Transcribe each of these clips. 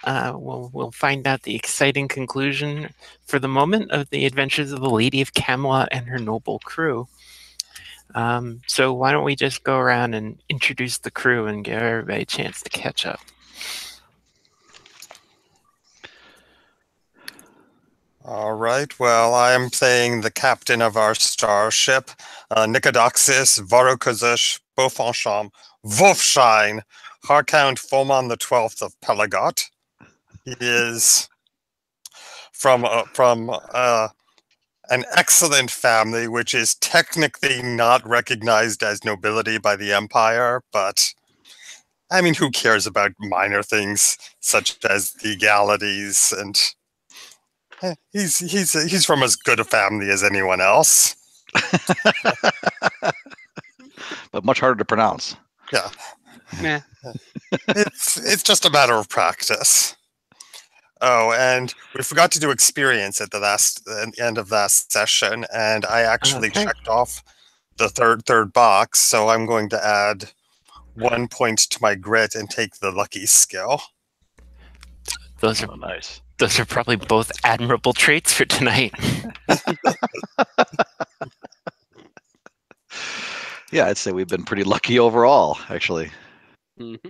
we'll find out the exciting conclusion for the moment of the adventures of the Lady of Camelot and her noble crew. So why don't we just go around and introduce the crew and give everybody a chance to catch up. All right, well, I'm playing the captain of our starship, Nicodoxis, Varokazush, Beaufoncham, Wolfshine, Harcount Fomon the 12th of Pelagot. He is from an excellent family, which is technically not recognized as nobility by the Empire, but I mean, who cares about minor things such as legalities? And he's from as good a family as anyone else. But much harder to pronounce. Yeah. Yeah. It's just a matter of practice. Oh, and we forgot to do experience at the end of last session, and I actually checked off the third box, so I'm going to add 1 point to my grit and take the lucky skill. Those are nice. Those are probably both admirable traits for tonight. Yeah, I'd say we've been pretty lucky overall, actually. Mm-hmm.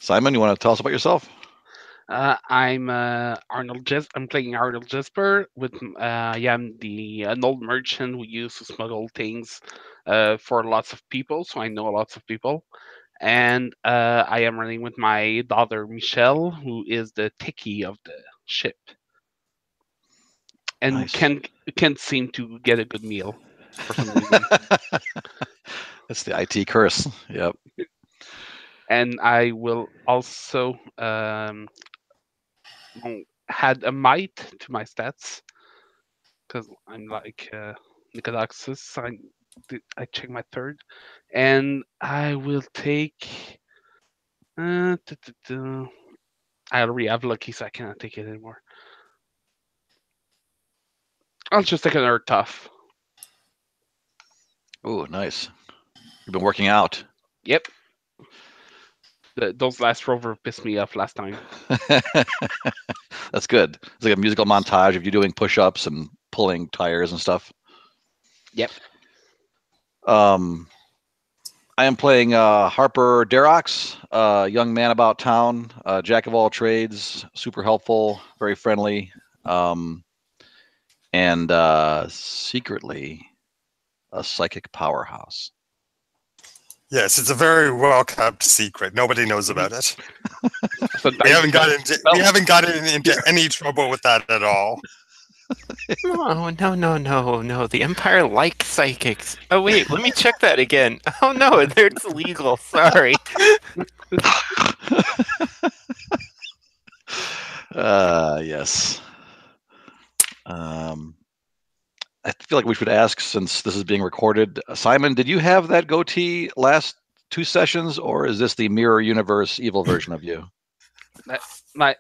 Simon, you want to tell us about yourself? I'm Arnold. I'm playing Arnold Jesper. I'm an old merchant who used to smuggle things for lots of people, so I know lots of people. And I am running with my daughter Michelle, who is the techie of the ship, and Nice. can't seem to get a good meal for some reason. That's the IT curse. Yep. And I will also add a might to my stats because I'm like Nicodoxis. I check my third, and I will take. I already have lucky, so I cannot take it anymore. I'll just take another tough. Ooh, nice. You've been working out. Yep. Those last rover pissed me off last time. That's good. It's like a musical montage of you doing push-ups and pulling tires and stuff. Yep. I am playing Harper Derox, a young man about town, jack of all trades, super helpful, very friendly, and secretly a psychic powerhouse. Yes, it's a very well-kept secret. Nobody knows about it. We haven't gotten into any trouble with that at all. No. The Empire likes psychics. Oh, wait, let me check that again. Oh, no, it's legal. Sorry. Yes. I feel like we should ask, since this is being recorded, Simon, did you have that goatee last 2 sessions, or is this the mirror universe evil version of you?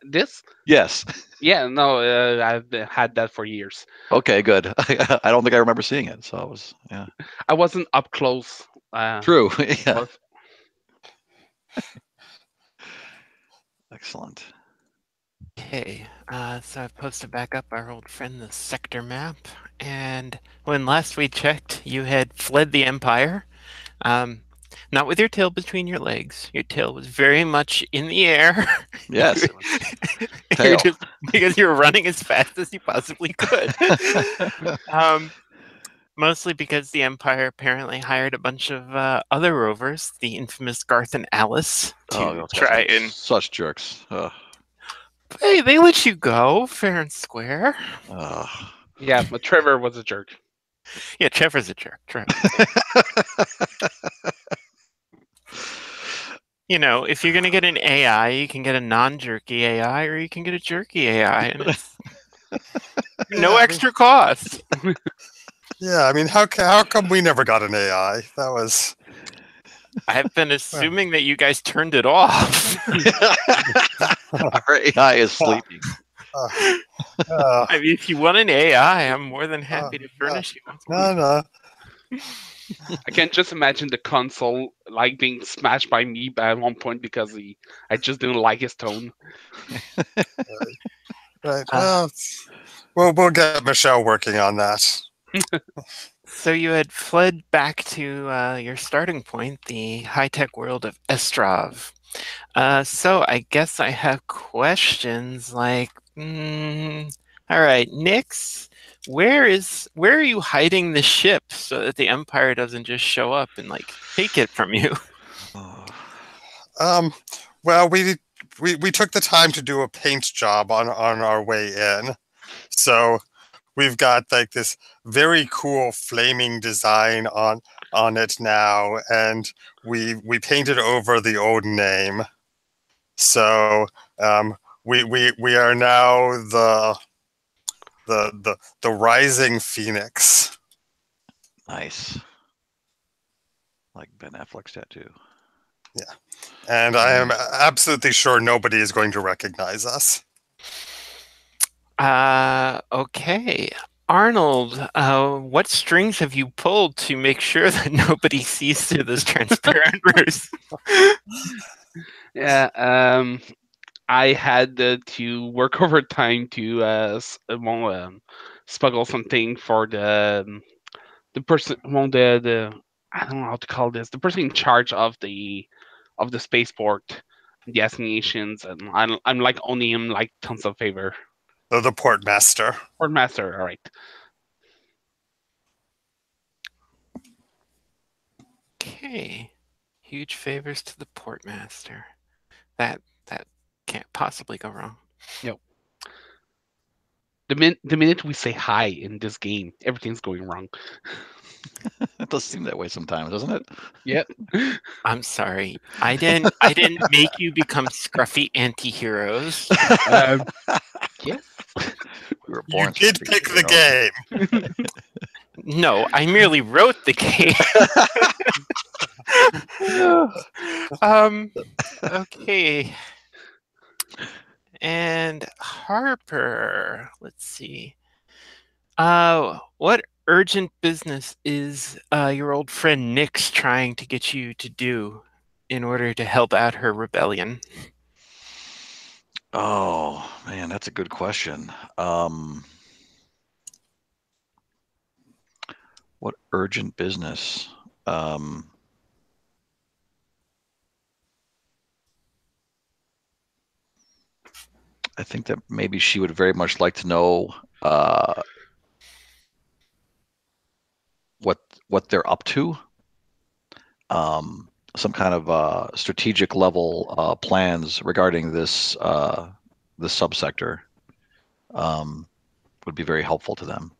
This? Yes. Yeah, no, I've had that for years. Okay, good. I don't think I remember seeing it, so I was, yeah. I wasn't up close. True. Yeah. Excellent. Okay, so I've posted back up our old friend, the sector map. And when last we checked, you had fled the Empire. Not with your tail between your legs. Your tail was very much in the air. Yes. Because you were running as fast as you possibly could. Mostly because the Empire apparently hired a bunch of other rovers, the infamous Garth and Alice, to try and... Such jerks. Hey, they let you go, fair and square. Yeah, but Trevor was a jerk. Yeah, Trevor's a jerk. Trevor. You know, if you're going to get an AI, you can get a non-jerky AI, or you can get a jerky AI, and it's no extra cost. Yeah, I mean, how come we never got an AI? That was... I've been assuming that you guys turned it off. Our AI is sleeping. I mean, if you want an AI, I'm more than happy to furnish you one. No. I can just imagine the console like being smashed by me at one point because I just didn't like his tone. Right. Uh, Well, we'll get Michelle working on that. so you had fled back to your starting point, the high-tech world of Estrov. So I guess I have questions like, all right, Nix, where are you hiding the ship so that the Empire doesn't just show up and like take it from you? Um, well, we took the time to do a paint job on our way in, so we've got like this very cool flaming design on it now, and we painted over the old name. So we are now the Rising Phoenix. Nice. Like Ben Affleck's tattoo. Yeah, and I am absolutely sure nobody is going to recognize us. Okay. Arnold, what strings have you pulled to make sure that nobody sees through this transparent ruse? Yeah, I had to work overtime to smuggle something for the person, well, the I don't know how to call this, the person in charge of the spaceport, the assignations, and I'm like owning him like tons of favor. The port master. Port master, all right. Okay. Huge favors to the portmaster. That can't possibly go wrong. Yep. The minute we say hi in this game, everything's going wrong. It does seem that way sometimes, doesn't it? Yep. I'm sorry. I didn't make you become scruffy anti-heroes. Yes. We were You born. did pick the game. No, I merely wrote the game. Okay. And Harper, let's see. What urgent business is your old friend Nyx trying to get you to do in order to help out her rebellion? Oh man, that's a good question. What urgent business? I think that maybe she would very much like to know what they're up to. Some kind of strategic level plans regarding this subsector would be very helpful to them.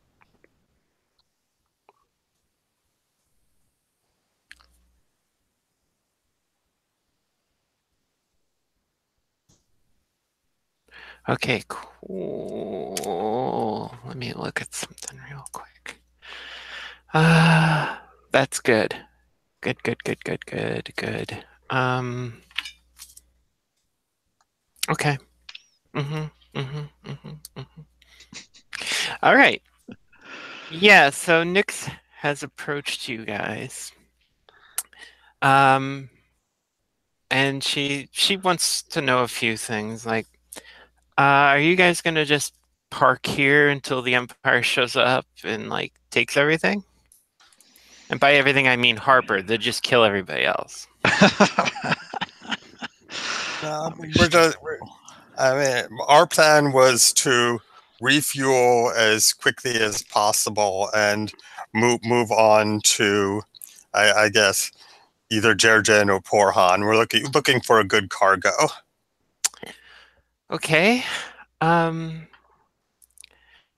Okay, cool. Let me look at something real quick. That's good. Good. Okay. All right. Yeah, so Nyx has approached you guys. And she wants to know a few things like are you guys gonna just park here until the Empire shows up and like takes everything? And by everything I mean Harper, they just kill everybody else. I mean, our plan was to refuel as quickly as possible and move on to, I guess, either Jerjen or Porhan. We're looking for a good cargo. Okay.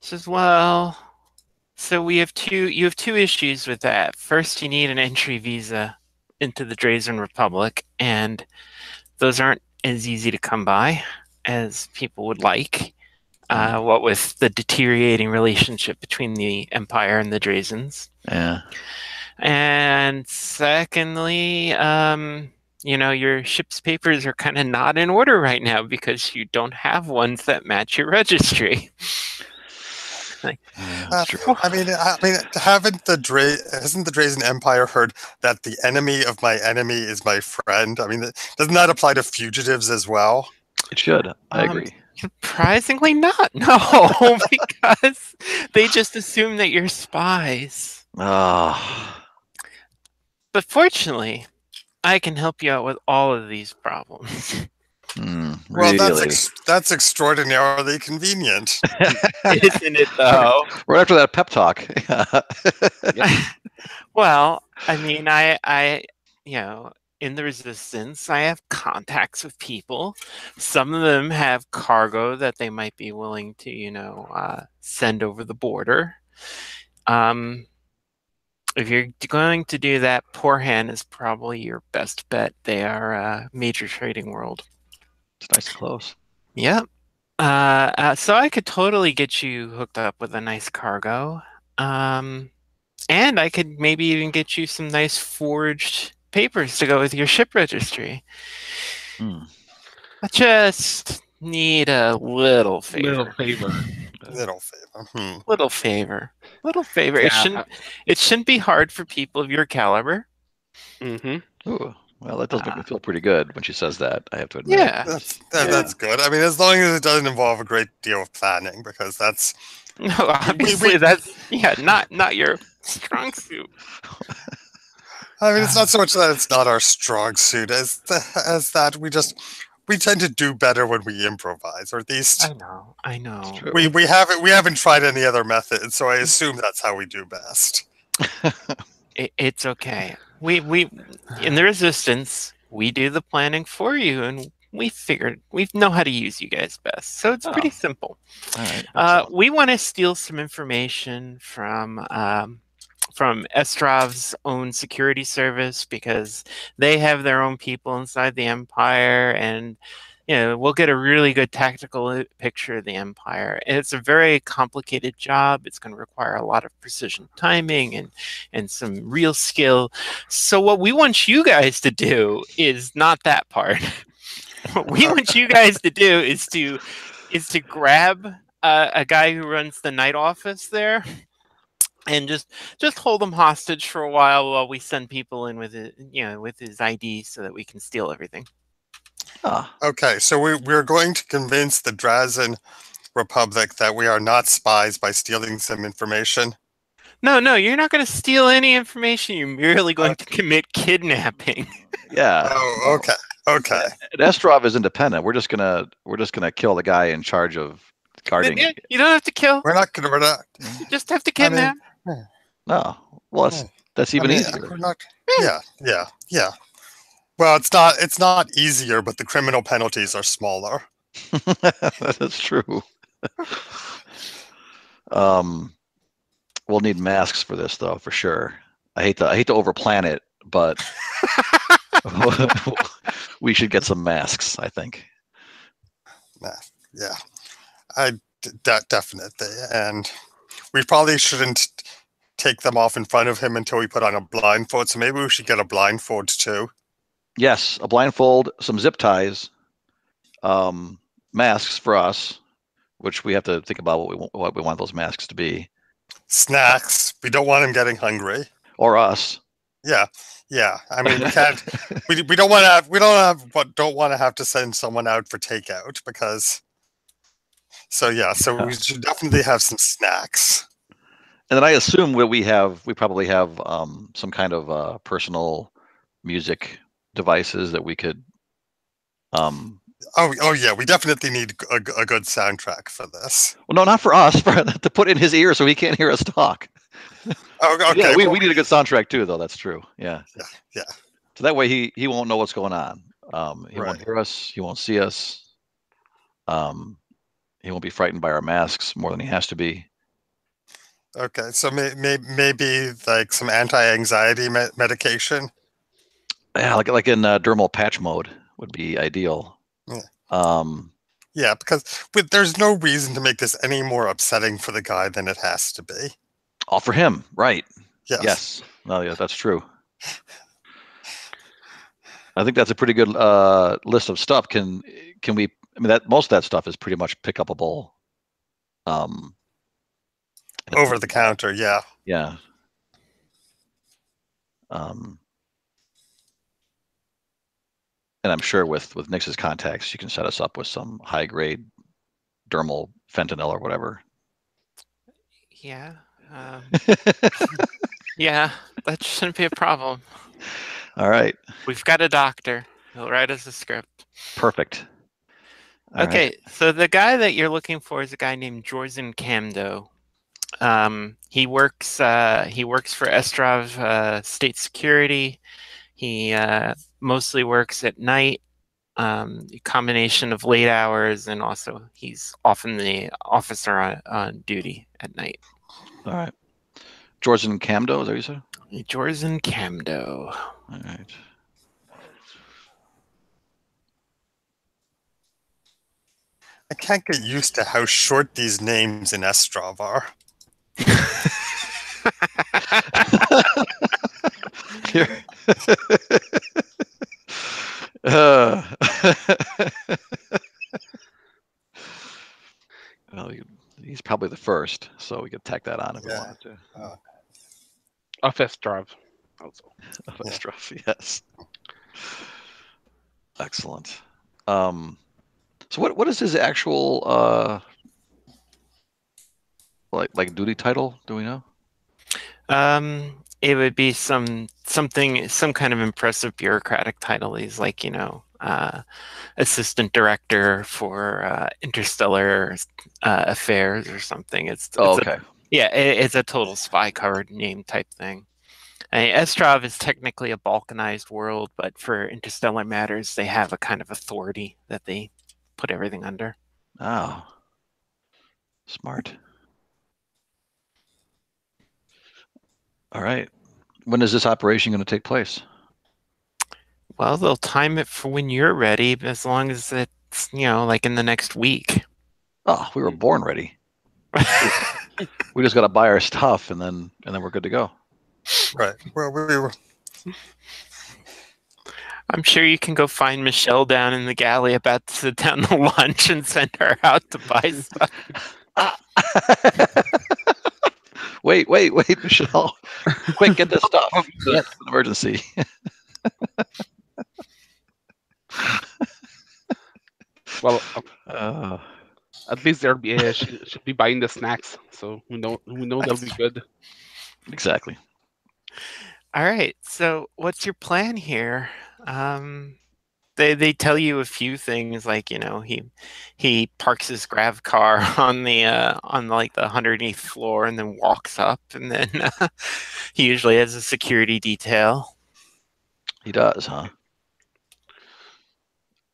Says, well, so you have two issues with that. First, you need an entry visa into the Drazen Republic, and those aren't as easy to come by as people would like. What with the deteriorating relationship between the Empire and the Drazens. Yeah. And secondly, your ship's papers are kind of not in order right now because you don't have ones that match your registry. Like, That's true. I mean, hasn't the Drazen Empire heard that the enemy of my enemy is my friend? I mean, doesn't that apply to fugitives as well? It should. I agree. surprisingly not. No, because they just assume that you're spies. Ah, But fortunately, I can help you out with all of these problems. Well, really? that's extraordinarily convenient. Isn't it though? Right after that pep talk. Well, I mean, you know, in the resistance, I have contacts with people. Some of them have cargo that they might be willing to, send over the border. If you're going to do that, Poor Hand is probably your best bet. They are a major trading world. It's nice and close. Yep. So I could totally get you hooked up with a nice cargo. And I could maybe even get you some nice forged papers to go with your ship registry. Hmm. I just need a little favor. Little favor. Little favor. Little favor. Little favor. Yeah. It shouldn't be hard for people of your caliber. Mm-hmm. Ooh, well, that does make me feel pretty good when she says that, I have to admit. Yeah. That's good. I mean, as long as it doesn't involve a great deal of planning, because that's No, obviously that's not your strong suit. I mean, it's not so much that it's not our strong suit as that we tend to do better when we improvise, or at least I know. True. we haven't tried any other method, so I assume that's how we do best. It's okay. We in the resistance, we do the planning for you, and we know how to use you guys best. So it's pretty simple. All right. We want to steal some information from Estrov's own security service because they have their own people inside the Empire, and we'll get a really good tactical picture of the Empire. And it's a very complicated job. It's going to require a lot of precision timing and some real skill. So what we want you guys to do is not that part. What we want you guys to do is to grab a guy who runs the night office there, and just hold him hostage for a while we send people in with it, with his ID, so that we can steal everything. Okay, so we're going to convince the Drazen Republic that we are not spies by stealing some information. No, you're not going to steal any information. You're merely going to commit kidnapping. Yeah. Oh, okay. Estrov is independent. We're just gonna kill the guy in charge of guarding. You don't have to kill. We're not. You just have to kidnap. No. Well, that's even easier. We're not. Yeah. Well, it's not easier, but the criminal penalties are smaller. That is true. We'll need masks for this, though, for sure. I hate to overplan it, but we should get some masks, I think. Yeah, definitely, and we probably shouldn't take them off in front of him until we put on a blindfold. So maybe we should get a blindfold too. Yes, a blindfold, some zip ties, masks for us, which we have to think about what we want those masks to be. Snacks. We don't want him getting hungry. Or us. Yeah. I mean, we can't. we don't want to have. We don't want to have to send someone out for takeout because. So we should definitely have some snacks. And then I assume we probably have some kind of personal music devices that we could. Oh yeah, we definitely need a good soundtrack for this. Well, no, not for us, to put in his ear so he can't hear us talk. Oh, okay. Yeah, we need a good soundtrack too, though. That's true. Yeah. Yeah. So that way he won't know what's going on. He Right. won't hear us. He won't see us. He won't be frightened by our masks more than he has to be. Okay, so maybe like some anti-anxiety medication. Yeah, like in dermal patch mode would be ideal. Yeah. Yeah, because there's no reason to make this any more upsetting for the guy than it has to be. All for him, right? Yes. No, yeah, that's true. I think that's a pretty good list of stuff. Can we? I mean, that most of that stuff is pretty much pick upable. Over the counter, yeah. Yeah. And I'm sure with Nix's contacts, you can set us up with some high grade dermal fentanyl or whatever. Yeah. Yeah, that shouldn't be a problem. All right. We've got a doctor. He'll write us a script. Perfect. All Okay, right. so the guy that you're looking for is a guy named Jorzen Camdo. He works for Estrov State Security. He mostly works at night, a combination of late hours, and also he's often the officer on duty at night. All right. Jorzen Camdo, is that what you said? Jorzen Camdo. All right. I can't get used to how short these names in Estrov are. Well, he's probably the first, so we could tack that on if we wanted to. Of Estrov, also. Yes. Excellent. So what is his actual like duty title? Do we know? It would be some kind of impressive bureaucratic title. He's like, assistant director for interstellar affairs or something. It's okay. It's a total spy card name type thing. Estrov is technically a balkanized world, but for interstellar matters, they have a kind of authority that they put everything under. Oh, smart. All right. When is this operation going to take place? Well, they'll time it for when you're ready, as long as it's, like in the next week. Oh, we were born ready. We just got to buy our stuff, and then we're good to go. Right. Well, we were. I'm sure you can go find Michelle down in the galley about to sit down to lunch and send her out to buy stuff. Wait, Michelle. Quick, get this stuff. Yes, an emergency. Well, at least should be buying the snacks, so we know they'll be good. Exactly. All right. So, what's your plan here? They tell you a few things, like he parks his grav car on the like the 108th floor and then walks up, and then he usually has a security detail. He does, huh?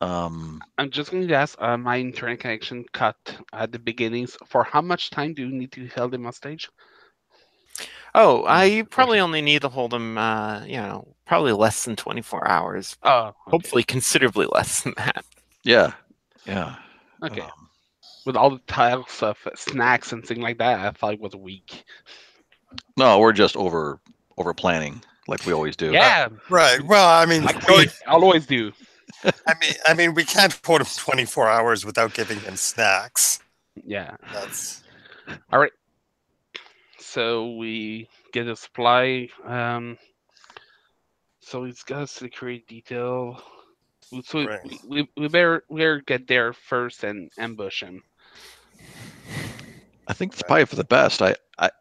I'm just going to ask, my internet connection cut at the beginnings. For how much time do you need to hold him on stage? Oh, you probably only need to hold him, probably less than 24 hours. Oh, okay. Hopefully considerably less than that. Yeah. Okay. With all the types of snacks and things like that, I thought it was a week. No, we're just over planning, like we always do. Yeah. Right. Well, I mean, like we always do. I mean, we can't hold him 24 hours without giving him snacks. Yeah. That's all right. So we get a supply. So he's got a security detail. So right. we better get there first and ambush him. I think it's probably for the best. I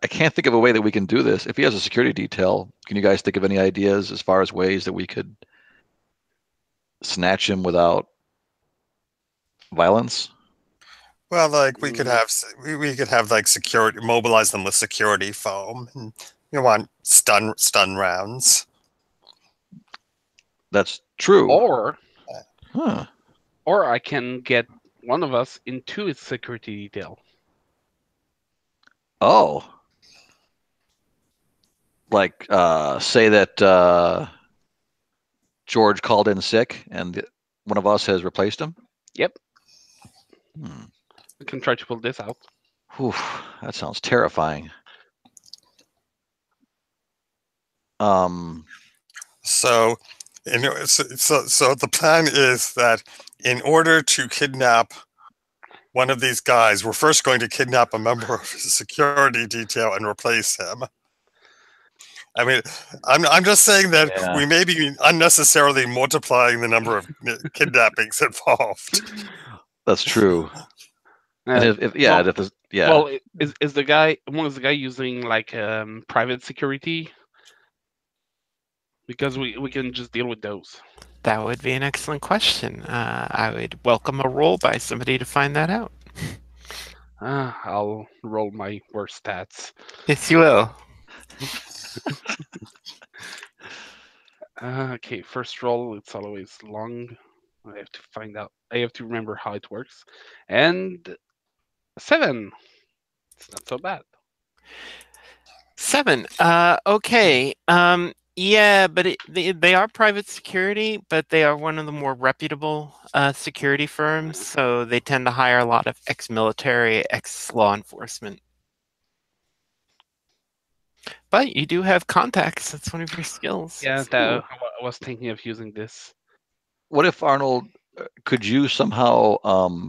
can't think of a way that we can do this. If he has a security detail, can you guys think of any ideas as far as ways that we could snatch him without violence? Well, like we could have like security, mobilize them with security foam, and you want stun rounds. That's true. Or I can get one of us into its security detail. Oh. Like say that George called in sick and one of us has replaced him? Yep. We can try to pull this out. Whew, that sounds terrifying. So the plan is that in order to kidnap one of these guys, we're first going to kidnap a member of his security detail and replace him. I mean, I'm just saying that we may be unnecessarily multiplying the number of kidnappings involved. That's true. And well, is the guy using like private security? Because we can just deal with those. That would be an excellent question. I would welcome a roll by somebody to find that out. I'll roll my worst stats. Yes, you will. Okay, first roll, it's always long. I have to find out. I have to remember how it works. And 7. It's not so bad. 7. Okay. Yeah, but they are private security, but they are one of the more reputable security firms, so they tend to hire a lot of ex-military, ex-law enforcement. But you do have contacts. That's one of your skills. Yeah, I was thinking of using this. What if, Arnold, could you somehow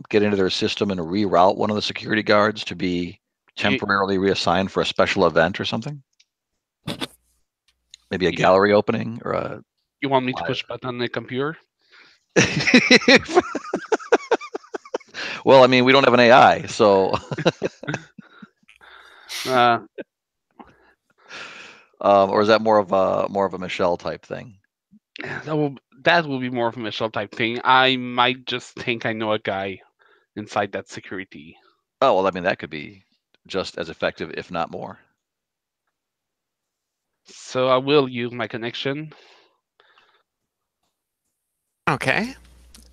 get into their system and reroute one of the security guards to be temporarily reassigned for a special event or something? Maybe a gallery opening or a... You want me to push button on the computer? Well, I mean, we don't have an AI, so... or is that more of a Michelle type thing? That will be more of a Michelle type thing. I might just think I know a guy inside that security. Oh, well, I mean, that could be just as effective, if not more. So I will use my connection. Okay.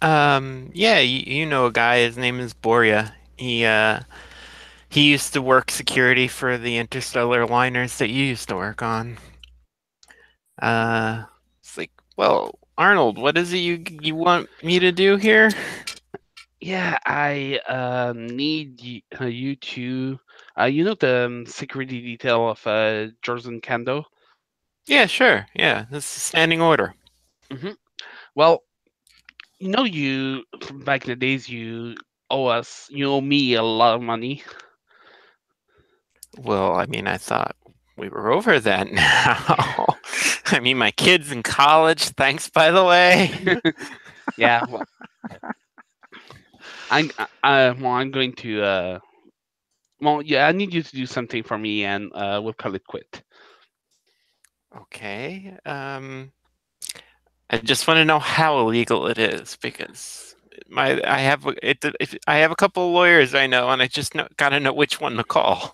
Yeah, you know a guy. His name is Boria. He used to work security for the interstellar liners that you used to work on. It's like, well, Arnold, what is it you want me to do here? Yeah, I need you to, you know, the security detail of Jordan Kando? Yeah, sure. Yeah, this is standing order. Mm-hmm. Well, you know, from back in the days, you owe me a lot of money. Well, I mean, I thought we were over that now. I mean, my kid's in college. Thanks, by the way. Yeah, well, I'm going to I need you to do something for me, and we'll call it quit. Okay. I just want to know how illegal it is because I have a couple of lawyers I know, and I just got to know which one to call.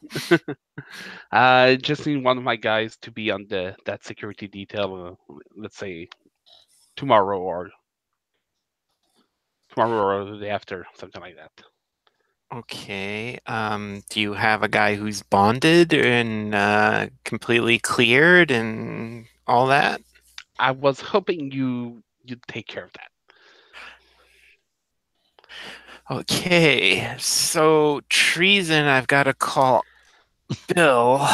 I just need one of my guys to be on that security detail. Let's say tomorrow or the day after, something like that. Okay. Do you have a guy who's bonded and completely cleared and all that? I was hoping you'd take care of that. Okay. So treason, I've got to call Bill.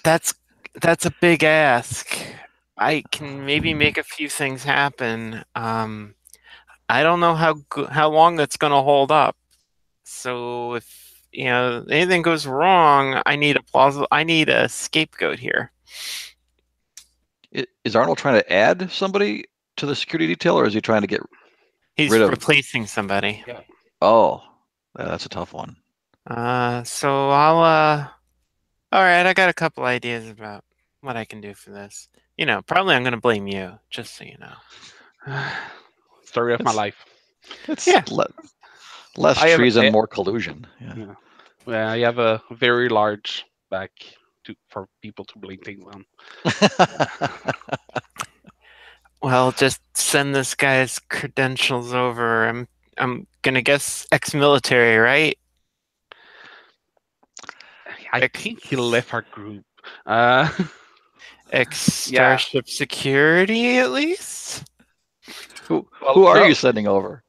That's a big ask. I can maybe make a few things happen. I don't know how long that's going to hold up. So if anything goes wrong, I need a scapegoat here. Is Arnold trying to add somebody to the security detail, or is he trying to get He's rid of replacing somebody. Yeah. Oh, that's a tough one. So I'll all right, I got a couple ideas about what I can do for this. Probably I'm going to blame you, just so you know. Story of my life. It's less treason, more collusion. Yeah. Well, I have a very large back for people to blame things on. Well, just send this guy's credentials over. I'm gonna guess ex-military, right? I think he left our group. Ex-Starship Security, at least? Who are you sending over?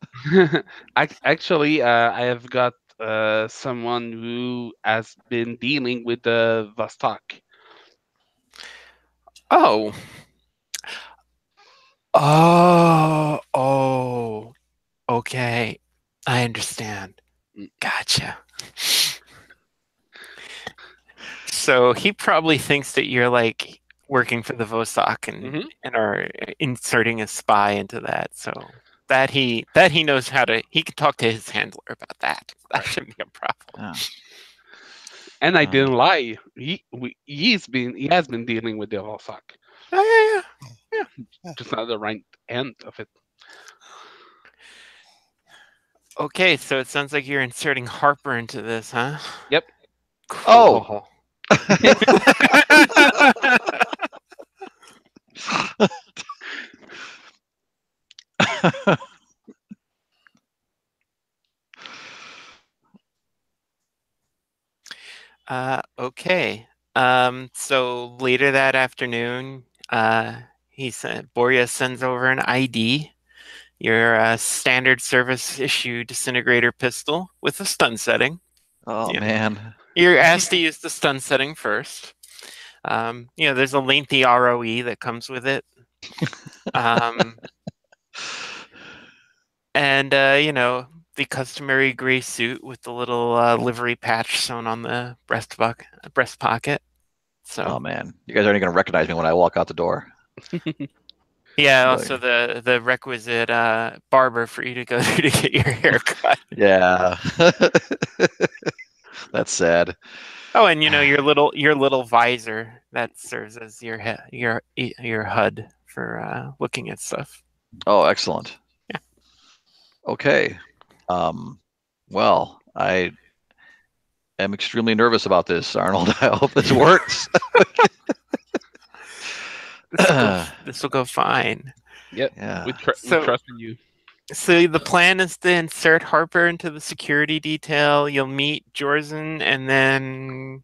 Actually, I have got someone who has been dealing with the Vostok. Oh. Okay, I understand. Gotcha. So he probably thinks that you're like working for the Vosak and are inserting a spy into that. So that he knows how to. He can talk to his handler about that. That shouldn't be a problem. And I didn't lie. He has been dealing with the Hossack. Oh, yeah. Just not the right end of it. Okay, so it sounds like you're inserting Harper into this, huh? Yep. Cool. Okay. So later that afternoon, Boria sends over an ID, your standard service issue disintegrator pistol with a stun setting. Oh, man. You're asked to use the stun setting first. There's a lengthy ROE that comes with it. And the customary gray suit with the little livery patch sewn on the breast pocket. So. Oh man, you guys aren't going to recognize me when I walk out the door. Yeah, also the requisite barber for you to go to get your hair cut. Yeah, that's sad. Oh, and your little visor that serves as your HUD for looking at stuff. Oh, excellent. Yeah. Okay. Well, I am extremely nervous about this, Arnold. I hope this works. This will go fine. Yep. Yeah. We trust in you. So the plan is to insert Harper into the security detail. You'll meet Jorzen, and then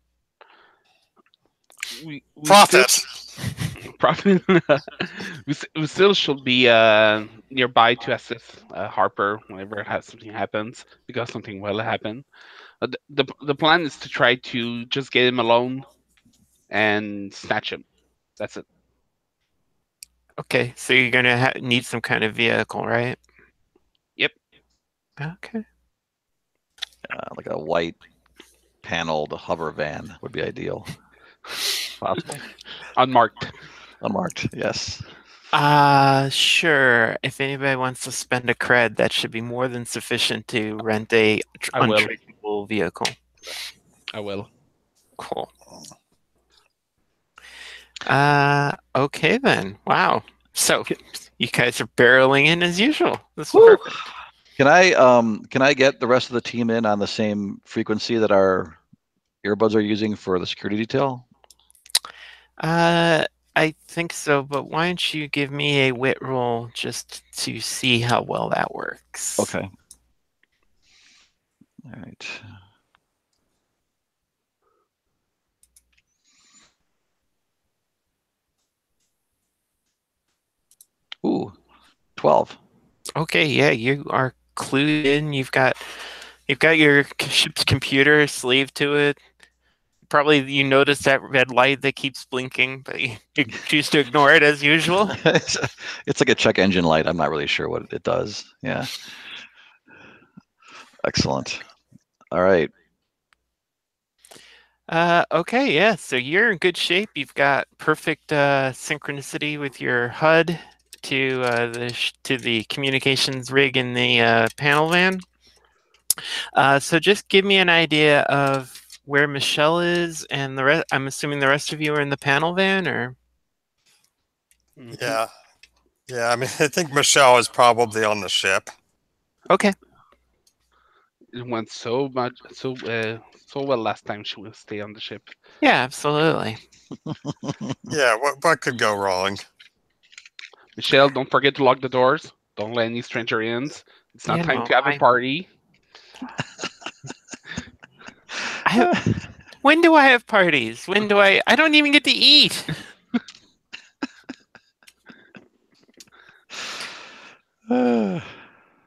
we Profit. We still should be nearby to assist Harper whenever something happens, because something will happen. The plan is to try to just get him alone and snatch him. That's it. Okay, so you're gonna need some kind of vehicle, right? Yep. Okay. Like a white paneled hover van would be ideal. Possible. Unmarked. Unmarked, yes. Sure. If anybody wants to spend a cred, that should be more than sufficient to rent a untraceable vehicle. I will. Cool. Okay then. Wow. So you guys are barreling in as usual. This is perfect. Can I get the rest of the team in on the same frequency that our earbuds are using for the security detail? I think so, but why don't you give me a wit roll just to see how well that works? Okay. All right. Ooh, 12. Okay, yeah, you are clued in. You've got your ship's computer sleeved to it. Probably you notice that red light that keeps blinking, but you choose to ignore it as usual. It's like a check engine light. I'm not really sure what it does. Yeah. Excellent. All right. Okay, yeah. So you're in good shape. You've got perfect synchronicity with your HUD to the communications rig in the panel van. So just give me an idea of where Michelle is, and the rest. I'm assuming the rest of you are in the panel van, or? Yeah. I mean, I think Michelle is probably on the ship. Okay. It went so well last time. She will stay on the ship. Yeah, absolutely. Yeah. What could go wrong? Michelle, don't forget to lock the doors. Don't let any stranger in. It's not time to have a party. When do I have parties? When do I don't even get to eat.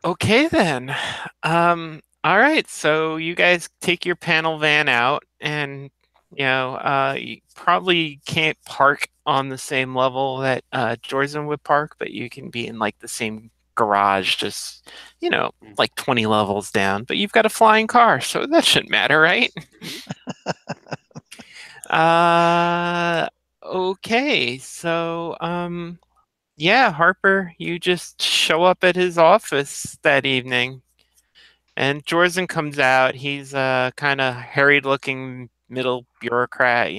Okay then. All right. So you guys take your panel van out, and you probably can't park on the same level that Jordan would park, but you can be in like the same garage just, like 20 levels down, but you've got a flying car, so that shouldn't matter, right? Okay, so, yeah, Harper, you just show up at his office that evening, and Jorzen comes out. He's a kind of harried-looking middle bureaucrat,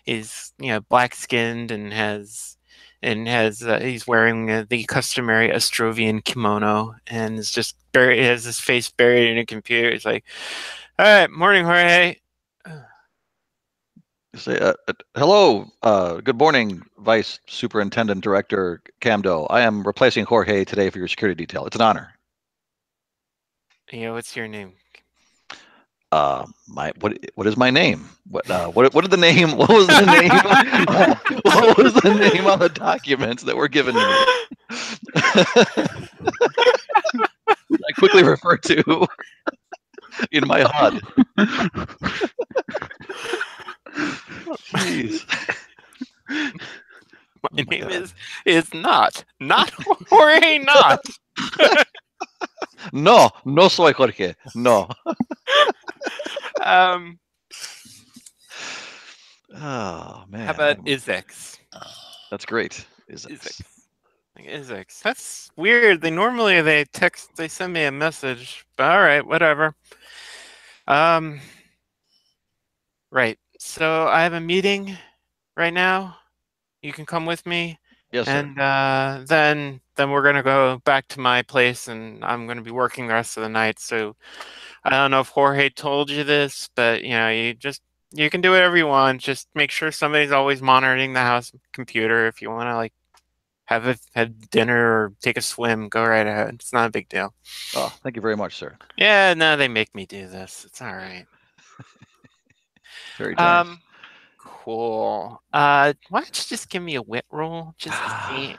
He's black-skinned and has he's wearing the customary Ostrovian kimono and is just buried, has his face buried in a computer. He's like, "All right, morning, Jorge." Say, hello, good morning, Vice Superintendent Director Camdo. I am replacing Jorge today for your security detail. It's an honor. What's your name? What is my name? What is the name? What was the name? What was the name on the documents that were given to me? I quickly refer to in my HUD. Jeez. My name is not Jorge, not. No soy Jorge. No. Oh man. How about Izex? That's great. Izex. Izex. That's weird. They send me a message, but all right, whatever. Right. So I have a meeting right now. You can come with me. Yes, sir. And then we're gonna go back to my place, and I'm gonna be working the rest of the night. So I don't know if Jorge told you this, but you can do whatever you want. Just make sure somebody's always monitoring the house computer. If you want to have dinner or take a swim, go right ahead. It's not a big deal. Oh, thank you very much, sir. Yeah, no, they make me do this. It's all right. Very generous. Cool. Why don't you just give me a wit roll just to see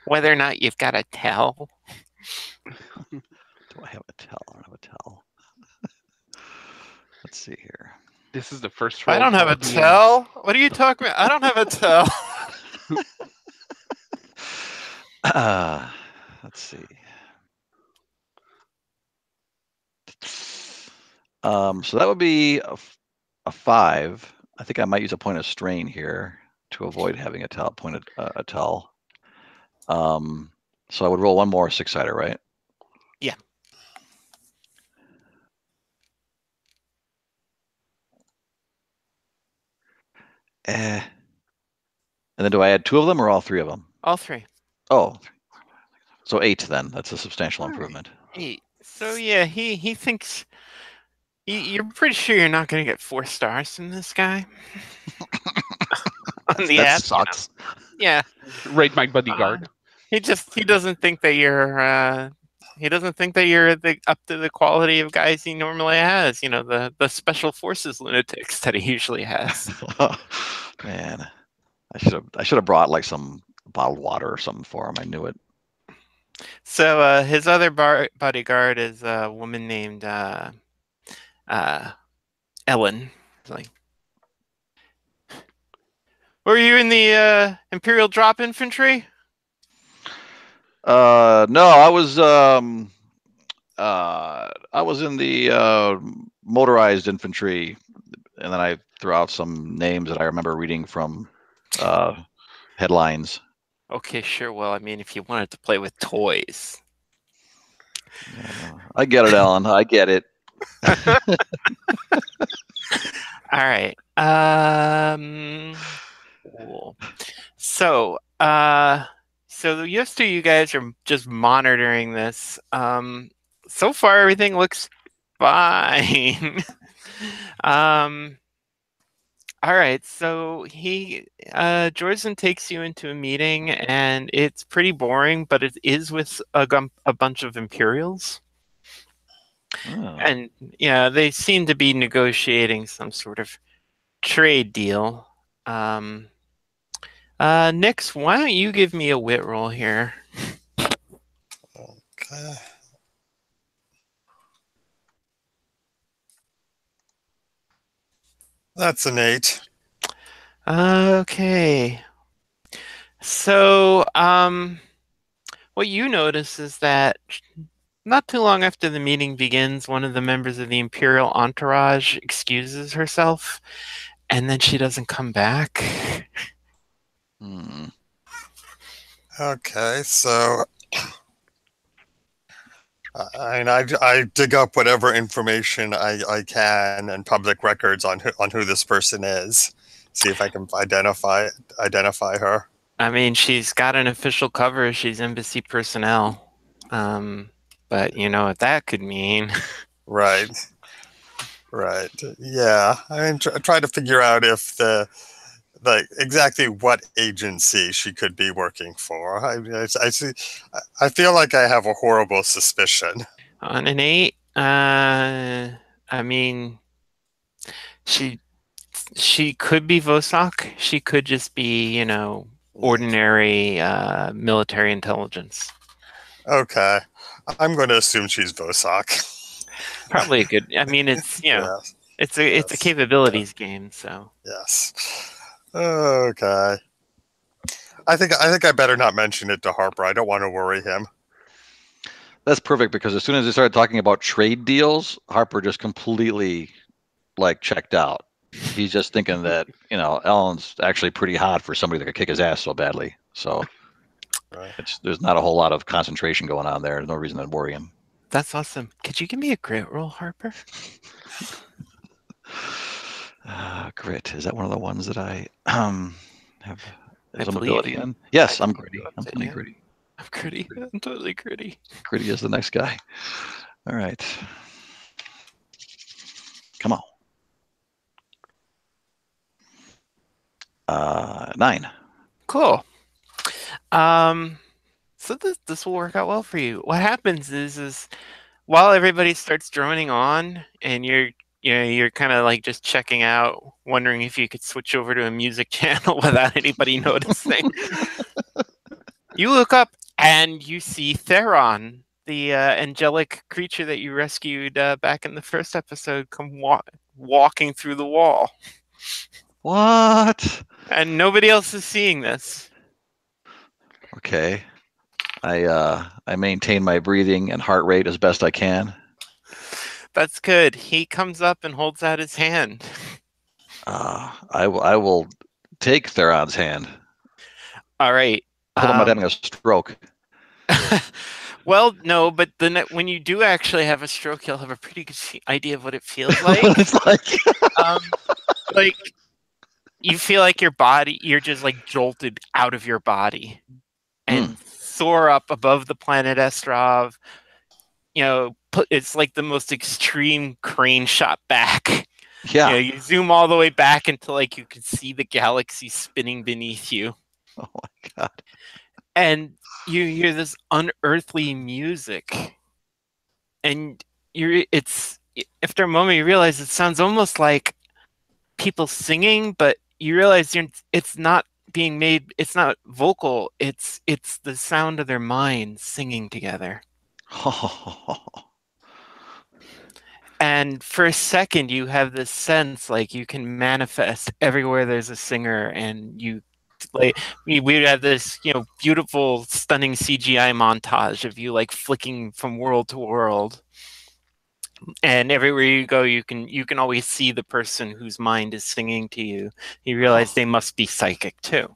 whether or not you've got a tell? Do I have a tell? I don't have a tell. Let's see here. This is the first roll. I don't have a tell. What are you talking about? I don't have a tell. Let's see. So that would be a 5. I think I might use a point of strain here to avoid having a tell. So I would roll one more 6-sider, right? Yeah. And then do I add 2 of them or all 3 of them? All 3. Oh, so 8 then. That's a substantial improvement. 8. So yeah, he thinks you're pretty sure you're not going to get 4 stars from this guy. On the that app, sucks. Yeah. Rate my bodyguard. He doesn't think that you're up to the quality of guys he normally has. The special forces lunatics that he usually has. Man, I should have brought like some bottled water or something for him. I knew it. So his other bodyguard is a woman named Ellen. Like, were you in the Imperial Drop Infantry? No, I was in the motorized infantry, and then I threw out some names that I remember reading from headlines. Okay, sure. Well, I mean, if you wanted to play with toys. I get it, Alan. I get it. All right. Cool. So yesterday you guys are just monitoring this. So far everything looks fine. All right, so Jordan takes you into a meeting, and it's pretty boring, but it is with a bunch of Imperials. Oh. And yeah, they seem to be negotiating some sort of trade deal. Nix, why don't you give me a wit roll here? Okay. That's an 8. Okay. So, What you notice is that not too long after the meeting begins, one of the members of the Imperial entourage excuses herself, and then she doesn't come back. Hmm. Okay, so I dig up whatever information I can and public records on who this person is. See if I can identify her. I mean, she's got an official cover. She's embassy personnel. But you know what that could mean. Right. Right. Yeah. I mean, try to figure out if like exactly what agency she could be working for. I see. I feel like I have a horrible suspicion. On an 8, I mean, she could be Vosok. She could just be, ordinary military intelligence. Okay. I'm going to assume she's Vosok. Probably a good. I mean, it's Yes. it's a Yes. capabilities game. So Yes. Okay. I think I better not mention it to Harper. I don't want to worry him. That's perfect, because as soon as they started talking about trade deals, Harper just completely checked out. He's just thinking that Ellen's actually pretty hot for somebody that could kick his ass so badly. So Right. there's not a whole lot of concentration going on there. There's no reason to worry him. that's awesome. Could you give me a grit roll, Harper? Grit, is that one of the ones that I have as an believe. ability in? Yes, I I'm believe gritty. you I'm upped it, playing yeah. gritty. I'm gritty. I'm totally gritty. Gritty is the next guy. All right. Come on. 9. Cool. So this will work out well for you. What happens is while everybody starts droning on, and you're kind of like just checking out, wondering if you could switch over to a music channel without anybody noticing. You look up and you see Theron, the angelic creature that you rescued back in the first episode, come walking through the wall. What? And nobody else is seeing this. Okay. I maintain my breathing and heart rate as best I can. That's good. He comes up and holds out his hand. I will take Theron's hand. All right. I hope I'm not having a stroke. Well, no, but when you do actually have a stroke, you'll have a pretty good idea of what it feels like. What it's like. Like you feel like you're just like jolted out of your body and soar up above the planet Estrov. It's like the most extreme crane shot back. Yeah. You zoom all the way back until like you can see the galaxy spinning beneath you. Oh my God. And you hear this unearthly music, and after a moment you realize it sounds almost like people singing, but you realize it's not being made. It's not vocal. It's the sound of their minds singing together. And for a second, you have this sense like you can manifest everywhere there's a singer, and we have this beautiful, stunning CGI montage of you like flicking from world to world, and everywhere you go, you can always see the person whose mind is singing to you. You realize they must be psychic too.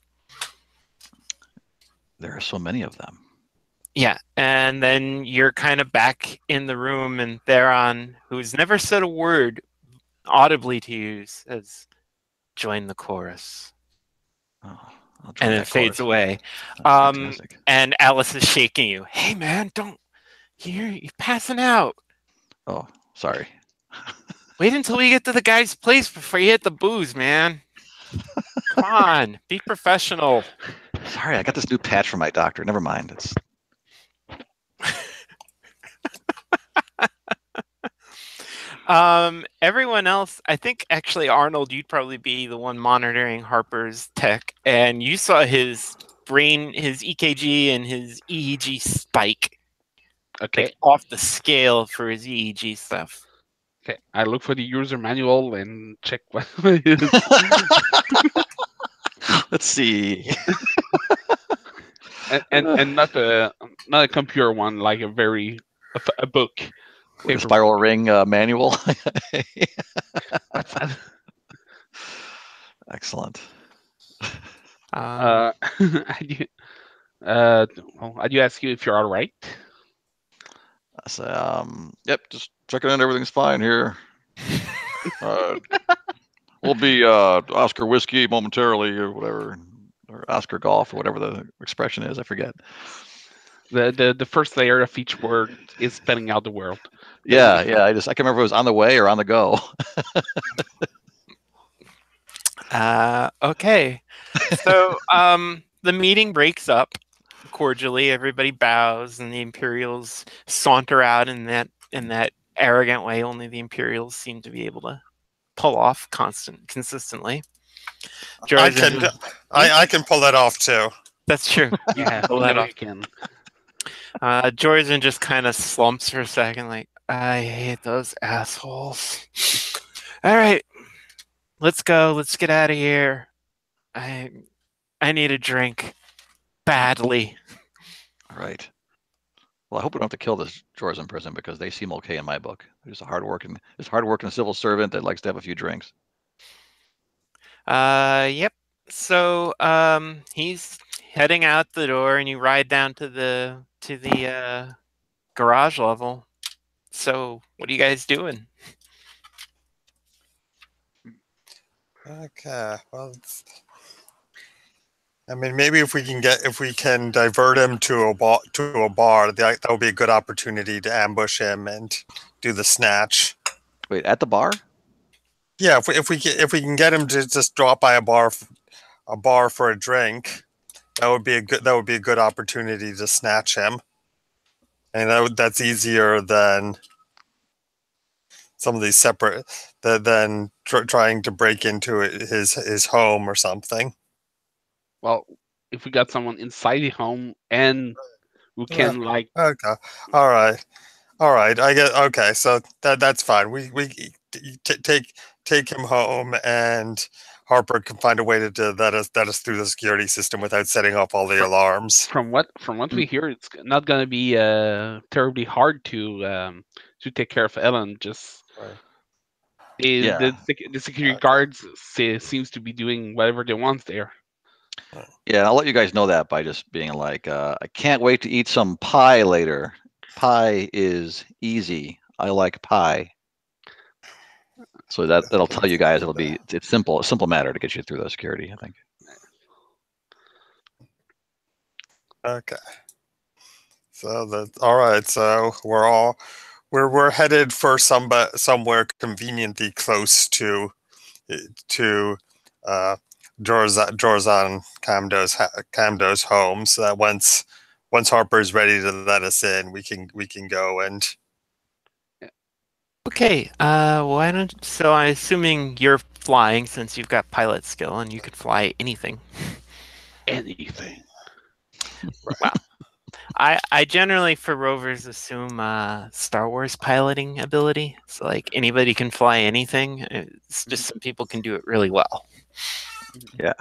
There are so many of them. Yeah, and then you're kind of back in the room, and Theron, who's never said a word audibly to you, says, "Join the chorus." Oh, and it fades away. And Alice is shaking you. Hey, man, you're passing out. Oh, sorry. Wait until we get to the guy's place before you hit the booze, man. Come on, be professional. Sorry, I got this new patch from my doctor. Never mind. It's everyone else, I think actually Arnold, you'd probably be the one monitoring Harper's tech, and you saw his brain, his EKG and his EEG spike. Okay. Like off the scale for his EEG stuff. Okay, I look for the user manual and check what it is. Let's see. and not not a computer one, like a book. With a Paper spiral book. ring manual. What's that? Excellent. I do, well, I do ask you if you're all right. I say, yep, just checking in. Everything's fine here. We'll be Oscar whiskey momentarily, or whatever, or Oscar golf, or whatever the expression is. I forget. The first layer of each word is spelling out the world. Yeah. I can't remember if it was on the way or on the go. Okay. So the meeting breaks up cordially. Everybody bows, and the Imperials saunter out in that arrogant way only the Imperials seem to be able to pull off consistently. I Georgian, can pull that off too. that's true. You Yeah, can pull we that know off. you can. Georgian just kind of slumps for a second, like, I hate those assholes. All right, let's go. Let's get out of here. I need a drink badly. All right. Well, I hope we don't have to kill this George in prison, because they seem okay in my book. They're just a hardworking civil servant that likes to have a few drinks. Yep. So he's heading out the door, and you ride down to the garage level. So what are you guys doing? Okay. Well, I mean, maybe if we can divert him to a bar, that would be a good opportunity to ambush him and do the snatch. Wait, at the bar? Yeah, if we can get him to just drop by a bar for a drink, that would be a good opportunity to snatch him, and that's easier than some of these separate than trying to break into his home or something. Well, if we got someone inside the home and we can Okay, all right. I get okay. So that's fine. We take him home, and Harper can find a way to let us through the security system without setting off all the alarms. From what we hear, it's not going to be terribly hard to take care of Ellen. Just the security guards seems to be doing whatever they want there. Yeah, I'll let you guys know that by just being like, I can't wait to eat some pie later. Pie is easy. I like pie. So that'll tell you guys it's simple, a simple matter to get you through the security, I think. Okay. So all right. So we're headed for somewhere conveniently close to Jorzan Camdo's home, so that once Harper's ready to let us in, we can go and. Okay. Why don't? So I'm assuming you're flying, since you've got pilot skill and you could fly anything. Anything. Wow. I generally for rovers assume Star Wars piloting ability. So like anybody can fly anything. It's just some people can do it really well. Yeah.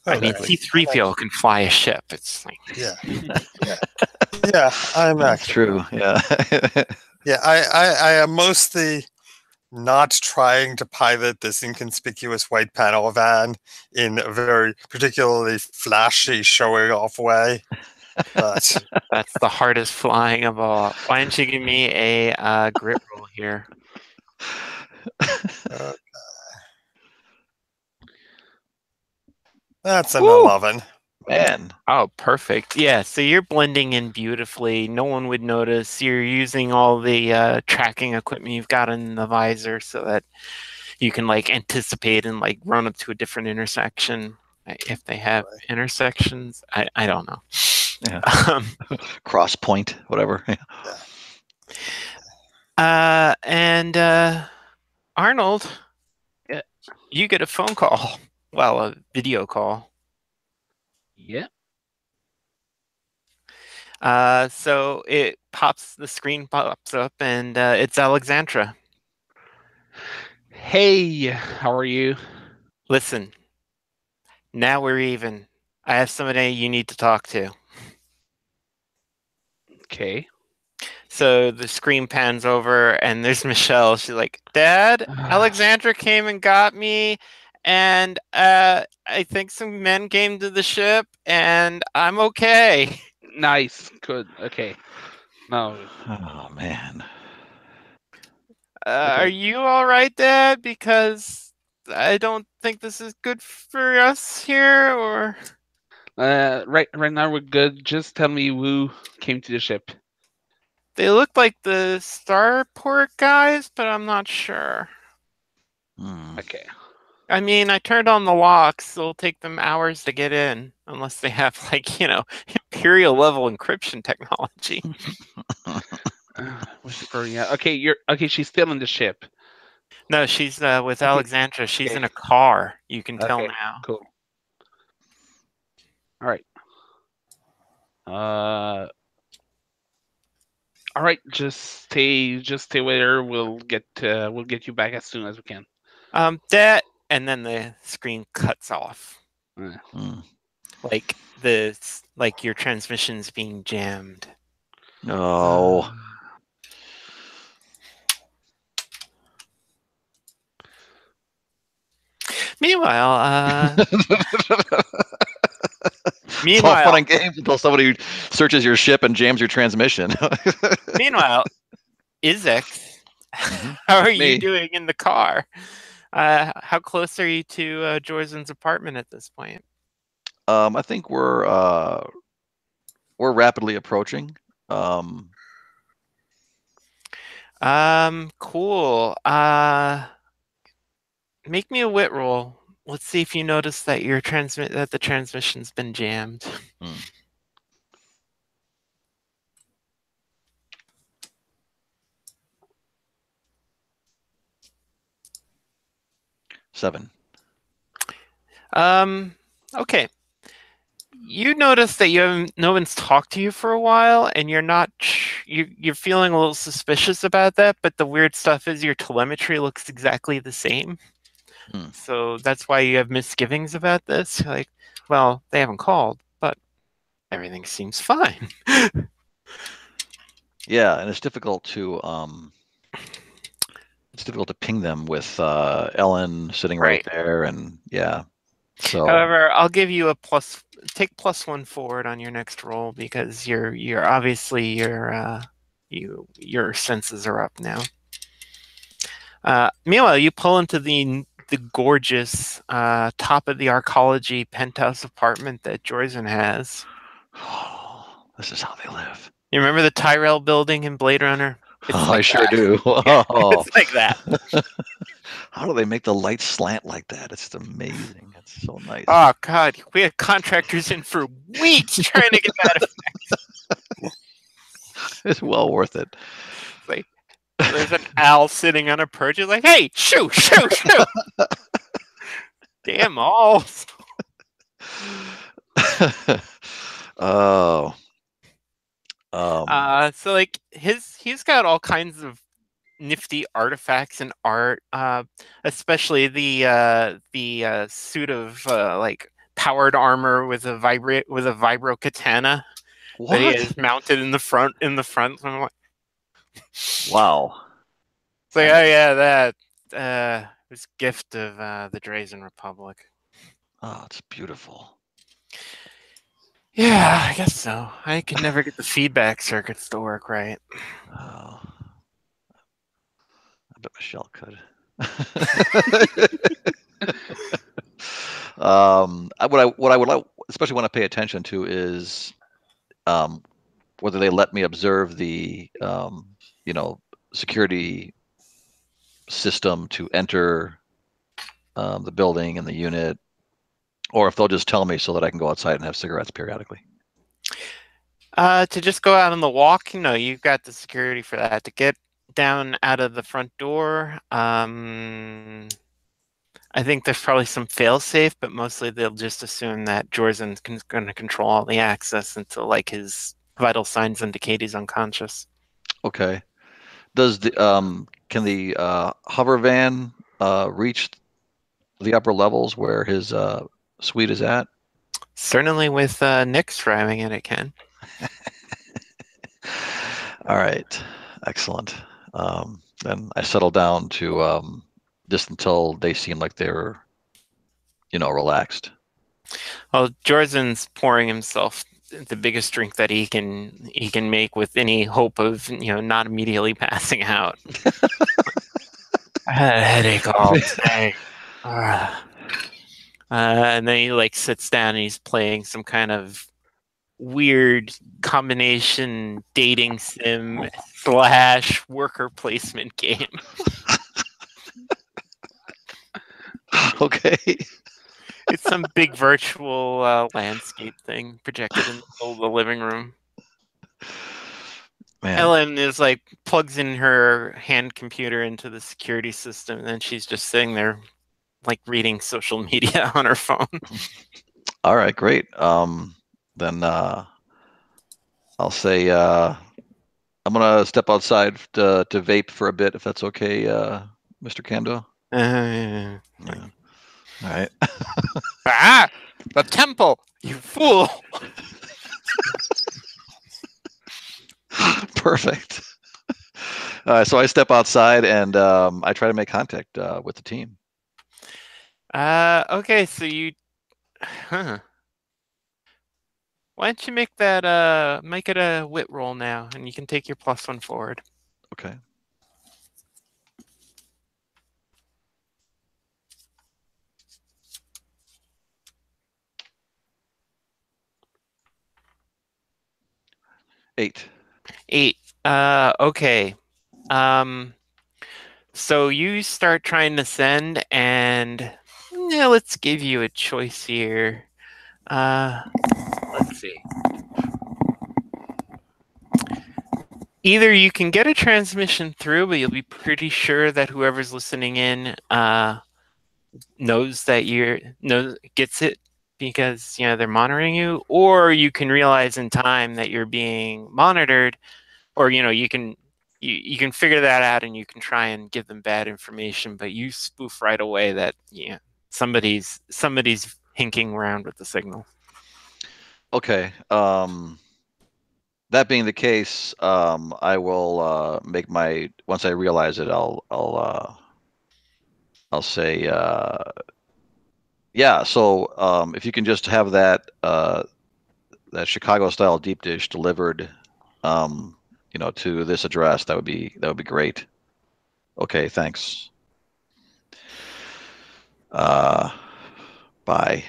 I mean, C-3PO can fly a ship. It's like yeah. I'm That's true. Yeah. Yeah, I am mostly not trying to pilot this inconspicuous white panel van in a very particularly flashy, showing off way. But that's the hardest flying of all. Why don't you give me a grit roll here? That's an 11. Man. Oh, perfect. Yeah, so you're blending in beautifully. No one would notice. You're using all the tracking equipment you've got in the visor so that you can like anticipate and like run up to a different intersection if they have intersections. I don't know. Yeah. Cross point, whatever. And Arnold, you get a phone call. Well, a video call. Yeah. So the screen pops up, and it's Alexandra. Hey, how are you? Listen, now we're even. I have somebody you need to talk to. Okay. So the screen pans over, and there's Michelle. She's like, "Dad, Alexandra came and got me, and I think some men came to the ship, and I'm okay." Nice. Good. Okay. Now, Oh man. Are okay. you all right, Dad? Because I don't think this is good for us here, or Right now we're good. Just tell me who came to the ship. they look like the starport guys, but I'm not sure. Hmm. Okay. I mean, I turned on the locks. It'll take them hours to get in, unless they have, like, Imperial level encryption technology. Yeah. Okay. You're okay. She's still in the ship. No, she's with Okay. Alexandra. She's Okay. in a car. You can tell Okay. now. Cool. All right. Uh. All right. Just stay with her. We'll get you back as soon as we can. That, and then the screen cuts off. Uh, Hmm. Like your transmission's being jammed. No. Meanwhile, It's all fun and games until somebody searches your ship and jams your transmission. meanwhile, Izek, Mhm. how are you Me. doing in the car? How close are you to Jorzen's apartment at this point? I think we're rapidly approaching. Cool. Make me a wit roll. Let's see if you notice that the transmission's been jammed. Hmm. 7. Okay. You notice that no one's talked to you for a while, and you're feeling a little suspicious about that. But the weird stuff is your telemetry looks exactly the same, Hmm. so that's why you have misgivings about this. You're like, well, they haven't called, but everything seems fine. Yeah, and it's difficult to ping them with Ellen sitting right Right. there, and yeah. So However, I'll give you a take +1 forward on your next roll because you're obviously your senses are up now. Meanwhile, you pull into the gorgeous top of the arcology penthouse apartment that Joyzen has. this is how they live. You remember the Tyrell building in Blade Runner? It's Oh, like I sure that. do. Yeah, Oh. it's like that. How do they make the lights slant like that? It's amazing. It's so nice. Oh God, we had contractors in for weeks trying to get that. It's well worth it. It's like there's an owl sitting on a perch. It's like, hey, shoo, shoo, shoo. Damn owls. Oh. So like he's got all kinds of nifty artifacts and art, especially the suit of like powered armor with a vibro katana that he What? has mounted in the front. So I'm like, Wow. it's like, oh yeah, that was gift of the Drazen Republic. Oh, it's beautiful. Yeah, I guess so. I can never get the feedback circuits to work right. Oh. I bet Michelle could. What I would like, especially want to pay attention to, is whether they let me observe the security system to enter the building and the unit, or if they'll just tell me so that I can go outside and have cigarettes periodically. To just go out on the walk, you've got the security for that. To get down out of the front door, I think there's probably some fail-safe, but mostly they'll just assume that Jorzen's going to control all the access until like his vital signs indicate he's unconscious. Okay. Does the can the hover van reach the upper levels where his suite is at? Certainly with Nick's driving it, it can. All right, excellent. Then I settle down to just until they seem like they're, relaxed. Well, Jorzen's pouring himself the biggest drink that he can make with any hope of not immediately passing out. I had a headache all day. And then he sits down and he's playing some kind of weird combination dating sim / worker placement game. Okay. It's some big virtual landscape thing projected in the middle of the living room. Man. Ellen is plugs in her hand computer into the security system, and then she's just sitting there reading social media on her phone. All right, great. Then I'll say I'm gonna step outside to vape for a bit, if that's okay, Mr. Kando. Yeah. All right. The temple, you fool! Perfect. So I step outside and I try to make contact with the team. Okay, so you, why don't you make it a wit roll now, and you can take your +1 forward. Okay. Eight. Okay. So you start trying to send, and let's give you a choice here. Let's see. Either you can get a transmission through, but you'll be pretty sure that whoever's listening in knows that gets it because they're monitoring you, or you can realize in time that you're being monitored, or you can figure that out and you can try and give them bad information, but you spoof right away that somebody's hinking around with the signal. Okay. That being the case, I will make once I realize it, I'll say yeah. So if you can just have that Chicago style deep dish delivered, to this address, that would be great. Okay, thanks. Bye.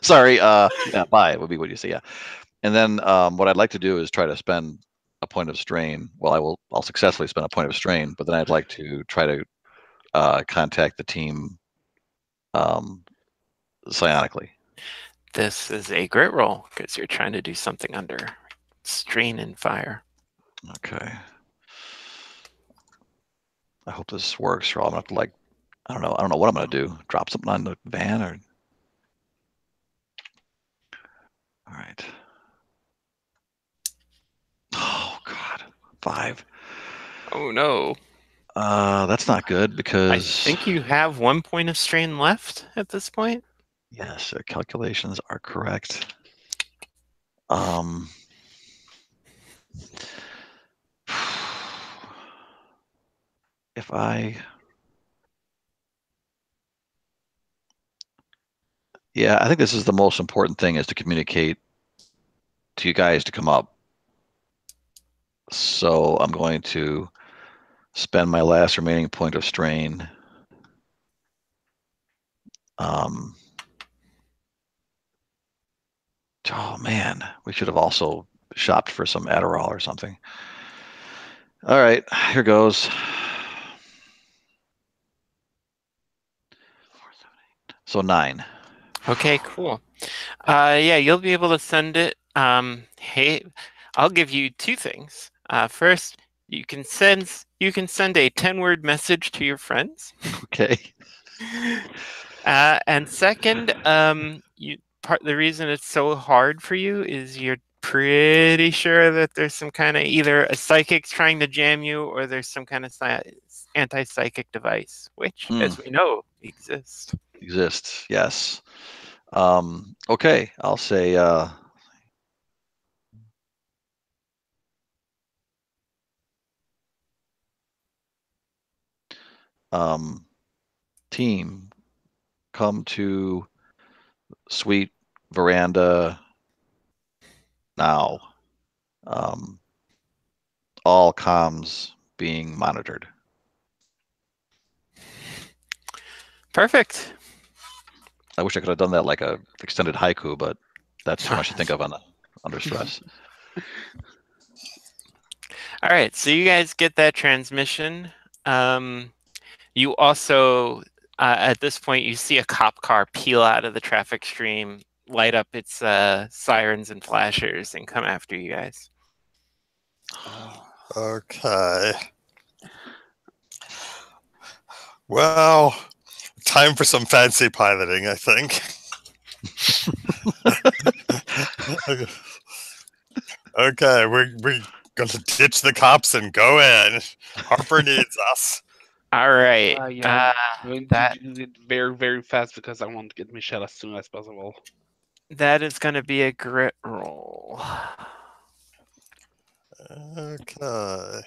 Sorry. Yeah, bye would be what you say. Yeah. And then what I'd like to do is try to spend a point of strain. Well, I'll successfully spend a point of strain, but then I'd like to try to contact the team psionically. This is a grit roll because you're trying to do something under strain and fire. Okay. I hope this works, or I'm gonna have to I don't know what I'm gonna do. Drop something on the van, or all right. Oh God, 5. Oh no. That's not good because I think you have 1 point of strain left at this point. Yes, your calculations are correct. If yeah, I think this is the most important thing, is to communicate to you guys to come up. So I'm going to spend my last remaining point of strain. Oh man, we should have also shopped for some Adderall or something. All right, here goes. So 9. Okay, cool. Yeah, you'll be able to send it. Hey, I'll give you 2 things. First, you can send a 10-word message to your friends. Okay. And second, the reason it's so hard for you is you're pretty sure that there's some kind of either a psychic trying to jam you, or there's some kind of anti-psychic device, which, as we know, exists. Yes. Okay, I'll say team, come to suite veranda now. All comms being monitored. Perfect. I wish I could have done that like a extended haiku, but that's too much to think of under stress. All right, so you guys get that transmission. You also, at this point, you see a cop car peel out of the traffic stream, light up its sirens and flashers, and come after you guys. Okay. Well, time for some fancy piloting, I think. Okay, we're going to ditch the cops and go in. Harper needs us. All right. Yeah, I'm going to do it very, very fast because I want to get Michelle as soon as possible. That is going to be a grit roll. Okay.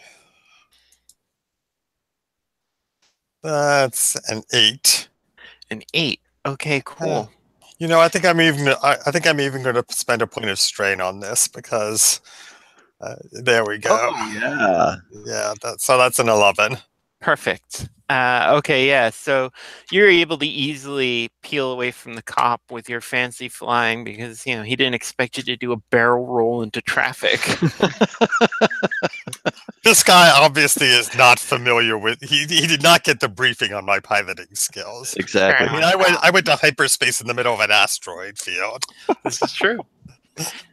That's an 8. An 8. Okay, cool. You know, I think I'm even going to spend a point of strain on this because there we go. Oh yeah. Yeah, so that's an 11. Perfect. Okay, yeah. So you're able to easily peel away from the cop with your fancy flying because he didn't expect you to do a barrel roll into traffic. This guy obviously is not familiar with. He did not get the briefing on my piloting skills. Exactly. I mean, I went to hyperspace in the middle of an asteroid field. This is true.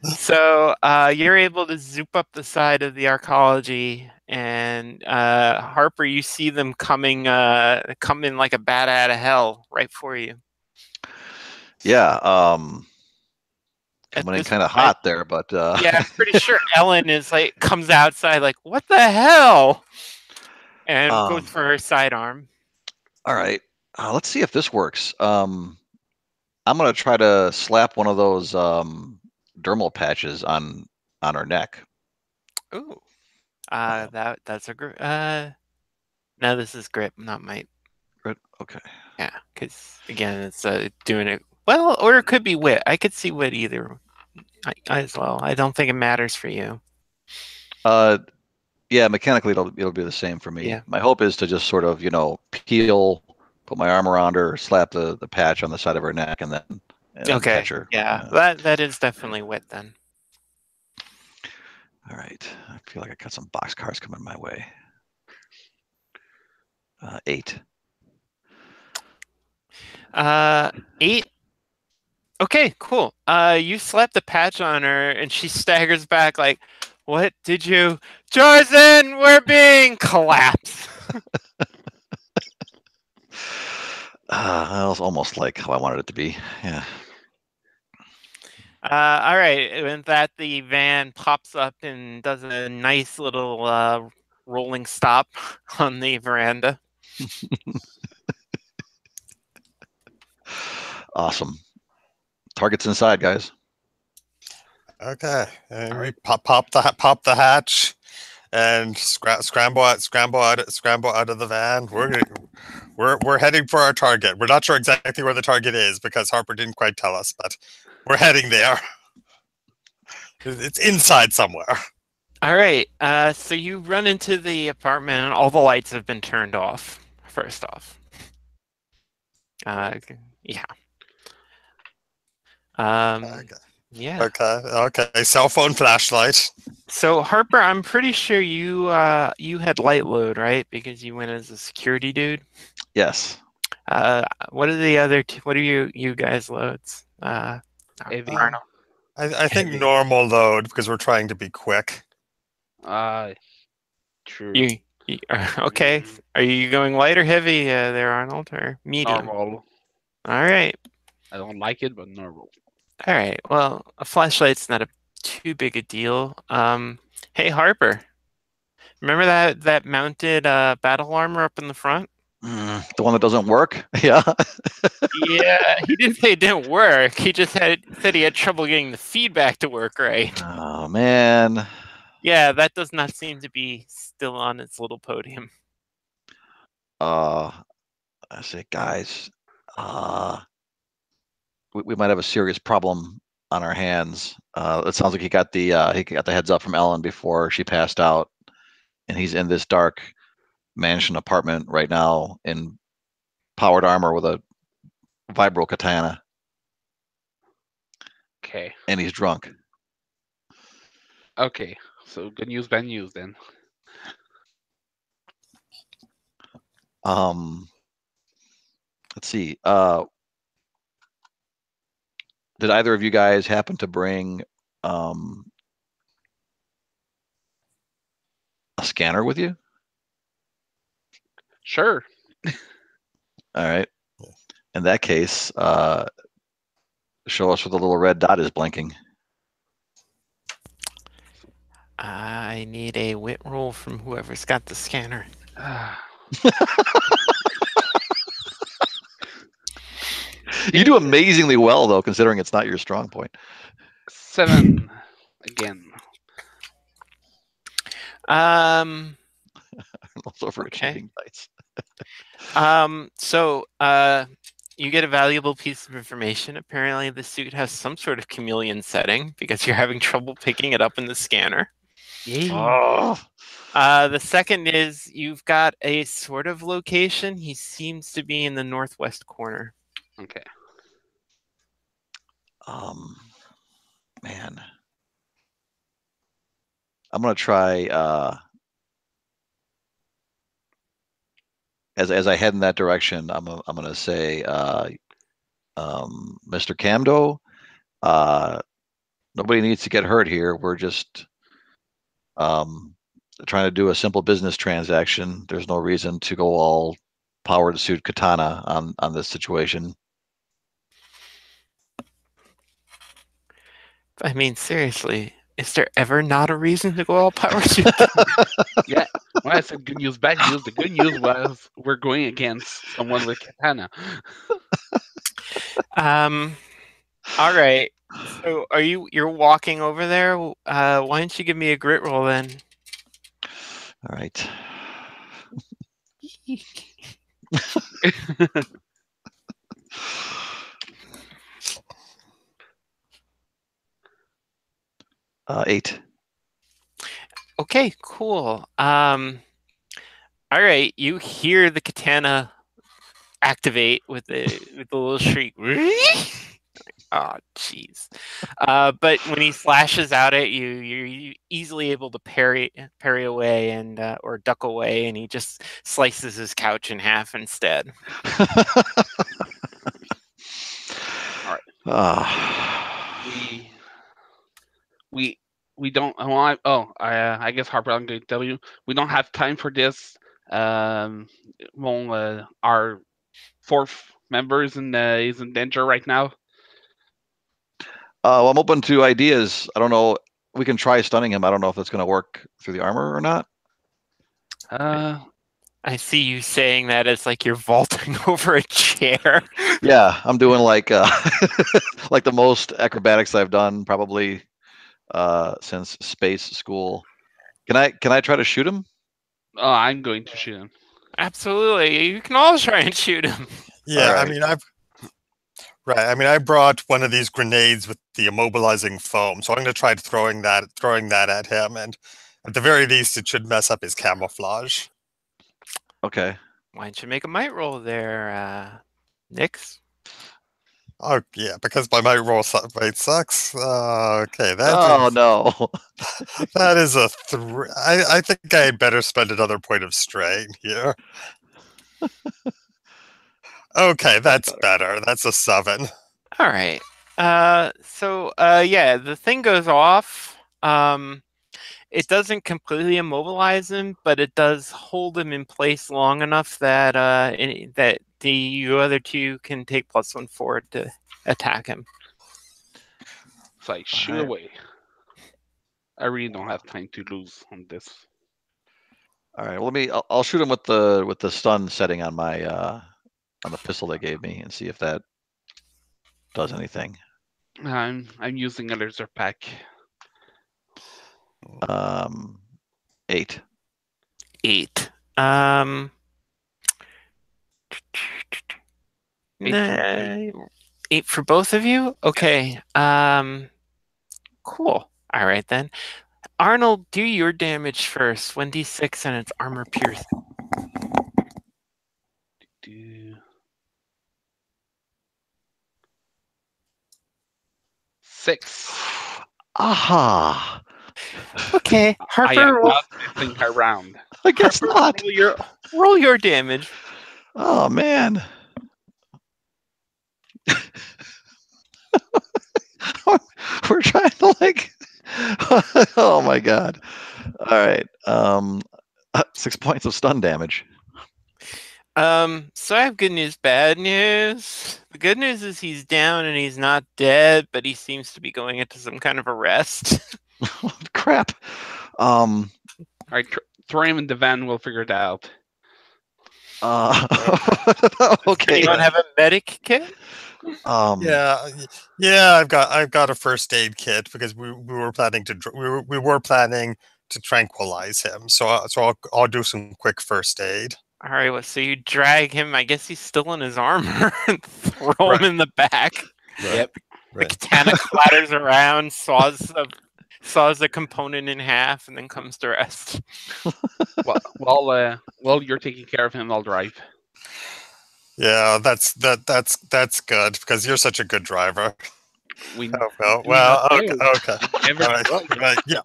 So you're able to zoop up the side of the arcology, and Harper, you see them coming like a bat out of hell right for you. Yeah. Coming in kind of hot there, but yeah, I'm pretty sure Ellen comes outside like, what the hell? And goes for her sidearm. All right. Let's see if this works. I'm gonna try to slap one of those dermal patches on her neck. Ooh. That's a grip. No, this is grip, not might. Grip. Okay. Yeah, because again, it's doing it well, or it could be wit. I could see wit either as well. I don't think it matters for you. Yeah, mechanically it'll be the same for me. Yeah. My hope is to just sort of peel, put my arm around her, slap the patch on the side of her neck, and then catch her. Yeah, that is definitely wit then. All right. I feel like I got some boxcars coming my way. 8. 8. Okay, cool. You slap the patch on her, and she staggers back like, "What did you, Jarzen? We're being collapsed." That was almost like how I wanted it to be. Yeah. All right. And that the van pops up and does a nice little rolling stop on the veranda. Awesome. Target's inside, guys. Okay, and we pop the hatch and scramble out of the van. We're heading for our target. We're not sure exactly where the target is because Harper didn't quite tell us, but we're heading there. It's inside somewhere. All right. So you run into the apartment, and all the lights have been turned off. First off. Yeah. Okay. Yeah. Okay. Cell phone flashlight. So Harper, I'm pretty sure you had light load, right? Because you went as a security dude. Yes. What are the other? What are you guys loads? Heavy. I think normal load because we're trying to be quick. True. Okay? Are you going light or heavy there, Arnold, or medium? Normal. All right. I don't like it, but normal. All right. Well, a flashlight's not too big a deal. Hey Harper, remember that mounted battle armor up in the front? The one that doesn't work? Yeah. Yeah, he didn't say it didn't work. He just said he had trouble getting the feedback to work right. Oh man. Yeah, that does not seem to be still on its little podium. I say, guys, we might have a serious problem on our hands. It sounds like he got the heads up from Ellen before she passed out, and he's in this dark mansion apartment right now in powered armor with a vibro katana, Okay. and he's drunk. Okay. So good news, bad news then. Let's see. Did either of you guys happen to bring a scanner with you? Sure. All right. In that case, show us where the little red dot is blinking. I need a wit roll from whoever's got the scanner. You do amazingly well, though, considering it's not your strong point. 7 again. Those overachieving dice. So you get a valuable piece of information. Apparently, the suit has some sort of chameleon setting because you're having trouble picking it up in the scanner. Yay. Oh. The second is you've got a sort of location. He seems to be in the northwest corner. Okay. Man, I'm gonna try. As I head in that direction, I'm gonna say, Mr. Camdo, nobody needs to get hurt here. We're just trying to do a simple business transaction. There's no reason to go all powered suit katana on this situation. I mean, seriously, is there ever not a reason to go all power suit? Yeah. When I said good news, bad news, the good news was we're going against someone with katana. All right. So you're walking over there? Why don't you give me a grit roll then? All right. 8. Okay, cool. All right, you hear the katana activate with the little shriek. Oh, jeez. But when he slashes out at you, you're easily able to parry away and or duck away, and he just slices his couch in half instead. All right. We don't. I guess Harper, I'm going to tell you, we don't have time for this. Well, our fourth member is in danger right now. Well, I'm open to ideas. I don't know. We can try stunning him. I don't know if it's going to work through the armor or not. I see you saying that as like you're vaulting over a chair. Yeah, I'm doing like like the most acrobatics I've done probably since space school. Can I try to shoot him? Oh, I'm going to shoot him. Absolutely, you can all try and shoot him. Yeah, Right. I mean, I brought one of these grenades with the immobilizing foam, so I'm going to try throwing that at him, and at the very least, it should mess up his camouflage. Okay. Why don't you make a might roll there, Nix? Oh yeah, because my might roll rate sucks. Okay, No. that is a 3. I think I had better spend another point of strain here. Okay, that's better. That's a 7. All right. Yeah, the thing goes off. It doesn't completely immobilize him, but it does hold him in place long enough that that you other two can take +1 forward to attack him. So I shoot away. I really don't have time to lose on this. All right. Well, I'll shoot him with the stun setting on my on the pistol they gave me and see if that does anything. I'm using a laser pack. 8. 8. 8 8 for both of you? Okay. Cool. All right then. Arnold, do your damage first. 1d6 and it's armor piercing. Do 6. Aha! Okay, I am Harper, not missing around. I guess Harper, not. roll your damage. Oh man. We're trying to like. Oh my god. All right. 6 points of stun damage. So I have good news, bad news. The good news is he's down and he's not dead, but he seems to be going into some kind of a rest. Crap. All right, throw him in the van. We'll figure it out. Okay. Anyone have a medic kit? Yeah. I've got a first aid kit because we were planning to tranquilize him. So I'll do some quick first aid. All right, well, so you drag him. I guess he's still in his armor and throw him in the back. Yep. The katana clatters around, saws the component in half, and then comes to rest. While you're taking care of him, I'll drive. Yeah, that's good because you're such a good driver. We Okay. Right, yeah.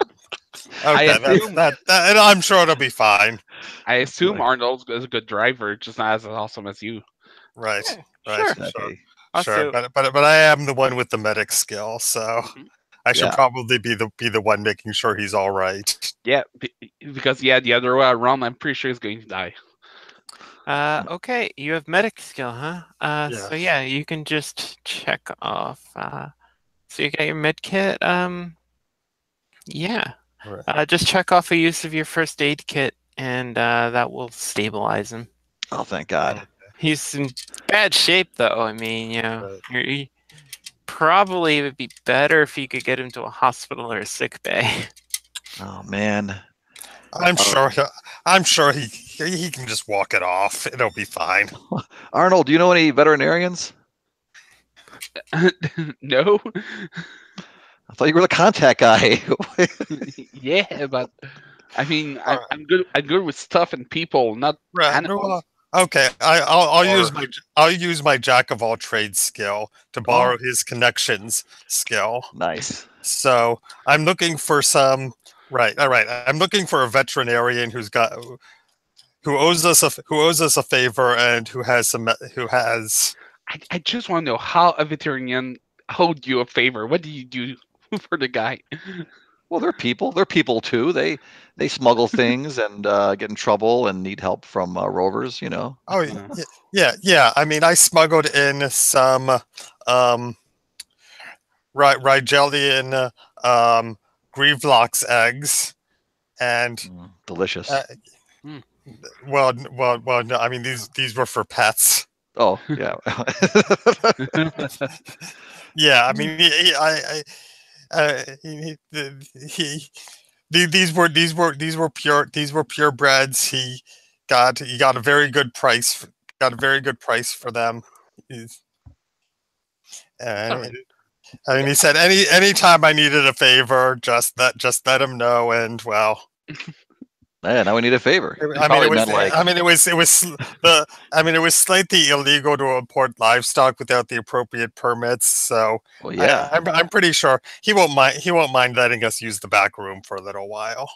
Okay, and I'm sure it'll be fine. I assume Arnold is a good driver, just not as awesome as you. Right. Yeah, Right. sure. Sure. Also, But I am the one with the medic skill, so I should Yeah. probably be the one making sure he's all right. Yeah, because the other way around, I'm pretty sure he's going to die. okay, you have medic skill, huh? Yeah. So yeah, you can just check off. So you got your med kit. Yeah. Right. Just check off a use of your first aid kit, and that will stabilize him. Oh, thank God. He's in bad shape, though. I mean, Right. probably it would be better if you could get him to a hospital or a sick bay. Oh man. I'm sure he can just walk it off. It'll be fine. Arnold, do you know any veterinarians? No. I thought you were the contact guy. Yeah, but I mean, I'm good. I'm good with stuff and people, not animals. Okay, I'll use my jack of all trades skill to borrow his connections skill. Nice. So I'm looking for some. Right. All right. I'm looking for a veterinarian who owes us a favor and who has. I just want to know how a veterinarian owed you a favor. What do you do for the guy? Well, they're people. They're people too. They smuggle things and get in trouble and need help from rovers. You know. Oh yeah. I mean, I smuggled in some Rigelian Grevelox eggs, and delicious. Well, no, I mean these were for pets. Oh yeah. Yeah, I mean these were purebreds. He got a very good price. Got a very good price for them. And I mean, he said anytime I needed a favor, just let him know, and well. Yeah, now we need a favor. It was slightly illegal to import livestock without the appropriate permits. So well, yeah, I'm pretty sure he won't mind letting us use the back room for a little while.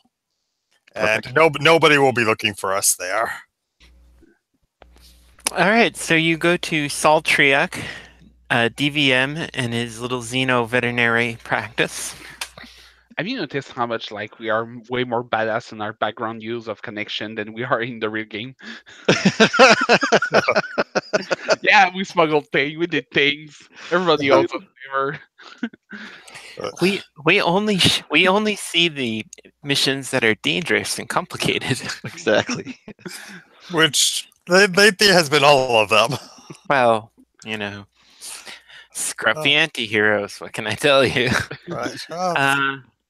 Perfect. And nobody will be looking for us there. All right, so you go to Saul Triak, DVM, and his little Xeno veterinary practice. Have you noticed how much we are way more badass in our background use of connection than we are in the real game? Yeah, we smuggled things, we did things. Everybody owes us a favor. We only see the missions that are dangerous and complicated. Exactly. Which lately has been all of them. Well, scrub the anti-heroes. What can I tell you? Right.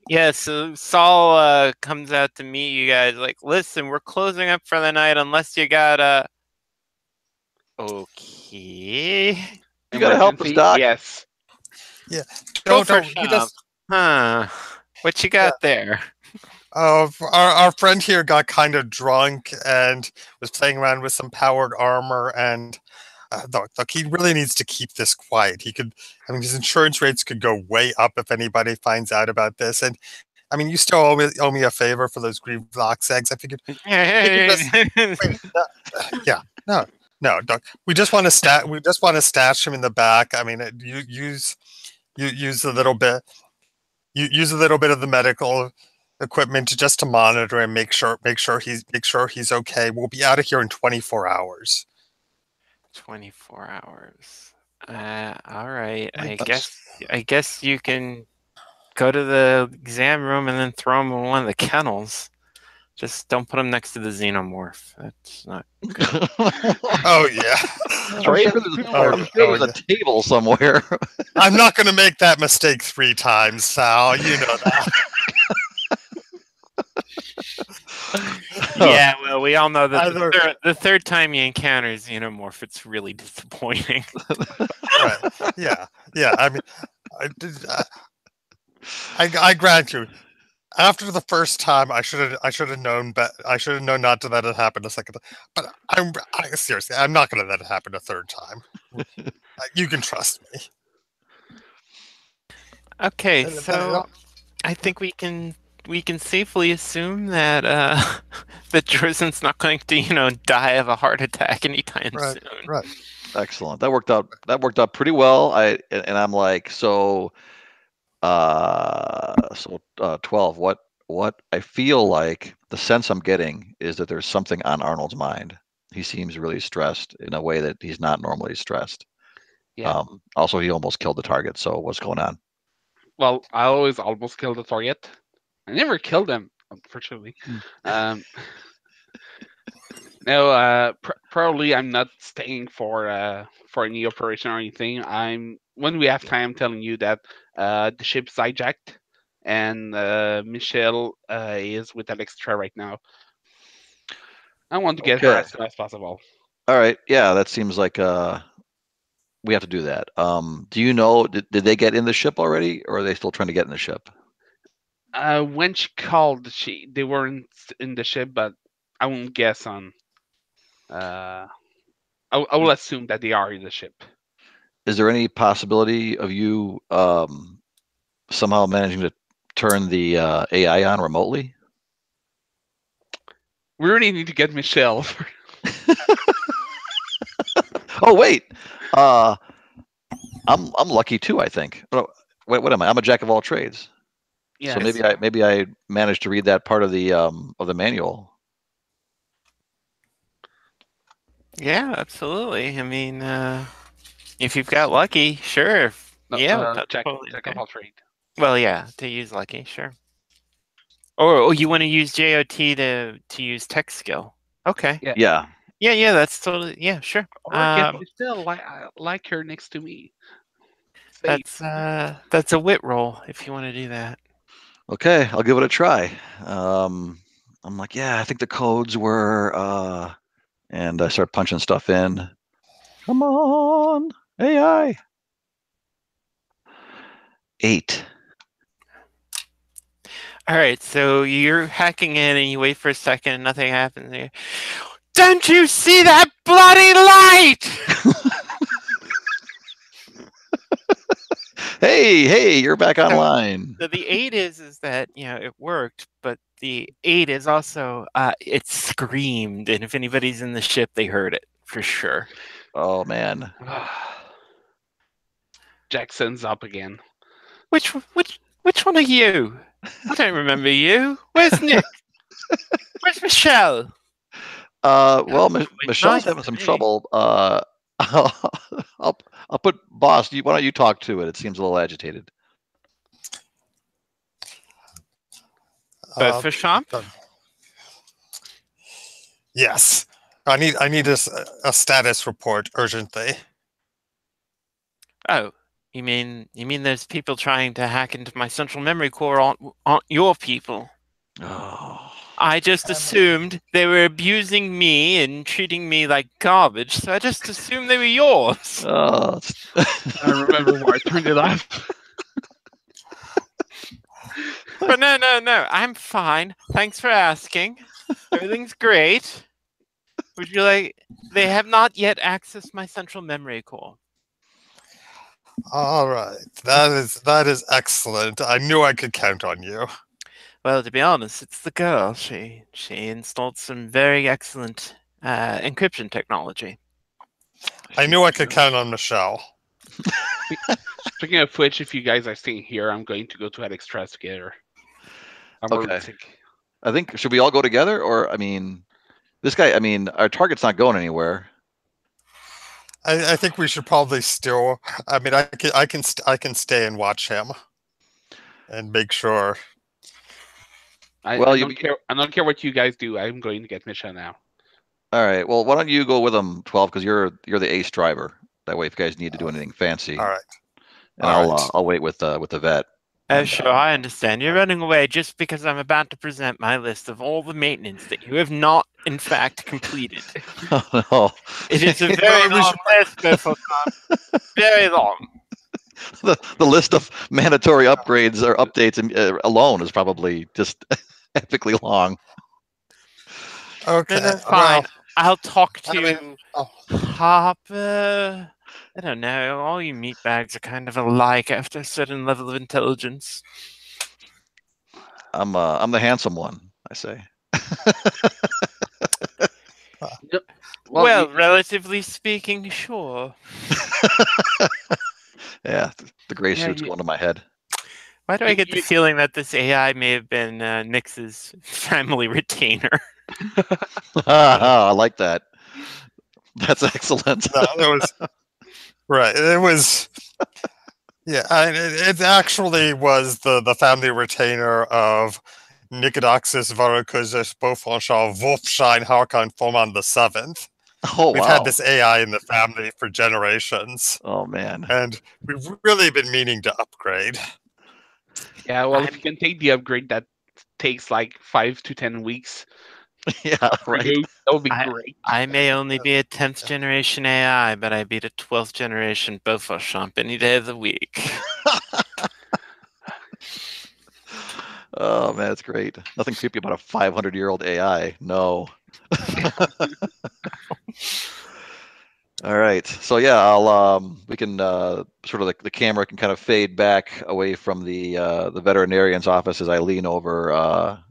Yeah, so Saul comes out to meet you guys. Like, listen, we're closing up for the night unless you got Okay. You gotta help us, Emergency? Doc. Yes. Yeah. Go No, for no, he shop. just. Huh. What you got there? Our friend here got kind of drunk and was playing around with some powered armor. And look, he really needs to keep this quiet. I mean, his insurance rates could go way up if anybody finds out about this. And I mean, you still owe me a favor for those Greavlox eggs. I figured we could just wait. Yeah, no, no, Doc. We just want to stash him in the back. I mean, use a little bit. You use a little bit of the medical equipment just to monitor and make sure he's okay. We'll be out of here in 24 hours. 24 hours. All right. Right, I guess you can go to the exam room and then throw him in one of the kennels. Just don't put him next to the xenomorph. That's not good. Oh yeah. I'm sure there's a table somewhere. I'm not going to make that mistake 3 times, Sal. You know that. Yeah, well, we all know that Either- the third time you encounter xenomorph, it's really disappointing. Right. Yeah. Yeah. I mean, I grant you. After the first time, I should have known, but I should have known not to let it happen a second time. But seriously, I'm not going to let it happen a third time. You can trust me. Okay, so I think we can safely assume that that Drizen's not going to, die of a heart attack anytime soon. Right. Excellent. That worked out pretty well. I'm like, so 12. What I feel like, the sense I'm getting is that there's something on Arnold's mind. He seems really stressed in a way that he's not normally stressed. Yeah. Also, he almost killed the target. So what's going on? Well, I always almost kill the target. I never killed them, unfortunately. No, probably I'm not staying for any operation or anything. When we have time, I'm telling you that the ship's hijacked, and Michelle is with Alextra right now. I want to get her as soon as possible. All right. Yeah, that seems like we have to do that. Do you know, did they get in the ship already, or are they still trying to get in the ship? When she called, they weren't in the ship, but I won't guess on. I will assume that they are in the ship. Is there any possibility of you somehow managing to turn the AI on remotely? We really need to get Michelle. Oh wait, I'm lucky too. I think. Oh, wait, what am I? I'm a jack of all trades. Yes. So maybe I managed to read that part of the manual. Yeah, absolutely. I mean, if you've got lucky, sure. No, yeah, that's jack totally of all trade. Well, yeah, to use lucky, sure. Or you want to use JOT to use tech skill? Okay. Yeah. Yeah. That's totally sure. Or get Michelle like her next to me. That's a wit roll if you want to do that. Okay, I'll give it a try. I'm like, yeah, I think the codes were, and I start punching stuff in. Come on, AI. 8. All right, so you're hacking in and you wait for a second and nothing happens. Don't you see that bloody light? Hey, you're back online. So the 8 is that it worked, but the 8 is also it screamed, and if anybody's in the ship, they heard it for sure. Oh man. Jackson's up again. Which one are you? I don't remember you. Where's Nick? Where's Michelle? Well, Michelle's having some trouble. I'll put boss. Why don't you talk to it? It seems a little agitated. For Champ? Yes, I need a status report urgently. Oh, you mean there's people trying to hack into my central memory core? Aren't your people? Oh, I just And assumed they were abusing me and treating me like garbage, so I just assumed they were yours. Oh, I remember where I turned it off. But no, I'm fine. Thanks for asking. Everything's great. Would you like... They have not yet accessed my central memory core. all right, that is excellent. I knew I could count on you. Well, to be honest, it's the girl. She installed some very excellent encryption technology. I knew I could count on Michelle. Speaking of which, if you guys are staying here, I'm going to go to Alex Stress together. I'm Okay. sick. I think should we all go together, or I mean, this guy. I mean, our target's not going anywhere. I think we should probably still. I mean, I can stay and watch him and make sure. I Well, don't care. I don't care what you guys do. I'm going to get Misha now. all right. Well, why don't you go with him, 12? Because you're the ace driver. That way, if you guys need to do anything fancy, All right. and All right. I'll wait with the vet. And, Sure, I understand. You're running away just because I'm about to present my list of all the maintenance that you have not, in fact, completed. Oh no. It is a very Well, we long should- list, Biffle. Very long. The list of mandatory upgrades or updates alone is probably just epically long. Okay. No, fine. Well, I'll talk I to mean, oh, Hopper. I don't know. All you meatbags are kind of alike after a certain level of intelligence. I'm the handsome one, I say. Well, relatively speaking, sure. Yeah, the gray yeah, suit's going to my head. Why do I get the feeling that this AI may have been Nix's family retainer? I like that. That's excellent. no, it was right. It was. Yeah, it actually was the family retainer of Nicodoxus Varucus Beaufonchal Wolfshine Harkon Foman the Seventh. Oh We've had wow. this AI in the family for generations, Oh man. and we've really been meaning to upgrade. yeah. Well, if you can take the upgrade that takes like 5 to 10 weeks Yeah, for right. you, that would be I, great. I may only be a 10th generation AI, but I beat a 12th generation Beaufort any day of the week. Oh man, that's great. Nothing creepy about a 500-year-old AI. No. All right. So yeah, I'll we can sort of the camera can kind of fade back away from the veterinarian's office as I lean over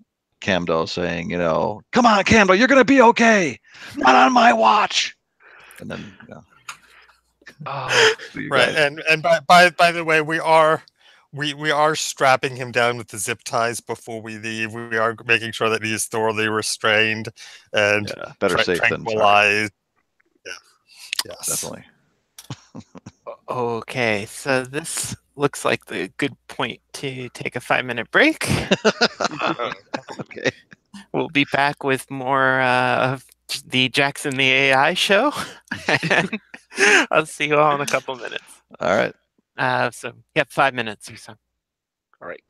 Camdo saying, come on, Camdo, you're gonna be okay. Not on my watch. And then Oh, you Right, guys. and by the way, we are strapping him down with the zip ties before we leave. We are making sure that he is thoroughly restrained and Yeah, better safe than sorry. tranquilized. Yeah. Yes. Definitely. Okay, so this looks like the good point to take a 5-minute break. Okay. We'll be back with more of the Jackson the AI show. And I'll see you all in a couple minutes. All right. So, 5 minutes or so. all right.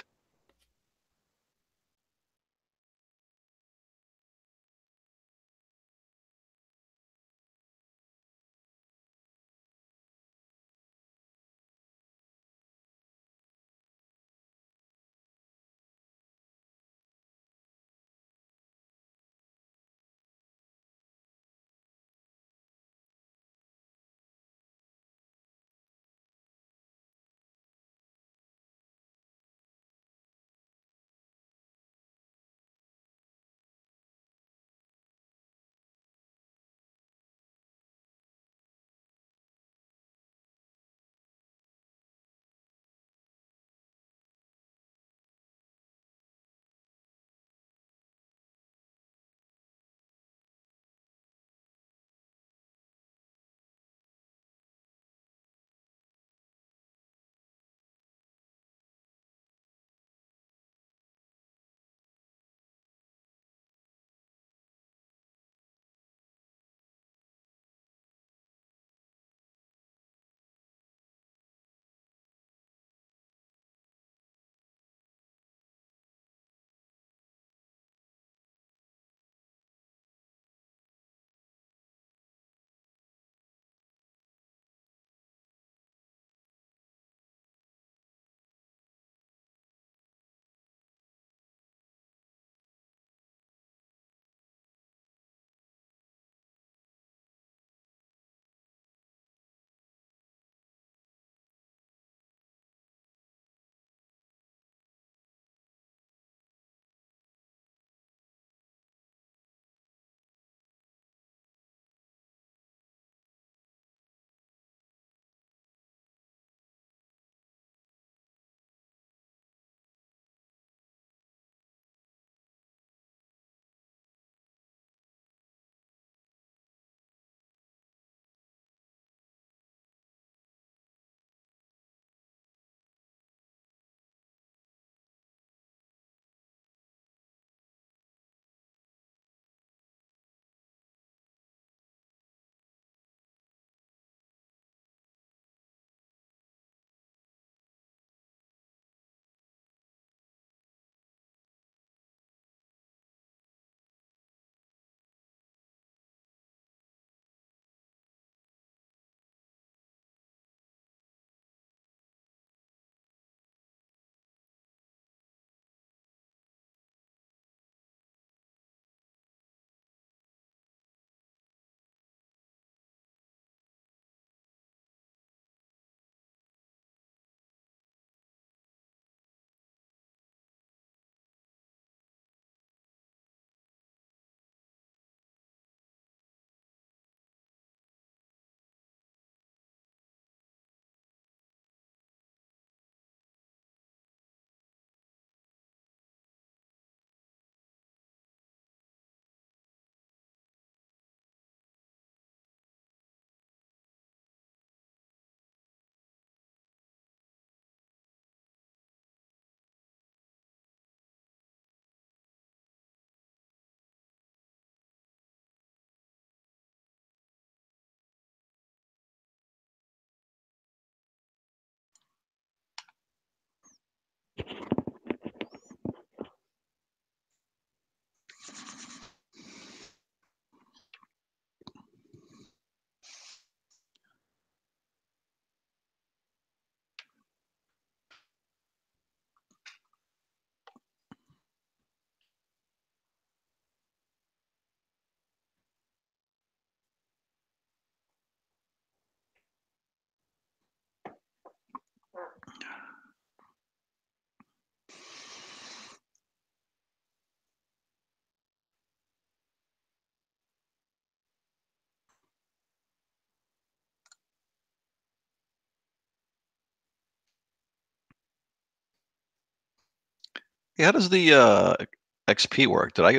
How does the XP work? Did I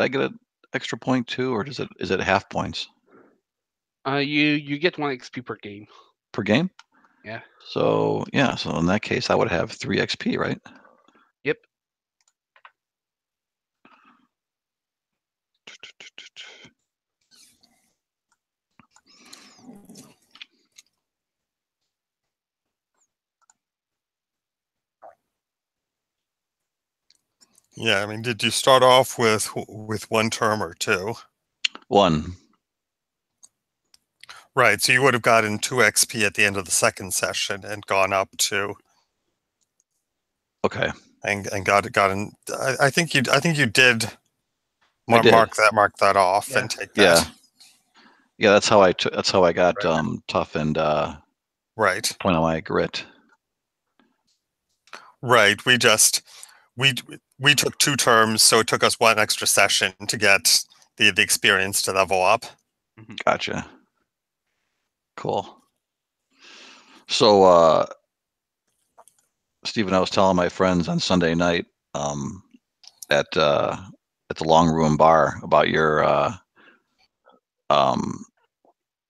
get an extra point too, or is it half points You get 1 XP per game. per game? Yeah. So in that case, I would have 3 XP, right? Yep. Yeah, I mean, did you start off with 1 term or 2? 1. Right, so you would have gotten 2 XP at the end of the second session and gone up to. Okay. And gotten. I think you did. I did. Mark that off Yeah. and take that. Yeah, that's how I got tough and Right. point on my grit. Right. We took 2 terms, so it took us 1 extra session to get the experience to level up. Gotcha. Cool. So, Stephen, I was telling my friends on Sunday night at the Long Room Bar about your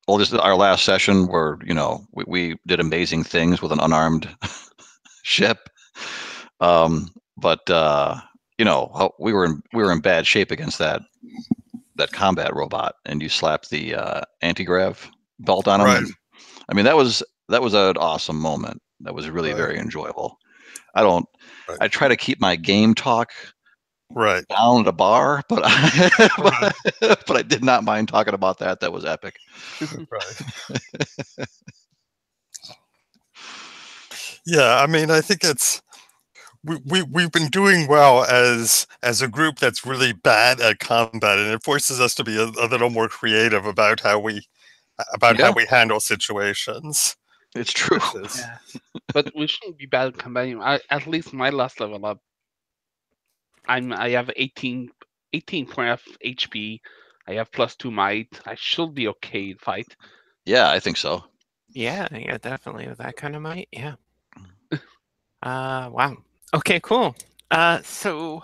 well, just our last session where we did amazing things with an unarmed ship. But we were in bad shape against that combat robot, and you slapped the anti-grav belt on him. Right. And, I mean, that was an awesome moment. That was really very enjoyable. I try to keep my game talk down at a bar, but but I did not mind talking about that. That was epic. Right. Yeah, I mean, I think it's we've been doing well as a group that's really bad at combat, and it forces us to be a little more creative about how we handle situations. It's true. Yeah, but we shouldn't be bad at combating. At least my last level up, I have 18 point of HP. I have +2 might. I should be okay in fight. Yeah, I think so. Yeah, definitely with that kind of might. Yeah. Wow. Okay, cool. So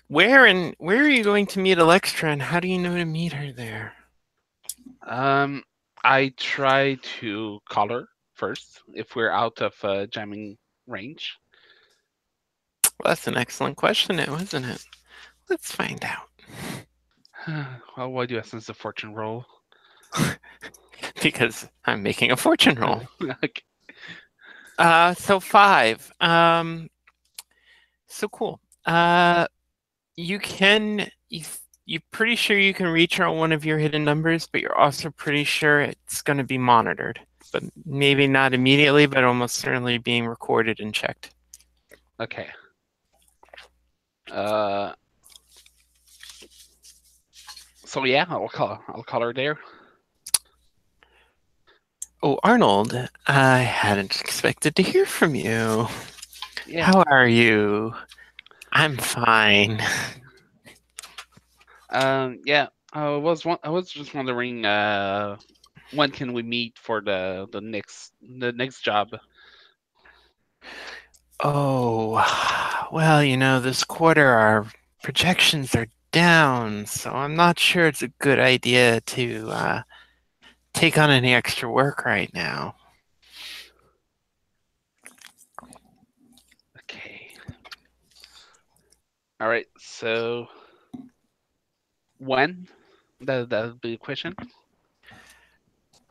where are you going to meet Alextra, and how do you know to meet her there? I try to call her first if we're out of jamming range. Well, that's an excellent question, wasn't it? Let's find out. Well, why do I sense the fortune roll? Because I'm making a fortune roll. Okay. So 5. So cool. You're pretty sure you can reach her on one of your hidden numbers, but you're also pretty sure it's going to be monitored. But maybe not immediately, but almost certainly being recorded and checked. Okay. So yeah, I'll call her there. Oh, Arnold, I hadn't expected to hear from you. Yeah. How are you? I'm fine. Yeah. I was just wondering, when can we meet for the next job? Oh, well, this quarter our projections are down, so I'm not sure it's a good idea to take on any extra work right now. Okay. All right. So when? That'll be the question.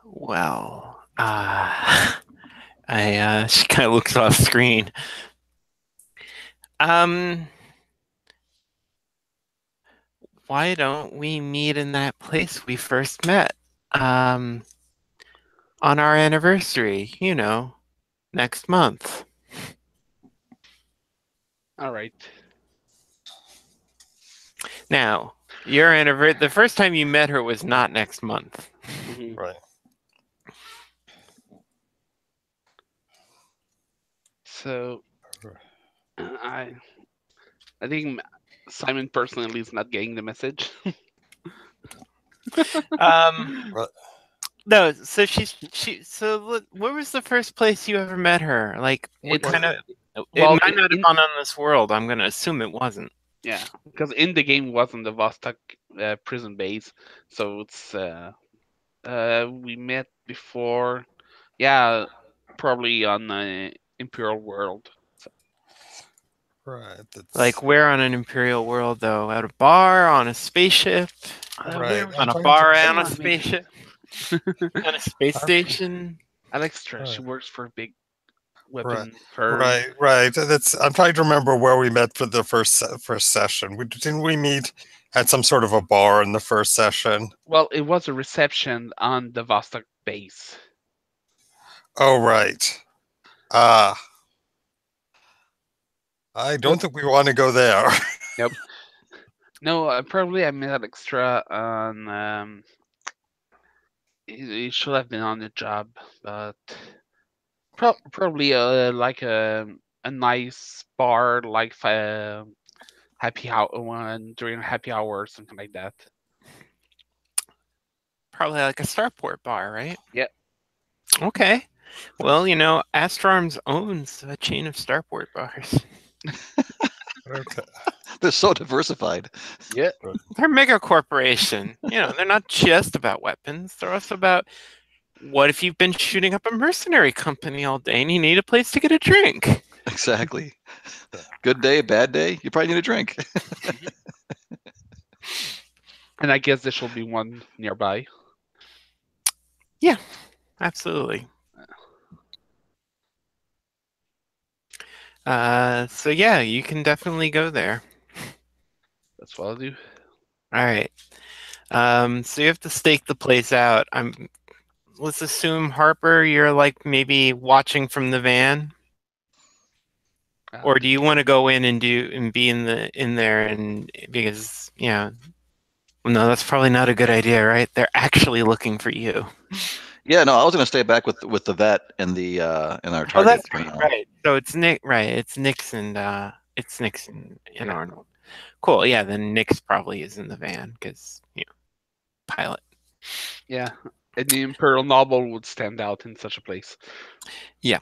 Well, she kind of looks off screen. Why don't we meet in that place we first met? On our anniversary, next month. All right. Now, your anniversary, the first time you met her was not next month. Mm-hmm. Right. So I think Simon personally is not getting the message. No, so so where was the first place you ever met her? Like, what kind of? It Well, might not have gone on this world. I'm going to assume it wasn't. yeah, because in the game wasn't the Vostok prison base, so it's we met before. Yeah, probably on the Imperial world. So, Right. That's Like, where on an Imperial world, though? At a bar, on a spaceship, right. where was I'm on a trying to. bar, come on a on, mate? spaceship, on a space I'm, station. Alexstra, right. she works for a big Right. weapon firm. Right. That's. I'm trying to remember where we met for the first session. Didn't we meet at some sort of a bar in the first session? Well, it was a reception on the Vostok base. Oh, right. Ah, I But don't think we want to go there. nope. No, probably I met Alexstra on. He should have been on the job, but probably like a nice bar, like happy hour one during happy hour or something like that. Probably like a starport bar, right? Yeah. Okay. Well, Astrarms owns a chain of starport bars. Okay. They're so diversified. Yeah. They're a mega corporation. They're not just about weapons. They're also about what if you've been shooting up a mercenary company all day and you need a place to get a drink? Exactly. Good day, bad day. You probably need a drink. And I guess there should be one nearby. Yeah, absolutely. So yeah, you can definitely go there. That's what I'll do. All right. So you have to stake the place out. Let's assume Harper, you're like maybe watching from the van, or do you want to go in and be in there and because well, no, that's probably not a good idea, right? They're actually looking for you. Yeah, no, I was going to stay back with the vet and the and our Oh, target. that's right, right. So it's Nick, right? It's Nixon. It's Nixon and Yeah. Arnold. Cool. Yeah, then Nix probably is in the van because pilot. Yeah. And the Imperial novel would stand out in such a place. Yeah.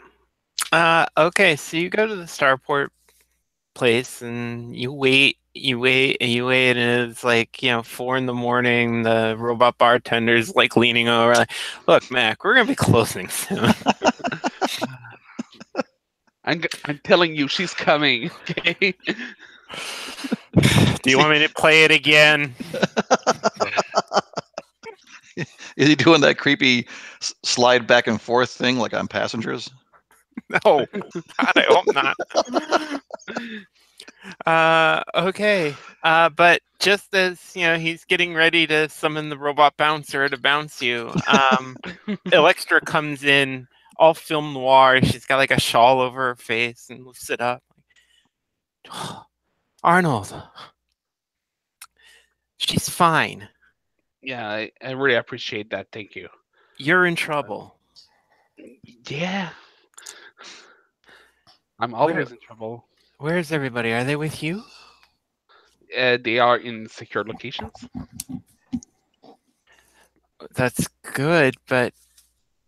Okay. So you go to the starport place and you wait, and it's like 4 in the morning. The robot bartender's like leaning over, like, "Look, Mac, we're gonna be closing soon." I'm telling you, she's coming. Okay. Do you want me to play it again? Is he doing that creepy slide back and forth thing like on Passengers? No, God, I hope not. Okay. But just as he's getting ready to summon the robot bouncer to bounce you, Electra comes in, all film noir. She's got like a shawl over her face and lifts it up. Arnold, she's fine. Yeah, I really appreciate that. Thank you. You're in trouble. Yeah. I'm Where, always in trouble. where's everybody? Are they with you? They are in secure locations. That's good, but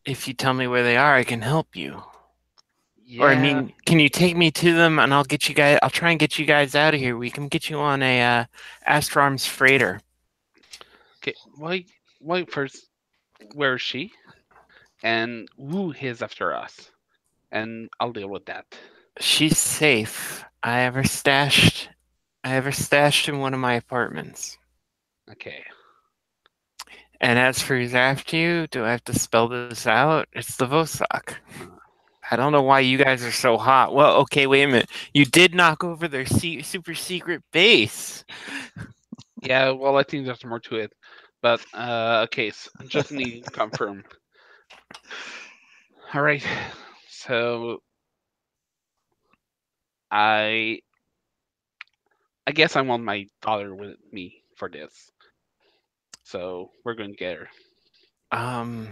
if you tell me where they are, I can help you. Or I Yeah. mean, can you take me to them and I'll try and get you guys out of here. We can get you on a Astrarms freighter. Okay. Why first? Where is she? And who is after us? And I'll deal with that. She's safe. I have her stashed in one of my apartments. Okay. And as for who's after you, do I have to spell this out? It's the Vosok. I don't know why you guys are so hot. Well, okay, wait a minute. You did knock over their super secret base. Yeah. Well, I think there's more to it, but okay. So just need to confirm. All right. So I I guess I want my daughter with me for this. So we're going to get her. Um,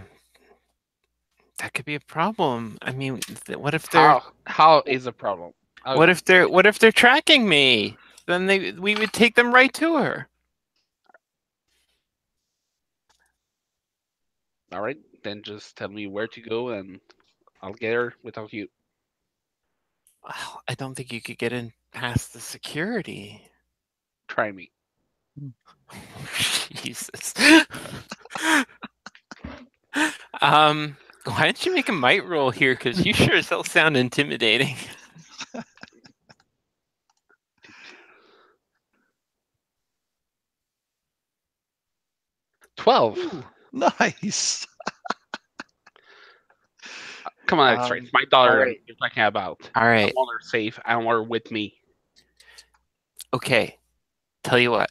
that could be a problem. I mean, what if they're How is a problem? How is what it if they're what if they're tracking me? Then we would take them right to her. all right? Then just tell me where to go, and I'll get her without you. Well, I don't think you could get in past the security. Try me. Jesus. Why don't you make a might roll here? Because you sure as hell sound intimidating. 12. Ooh. Nice. Come on, X-Ray. It's my all daughter right. you're talking about. All I right. want her safe. I want her with me. Okay. Tell you what.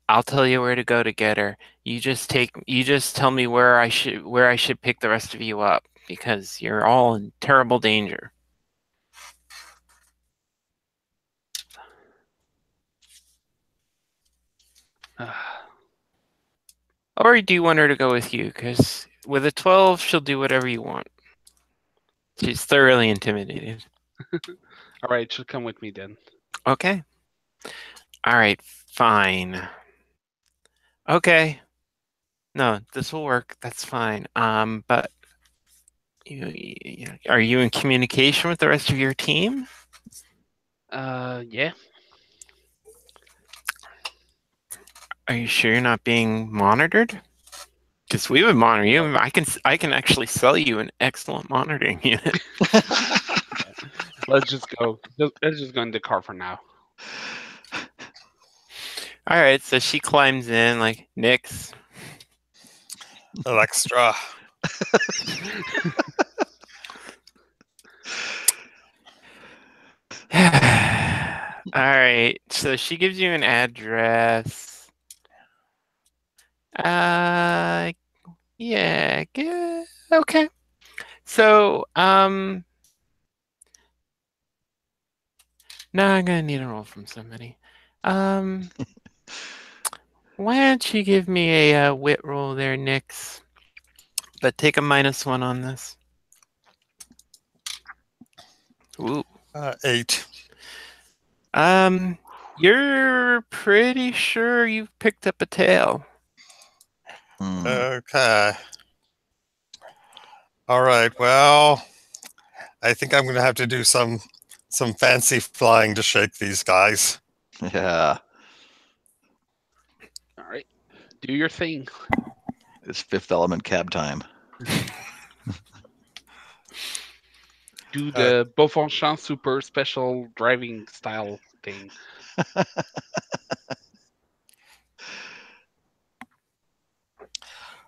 I'll tell you where to go to get her. You just tell me where I should pick the rest of you up because you're all in terrible danger. Or do you want her to go with you? Because with a 12, she'll do whatever you want. She's thoroughly intimidated. All right, she'll come with me then. Okay. All right, fine. Okay. No, this will work. That's fine. But are you in communication with the rest of your team? Yeah. Are you sure you're not being monitored? Because we would monitor you. I can actually sell you an excellent monitoring unit. Let's just go. Let's just go in the car for now. All right, so she climbs in like Nix. Extra. All right, so she gives you an address. Yeah, okay. So, now I'm gonna need a roll from somebody. Why don't you give me a wit roll there, Nix? But take a -1 on this. Ooh. 8. You're pretty sure you've picked up a tail. Okay. All right. Well, I think I'm going to have to do some fancy flying to shake these guys. Yeah. All right. Do your thing. It's Fifth Element cab time. Do the Beaufort super special driving style thing.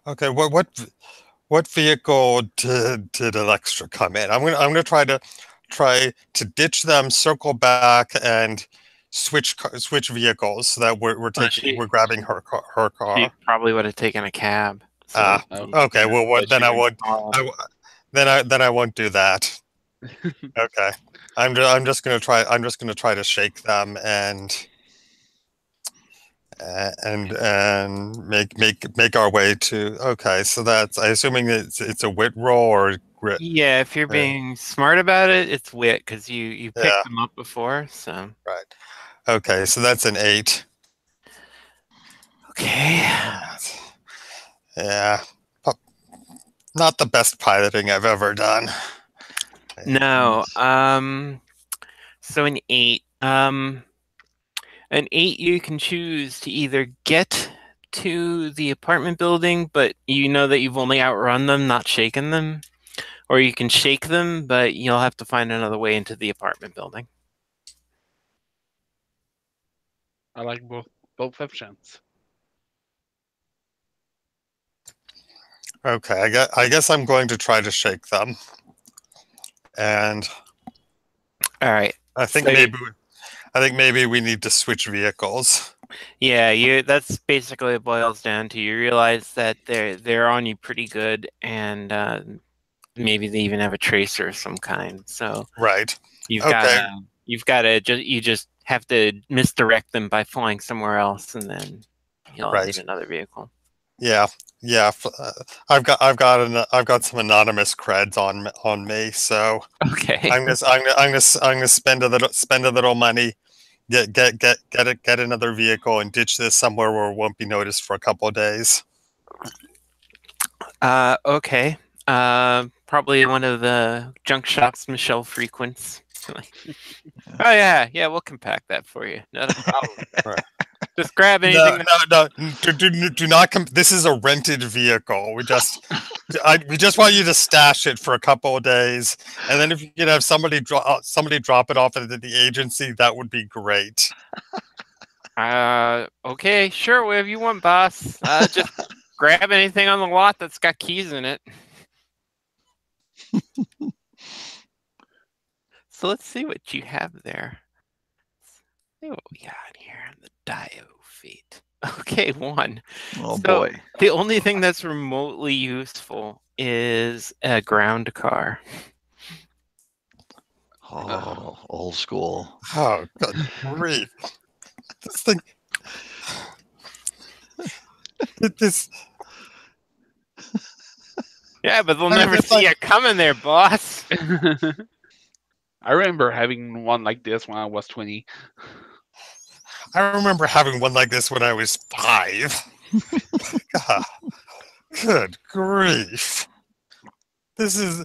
Okay. What vehicle did Electra come in? I'm gonna try to ditch them, circle back, and switch vehicles so that we're grabbing her car. She probably would have taken a cab. So Ah, okay. Well, then I won't. Then I won't do that. Okay. I'm just gonna try. I'm just gonna try to shake them and make our way to. Okay, so that's. I assuming it's a wit roll or grit. yeah, if you're being smart about it, it's wit because you picked them up before. So right. Okay, so that's an 8. okay. Yeah. Not the best piloting I've ever done. No. So an 8. An 8 you can choose to either get to the apartment building, but you know that you've only outrun them, not shaken them, or you can shake them, but you'll have to find another way into the apartment building. I like both options. Okay, I guess I'm going to try to shake them. And all right. I think maybe we need to switch vehicles. Yeah, that's basically what it boils down to. You realize that they're on you pretty good, and maybe they even have a tracer of some kind. So right, you just have to misdirect them by flying somewhere else, and then you'll need another vehicle. Yeah. I've got some anonymous creds on me, so okay. I'm gonna spend a little money, get another vehicle, and ditch this somewhere where it won't be noticed for a couple of days. Okay. Probably one of the junk shops Michelle frequents. Oh yeah, we'll compact that for you. Not a problem. Right. Just grab No, anything. no, do not. This is a rented vehicle. We just want you to stash it for a couple of days, and then if you could have somebody drop it off at the agency, that would be great. Okay, sure, whatever you want, boss. Just grab anything on the lot that's got keys in it. So let's see what you have there. Let's see what we got here. The Dio Fate. Okay, one. Oh So boy. the only thing that's remotely useful is a ground car. Oh, old school. Oh, good grief! This thing. This. Yeah, but they'll I mean, never it's see like- you coming there, boss. I remember having one like this when I was 20. I remember having one like this when I was 5. God, good grief! This is.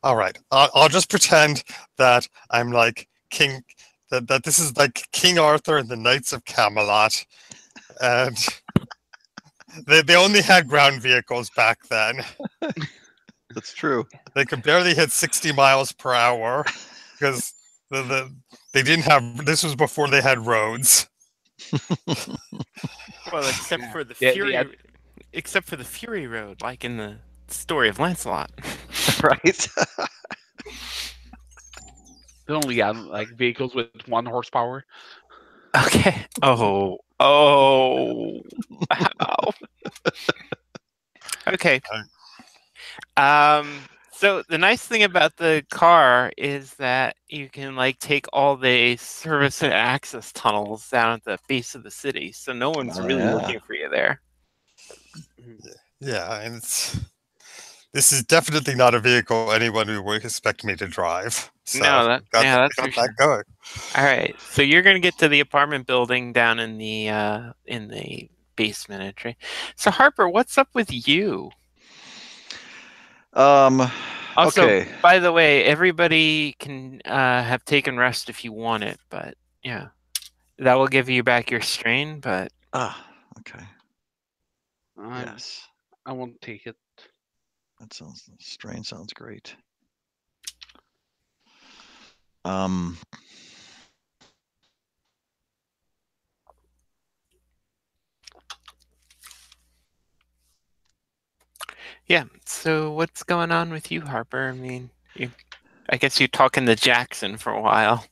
All right, I'll just pretend that I'm like King. That this is like King Arthur and the Knights of Camelot, and they only had ground vehicles back then. That's true. They could barely hit 60 miles per hour because they didn't have. This was before they had roads. Well, except for the Yeah, Fury, yeah. except for the Fury Road, like in the story of Lancelot. Right. They only had like vehicles with 1 horsepower. Okay. Oh. Wow. Okay. So the nice thing about the car is that you can like take all the service and access tunnels down at the base of the city, so no one's really Yeah. looking for you there. Yeah, and this is definitely not a vehicle anyone would expect me to drive. So No, that's for sure. going. All right, so you're gonna get to the apartment building down in the basement entry. So Harper, what's up with you? Also, Okay. by the way, everybody can have taken rest if you want it, but yeah, that will give you back your strain. But Okay. I'm- Yes. I won't take it. That sounds great. yeah, so what's going on with you, Harper? I mean, I guess you're talking to Jackson for a while.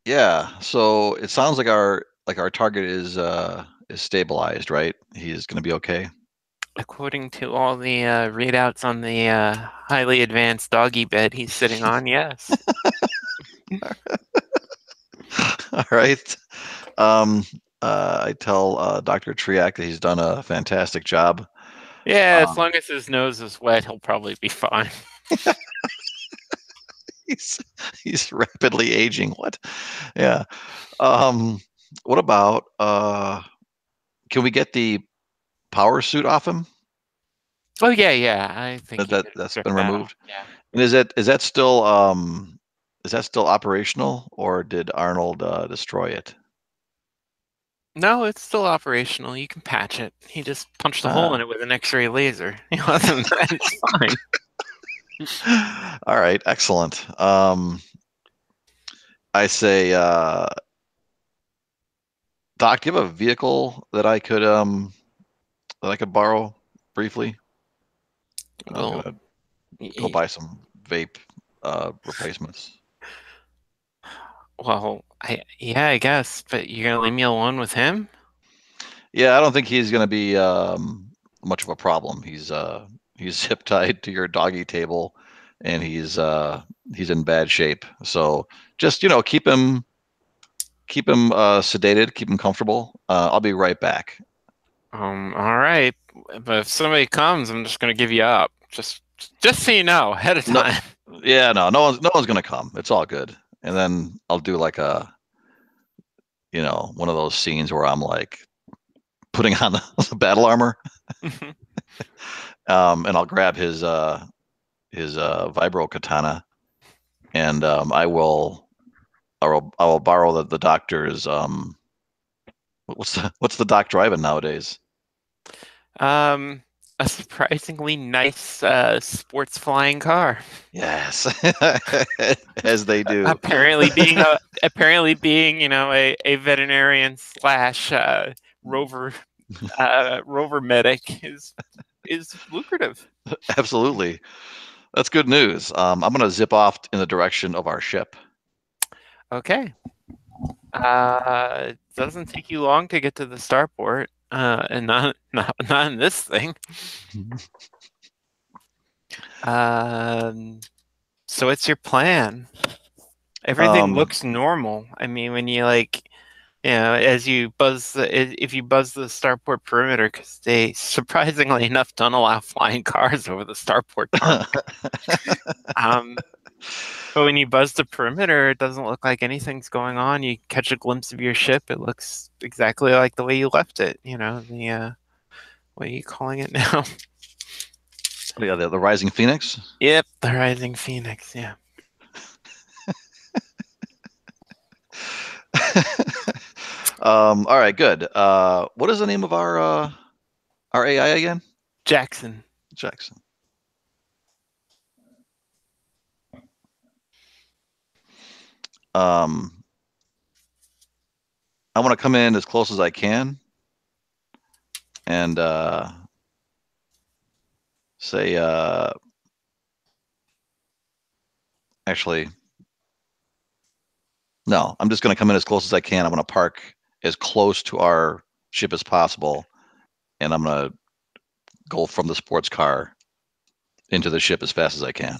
Yeah. So it sounds like our target is stabilized, right? He's going to be okay. According to all the readouts on the highly advanced doggy bed he's sitting on, yes. All right. I tell Dr. Triak that he's done a fantastic job. Yeah, as long as his nose is wet, he'll probably be fine. He's rapidly aging. What? Yeah. What about can we get the power suit off him? Oh yeah. I think That's been removed. Yeah. And is that still operational, or did Arnold destroy it? No, it's still operational. You can patch it. He just punched a hole in it with an X-ray laser. Other than that, it's fine. All right, excellent. I say, Doc, do you have a vehicle that I could borrow briefly? I'm gonna go buy some vape replacements. Well, I guess, but you're gonna leave me alone with him? Yeah, I don't think he's gonna be much of a problem. He's zip tied to your doggy table, and he's in bad shape. So just keep him sedated, keep him comfortable. I'll be right back. All right, but if somebody comes, I'm just gonna give you up. Just so you know, ahead of time. Yeah, no one's gonna come. It's all good. And then I'll do like a, one of those scenes where I'm like putting on the battle armor. and I'll grab his vibro katana, and I will borrow the doctor's what's the doc driving nowadays? A surprisingly nice sports flying car. Yes, as they do. Apparently being a veterinarian slash rover medic is lucrative. Absolutely. That's good news. I'm going to zip off in the direction of our ship. Okay. It doesn't take you long to get to the starport, and not in this thing. So what's your plan? Everything looks normal. I mean, when you as you if you buzz the starport perimeter, because they surprisingly enough don't allow flying cars over the starport tarmac. But when you buzz the perimeter, it doesn't look like anything's going on. You catch a glimpse of your ship. It looks exactly like the way you left it. The what are you calling it now? Yeah, the Rising Phoenix. Yep, the Rising Phoenix. Yeah. All right, good. What is the name of our AI again? Jackson. Jackson. I want to come in as close as I can, and say, actually, no, I'm just going to come in as close as I can. I'm going to park as close to our ship as possible, and I'm going to go from the sports car into the ship as fast as I can.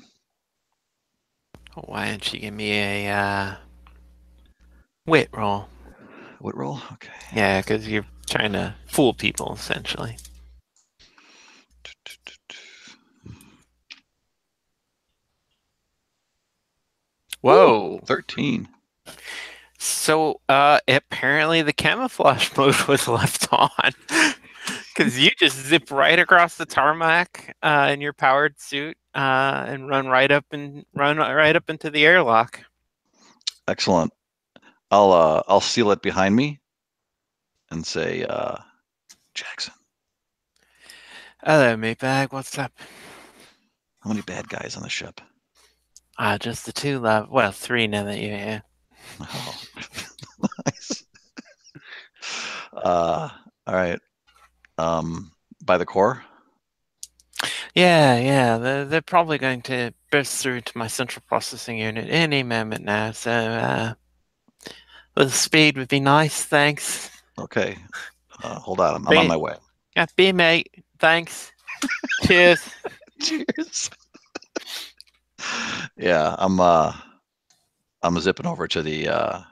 Why don't you give me a wit roll? Wit roll? Okay. Yeah, because you're trying to fool people, essentially. Whoa. 13. So apparently the camouflage mode was left on. Because you just zip right across the tarmac in your powered suit and run right up into the airlock. Excellent. I'll seal it behind me and say, Jackson. Hello, mateybag. What's up? How many bad guys on the ship? Just the two love. Well, three now that you're here. Oh, nice. All right. By the core? Yeah. They're probably going to burst through to my central processing unit any moment now. So a little speed would be nice. Thanks. Okay. Hold on. I'm on my way. Yeah, be mate. Thanks. Cheers. Cheers. Yeah, I'm zipping over to the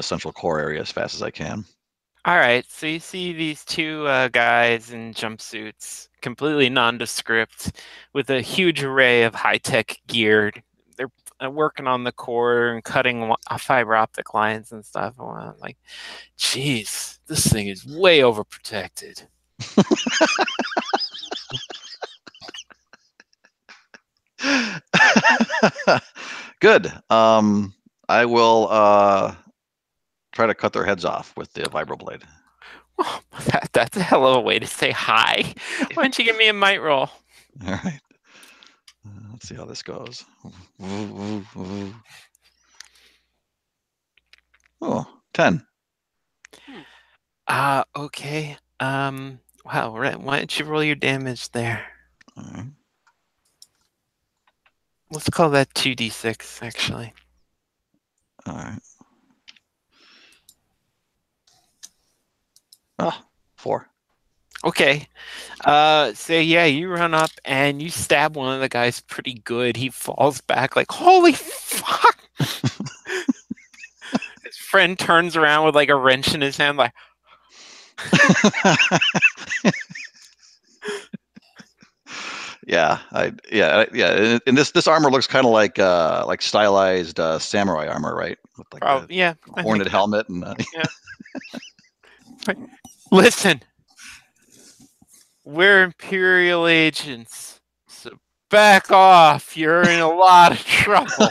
central core area as fast as I can. All right, so you see these two guys in jumpsuits, completely nondescript, with a huge array of high-tech gear. They're working on the core and cutting fiber optic lines and stuff. And I'm like, geez, this thing is way overprotected. Good. I will try to cut their heads off with the vibroblade. Oh, that's a hell of a way to say hi. Why don't you give me a might roll? All right. Let's see how this goes. Oh, 10. Okay. Wow, right. Why don't you roll your damage there? All right. Let's call that 2d6, actually. All right. Oh, 4. Okay. So yeah, you run up and you stab one of the guys pretty good. He falls back like, holy fuck! His friend turns around with like a wrench in his hand, like, yeah. And this armor looks kind of like stylized samurai armor, right? With like yeah, horned helmet and yeah. Listen, we're Imperial agents, so back off. You're in a lot of trouble.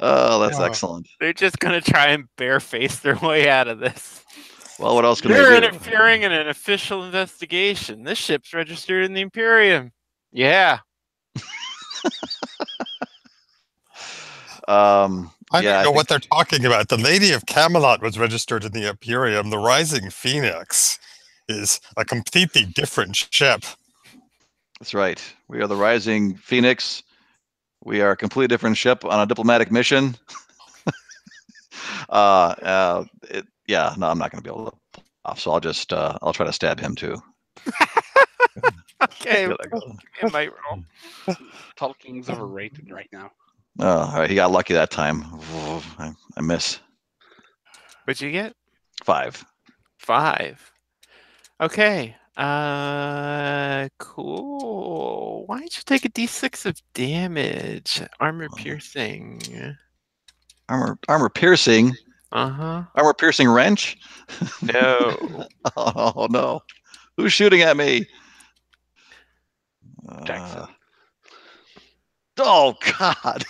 Oh, that's Oh. excellent. They're just gonna try and bareface their way out of this. Well, what else can they You're do? interfering in an official investigation. This ship's registered in the Imperium. Yeah. I Yeah, don't I know think what they're talking about. The Lady of Camelot was registered in the Imperium. The Rising Phoenix is a completely different ship. that's right. We are the Rising Phoenix. We are a completely different ship on a diplomatic mission. Yeah, no, I'm not going to be able to pull off. So I'll try to stab him too. Okay. Here I go. It might roll. Talking's overrated right now. Oh, all right, he got lucky that time. I miss What'd you get? 5. 5. Okay. Cool. Why don't you take a d6 of damage? Armor piercing. Armor piercing. Uh-huh. Armor piercing wrench. No. Oh no! Who's shooting at me? Jackson. Oh God!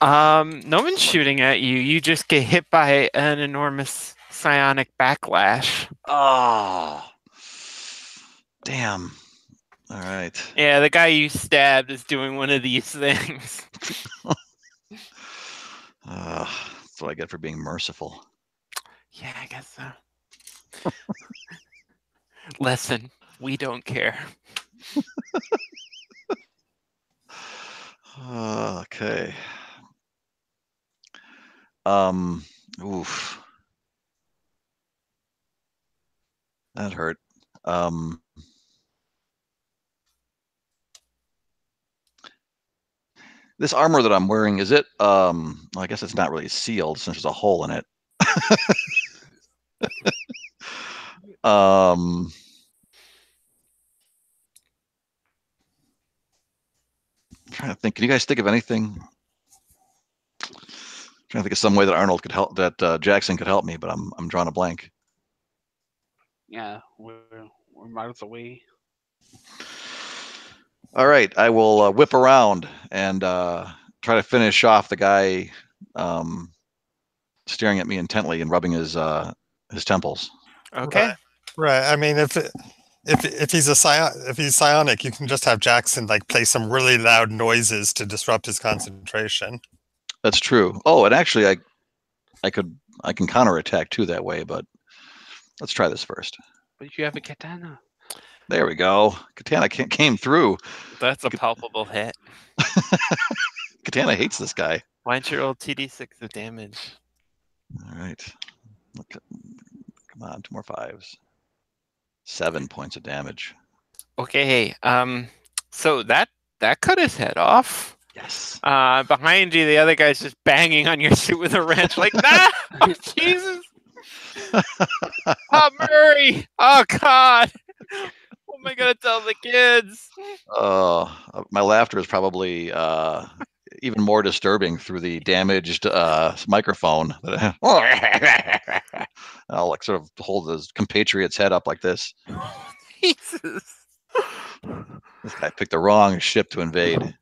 No one's shooting at you. You just get hit by an enormous psionic backlash. Oh, damn! All right. Yeah, the guy you stabbed is doing one of these things. That's what I get for being merciful. Yeah, I guess so. Lesson: we don't care. Okay. Oof. That hurt. This armor that I'm wearing, is it, well, I guess it's not really sealed since there's a hole in it. I'm trying to think. Can you guys think of anything? I'm trying to think of some way that Arnold could help, that Jackson could help me, but I'm drawing a blank. Yeah, we're miles away. All right, I will whip around and try to finish off the guy staring at me intently and rubbing his temples. Okay. Right. I mean, if he's if he's psionic, you can just have Jackson like play some really loud noises to disrupt his concentration. That's true. Oh, and actually, I can counterattack too that way, but let's try this first. But you have a katana. There we go. Katana came through. That's a palpable hit. Katana hates this guy. Why don't you roll TD6 of damage? All right. Come on, 2 more 5s. 7 points of damage. Okay. So that cut his head off. Yes. Behind you, the other guy's just banging on your suit with a wrench, like, nah, oh, Jesus. Oh, Murray. Oh, God. What am I gonna tell the kids? My laughter is probably even more disturbing through the damaged microphone. I'll like sort of hold his compatriot's head up like this. Jesus. This guy picked the wrong ship to invade.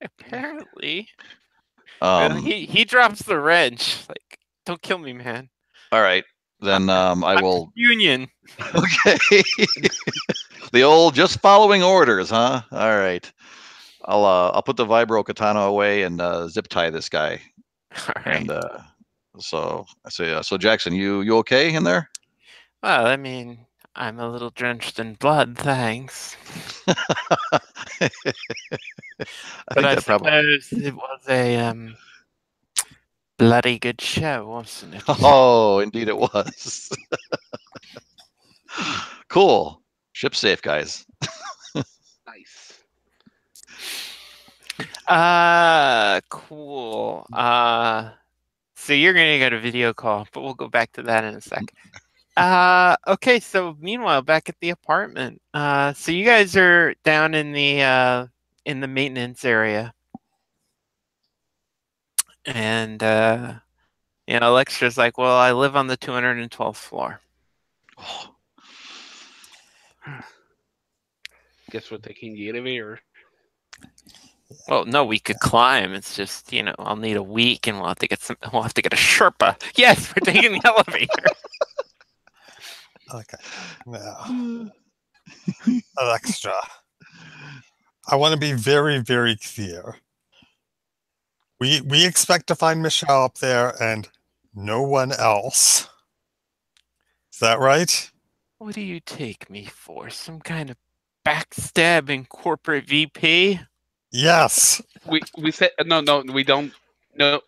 Apparently. He drops the wrench. Like, don't kill me, man. All right. Then I will. Union. Okay. The old just following orders, huh? All right. I'll put the vibro katana away and zip tie this guy. All right. And so Jackson, you okay in there? Well, I mean, I'm a little drenched in blood, thanks. But I suppose it was a bloody good show, wasn't it? Oh, indeed it was. Cool. Ship safe, guys. Nice. Cool. So you're gonna get a video call, but we'll go back to that in a sec. Okay, so meanwhile, back at the apartment. So you guys are down in the maintenance area. And You know, Alexa's like, well, I live on the 212th floor. Guess we're taking the elevator. Well, no, we could climb. It's just, you know, I'll need a week, and we'll have to get a Sherpa. Yes, we're taking the elevator. Okay. Now, Alexa, I want to be very, very clear. We expect to find Michelle up there and no one else. Is that right? What do you take me for? Some kind of backstabbing corporate VP? Yes. We said no, we don't. No,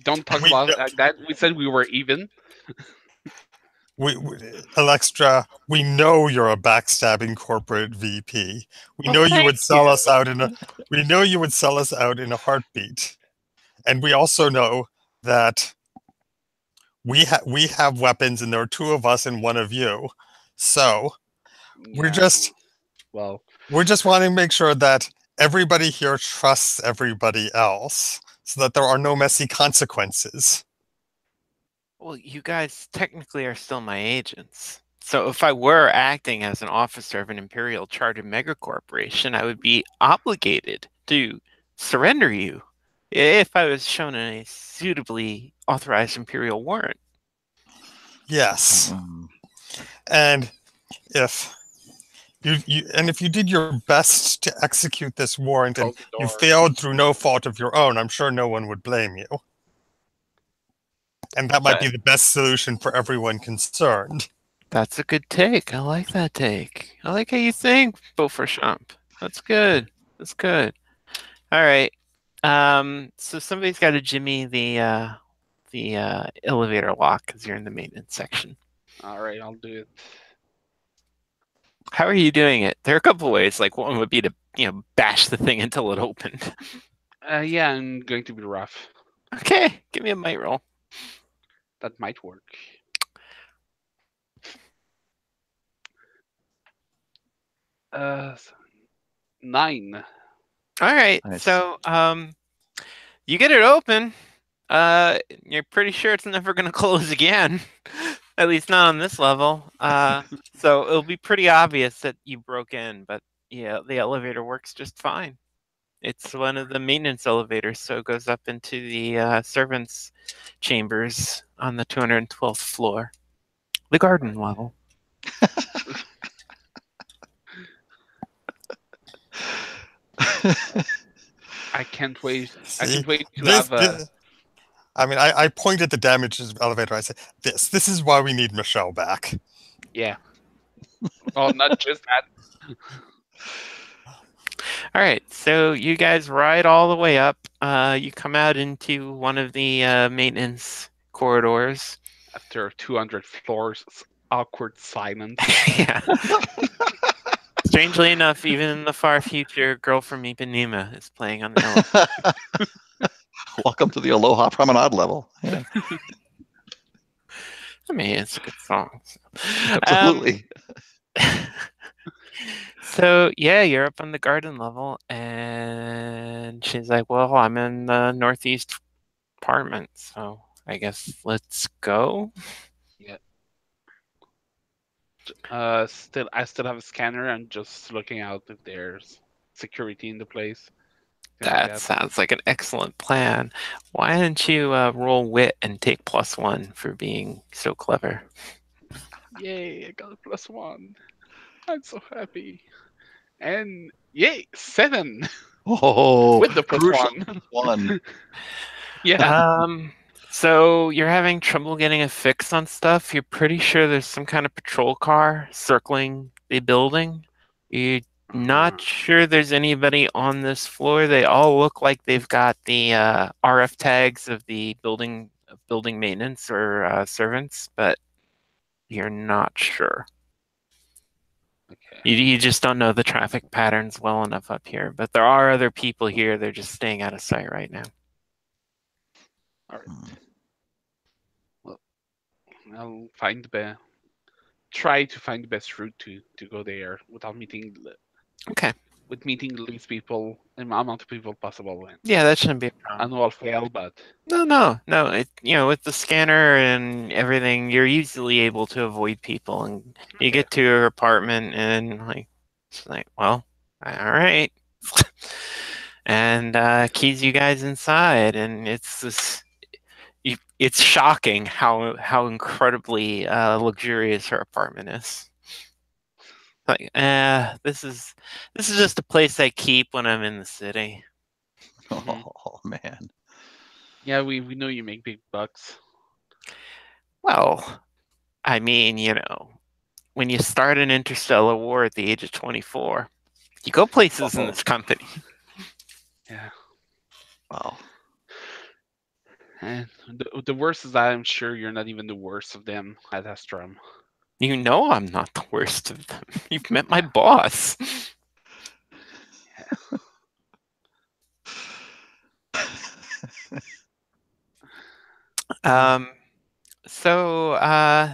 don't talk We, about that. We said we were even. we Alexa, we know you're a backstabbing corporate VP. We Well, know you thank would sell you. us out in a we know you would sell us out in a heartbeat. And we also know that we have weapons and there are two of us and one of you. So we're Yeah. just Well, we're just wanting to make sure that everybody here trusts everybody else so that there are no messy consequences. Well, you guys technically are still my agents. So if I were acting as an officer of an Imperial Chartered Megacorporation, I would be obligated to surrender you if I was shown a suitably authorized Imperial warrant. Yes. And if if you did your best to execute this warrant and close the you door. failed through no fault of your own, I'm sure no one would blame you. And that might be the best solution for everyone concerned. That's a good take. I like that take. I like how you think, Beaufort. That's good. That's good. All right. So somebody's got to jimmy the elevator lock because you're in the maintenance section. All right, I'll do it. How are you doing it? There are a couple ways. Like one would be to bash the thing until it opened. Yeah, I'm going to be rough. Okay, give me a might roll. That might work. 9. All right. Nice. So you get it open. You're pretty sure it's never going to close again. At least not on this level. So it'll be pretty obvious that you broke in, but yeah, the elevator works just fine. It's one of the maintenance elevators, so it goes up into the servants' chambers on the 212th floor, the garden level. I can't wait. I See, can't wait to this, have a. this I mean, I point at the damaged elevator. I say, this is why we need Michelle back. Yeah. Oh, not just that. All right, so you guys ride all the way up. You come out into one of the maintenance corridors. After 200 floors, awkward silence. Yeah. Strangely enough, even in the far future, Girl from Ipanema is playing on the elevator. Welcome to the Aloha Promenade level. Yeah. I mean, it's a good song. Absolutely. So yeah, you're up on the garden level, and she's like, "Well, I'm in the northeast apartment, so I guess let's go." Yeah. I still have a scanner. I'm just looking out if there's security in the place. That sounds like an excellent plan. Why don't you roll wit and take +1 for being so clever? Yay! I got a +1. I'm so happy. And yay, 7 Oh, with the crucial +1. one. Yeah. So you're having trouble getting a fix on stuff. You're pretty sure there's some kind of patrol car circling the building. You're not sure there's anybody on this floor. They all look like they've got the RF tags of the building maintenance or servants, but you're not sure. Okay. You just don't know the traffic patterns well enough up here. But there are other people here. They're just staying out of sight right now. All right. Well, I'll find try to find the best route to go there without meeting Okay. with meeting the least people, amount of people possible. Yeah, that shouldn't be a problem. I know I'll fail, but No. With the scanner and everything, you're easily able to avoid people, and you get to your apartment, and it's like, well, all right, and keys you guys inside, and it's shocking how incredibly luxurious her apartment is. Like, this is just a place I keep when I'm in the city. Oh man. yeah, we know you make big bucks. Well, I mean, when you start an interstellar war at the age of 24, you go places in this company. Yeah. Wow. And the worst is that I'm sure you're not even the worst of them at Astrum. You know I'm not the worst of them. You've met my boss. So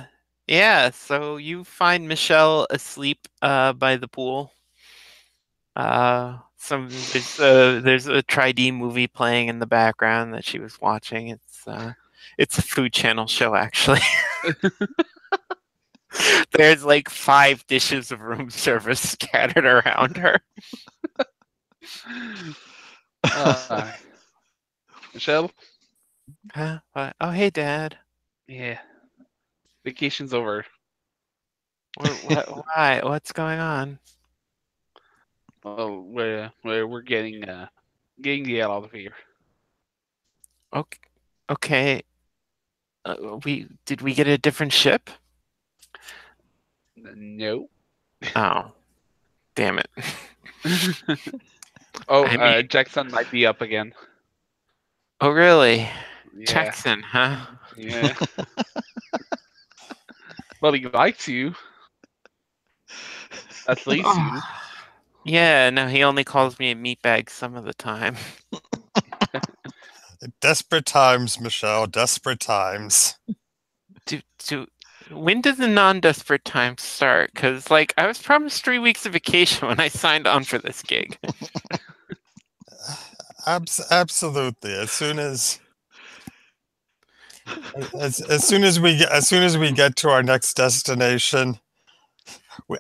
so you find Michelle asleep by the pool. There's a Tri-D movie playing in the background that she was watching. It's a Food Channel show, actually. There's like 5 dishes of room service scattered around her. Michelle? Huh? What? Oh, hey, Dad. Yeah. Vacation's over. Why? What's going on? Well, we're getting the hell out of here. Okay. Did we get a different ship? No. Oh, damn it. Jackson might be up again. Oh, really? Yeah. Jackson, huh? Yeah. Well, he likes you. At least you. Yeah, no, he only calls me a meatbag some of the time. Desperate times, Michelle. Desperate times. When did the non-desperate times start? Because, I was promised 3 weeks of vacation when I signed on for this gig. Absolutely. As soon as we get to our next destination,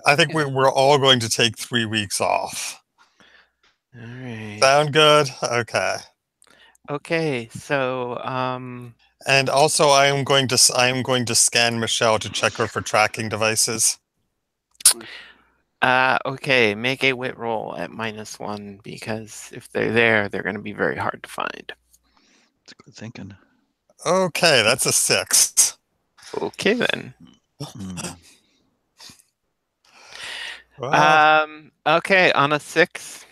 I think we're all going to take 3 weeks off. All right. Sound good? Okay. Okay, so And also, I am going to scan Michelle to check her for tracking devices. okay, make a wit roll at -1 because if they're there, they're going to be very hard to find. That's good thinking. Okay, that's a 6. Okay then. Well, Okay, on a 6.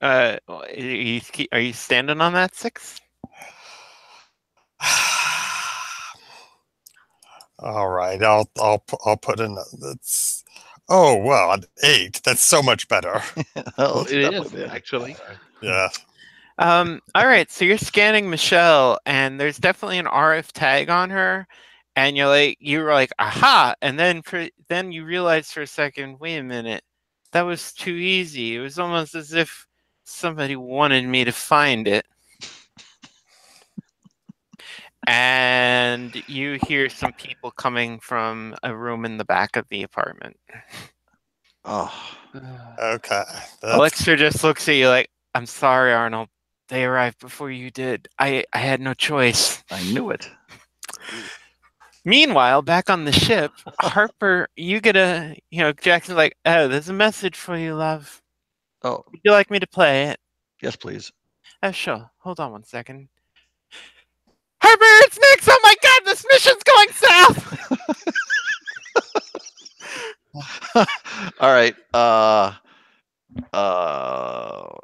Are you standing on that 6? all right, I'll put in that's. Oh well, an 8. That's so much better. Well, It is actually. Yeah. All right, so you're scanning Michelle, and there's definitely an RF tag on her, and you were like, aha, and then you realize for a second, wait a minute, that was too easy. It was almost as if somebody wanted me to find it. And you hear some people coming from a room in the back of the apartment. Oh. Okay. Alexa just looks at you like, I'm sorry, Arnold. They arrived before you did. I had no choice. I knew it. Meanwhile, back on the ship, Harper, you get Jackson's like, oh, there's a message for you, love. Oh. Would you like me to play it? Yes, please. Oh, sure. Hold on 1 second. Harper, it's Nick! Oh my god, this mission's going south! All right.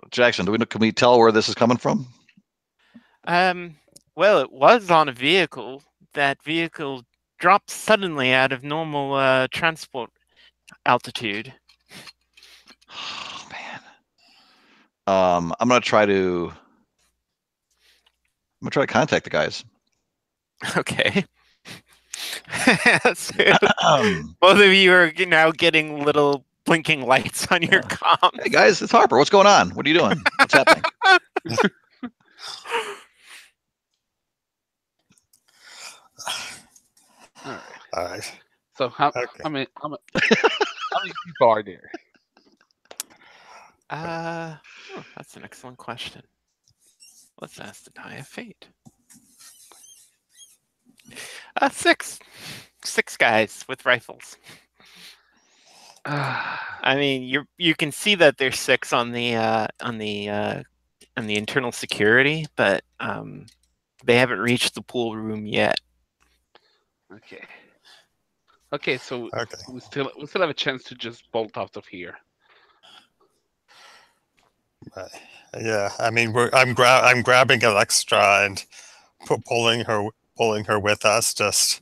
Jackson, can we tell where this is coming from? Well, it was on a vehicle. That vehicle dropped suddenly out of normal transport altitude. Oh man. I'm gonna try to contact the guys. Okay. So, both of you are now getting little blinking lights on your comms. Hey guys, it's Harper. What's going on? What are you doing? What's happening? All right. All right. So how many people are there? That's an excellent question. Let's ask the Die of Fate. 6. 6 guys with rifles. I mean, you can see that there's 6 on the internal security, but they haven't reached the pool room yet. Okay. Okay, so Okay. we still have a chance to just bolt out of here. Right. Yeah. I mean, I'm grabbing Alextra and pulling her with us. Just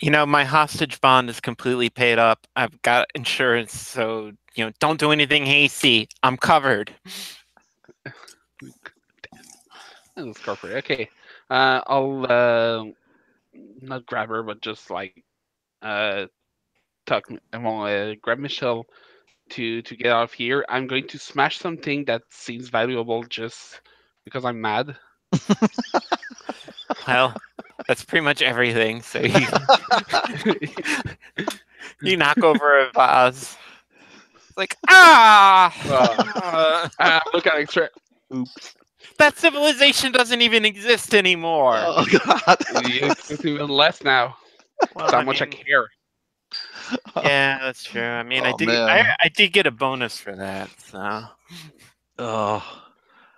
My hostage bond is completely paid up. I've got insurance, so don't do anything hasty. I'm covered. That's corporate. Okay. I'll not grab her, but just like grab Michelle to get out of here. I'm going to smash something that seems valuable just because I'm mad. Well, that's pretty much everything. So you knock over a vase. It's like Look at extra. Oops. That civilization doesn't even exist anymore. Oh God! It's even less now. Well, How much I care. Yeah, that's true. I mean, Oh, man. I did get a bonus for that. So. Oh,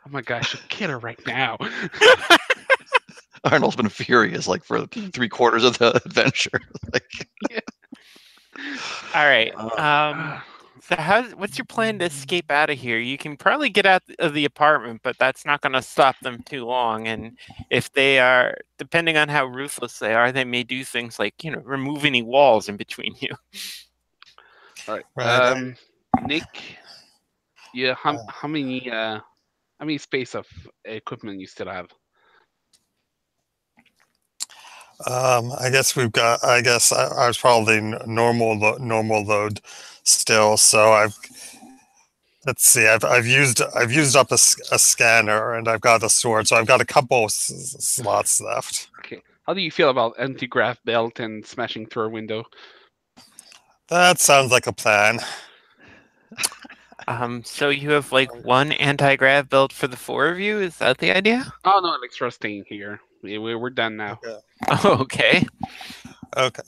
my gosh, I should kill her right now. Arnold's been furious like for 3/4 of the adventure. All right. So what's your plan to escape out of here? You can probably get out of the apartment, but that's not going to stop them too long. And if they are, depending on how ruthless they are, they may do things like remove any walls in between you. All right. Right. Nick, yeah. How many space of equipment you still have? I guess we've got. I guess I was probably normal load still. So let's see. I've used up a scanner and I've got a sword. So I've got a couple slots left. Okay. How do you feel about anti-grav belt and smashing through a window? That sounds like a plan. So you have like one anti-grav belt for the 4 of you? Is that the idea? Oh no, Alextra's staying here. We're done now. Okay. Oh, okay. Okay.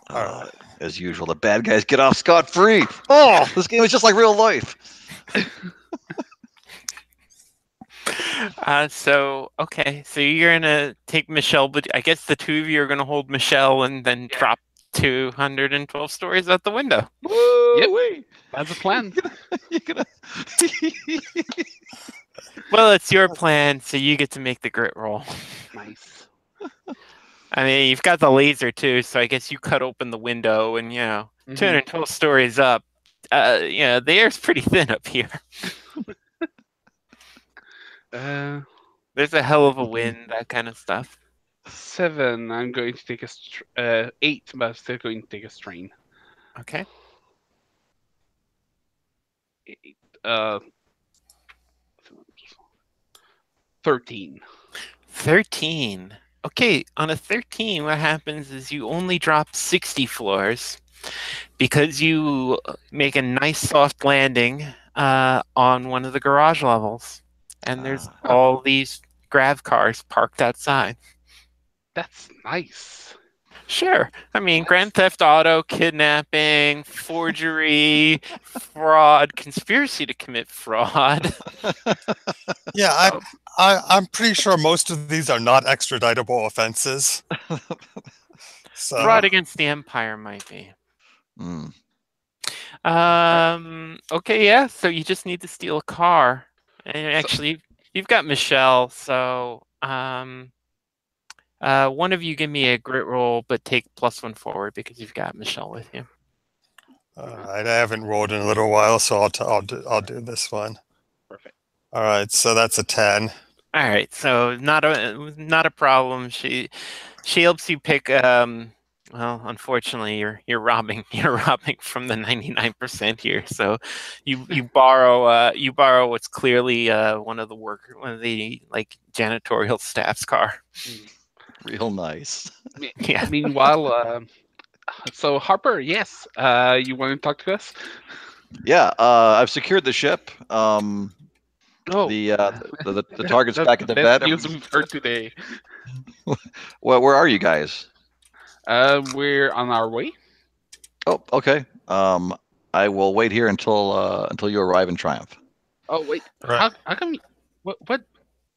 All right. As usual, the bad guys get off scot-free. Oh, this game is just like real life. Okay. So you're gonna take Michelle, but I guess the 2 of you are gonna hold Michelle and then drop 212 stories out the window. Whoa, Yep. wait. That's a plan. You're gonna... Well, it's your plan, so you get to make the grit roll. Nice. I mean, you've got the laser too, so I guess you cut open the window and 212 stories up. The air's pretty thin up here. There's a hell of a wind, that kind of stuff. 7. I'm going to take 8, but I'm still going to take a strain. Okay. 8. 13. 13. Okay, on a 13, what happens is you only drop 60 floors because you make a nice soft landing on one of the garage levels. And there's all these grav cars parked outside. That's nice. Sure. I mean, Grand Theft Auto, kidnapping, forgery, fraud, conspiracy to commit fraud. Yeah, I'm pretty sure most of these are not extraditable offenses. So Fraud against the Empire might be. Okay, yeah. So you just need to steal a car, and actually, you've got Michelle. So one of you give me a grit roll, but take +1 forward because you've got Michelle with you. all right, I haven't rolled in a little while, so I'll do this one. Perfect. All right, so that's a 10. All right, so not a problem. She helps you pick Well, unfortunately, you're robbing from the 99% here. So you borrow what's clearly one of the like janitorial staff's car. Real nice. Yeah. Meanwhile, so Harper, yes, you want to talk to us? Yeah, I've secured the ship. Oh, The target's that's back at the the best vet. news we've heard today. Well, where are you guys? We're on our way. Oh, okay. I will wait here until you arrive in triumph. Oh wait, Right. how come? What?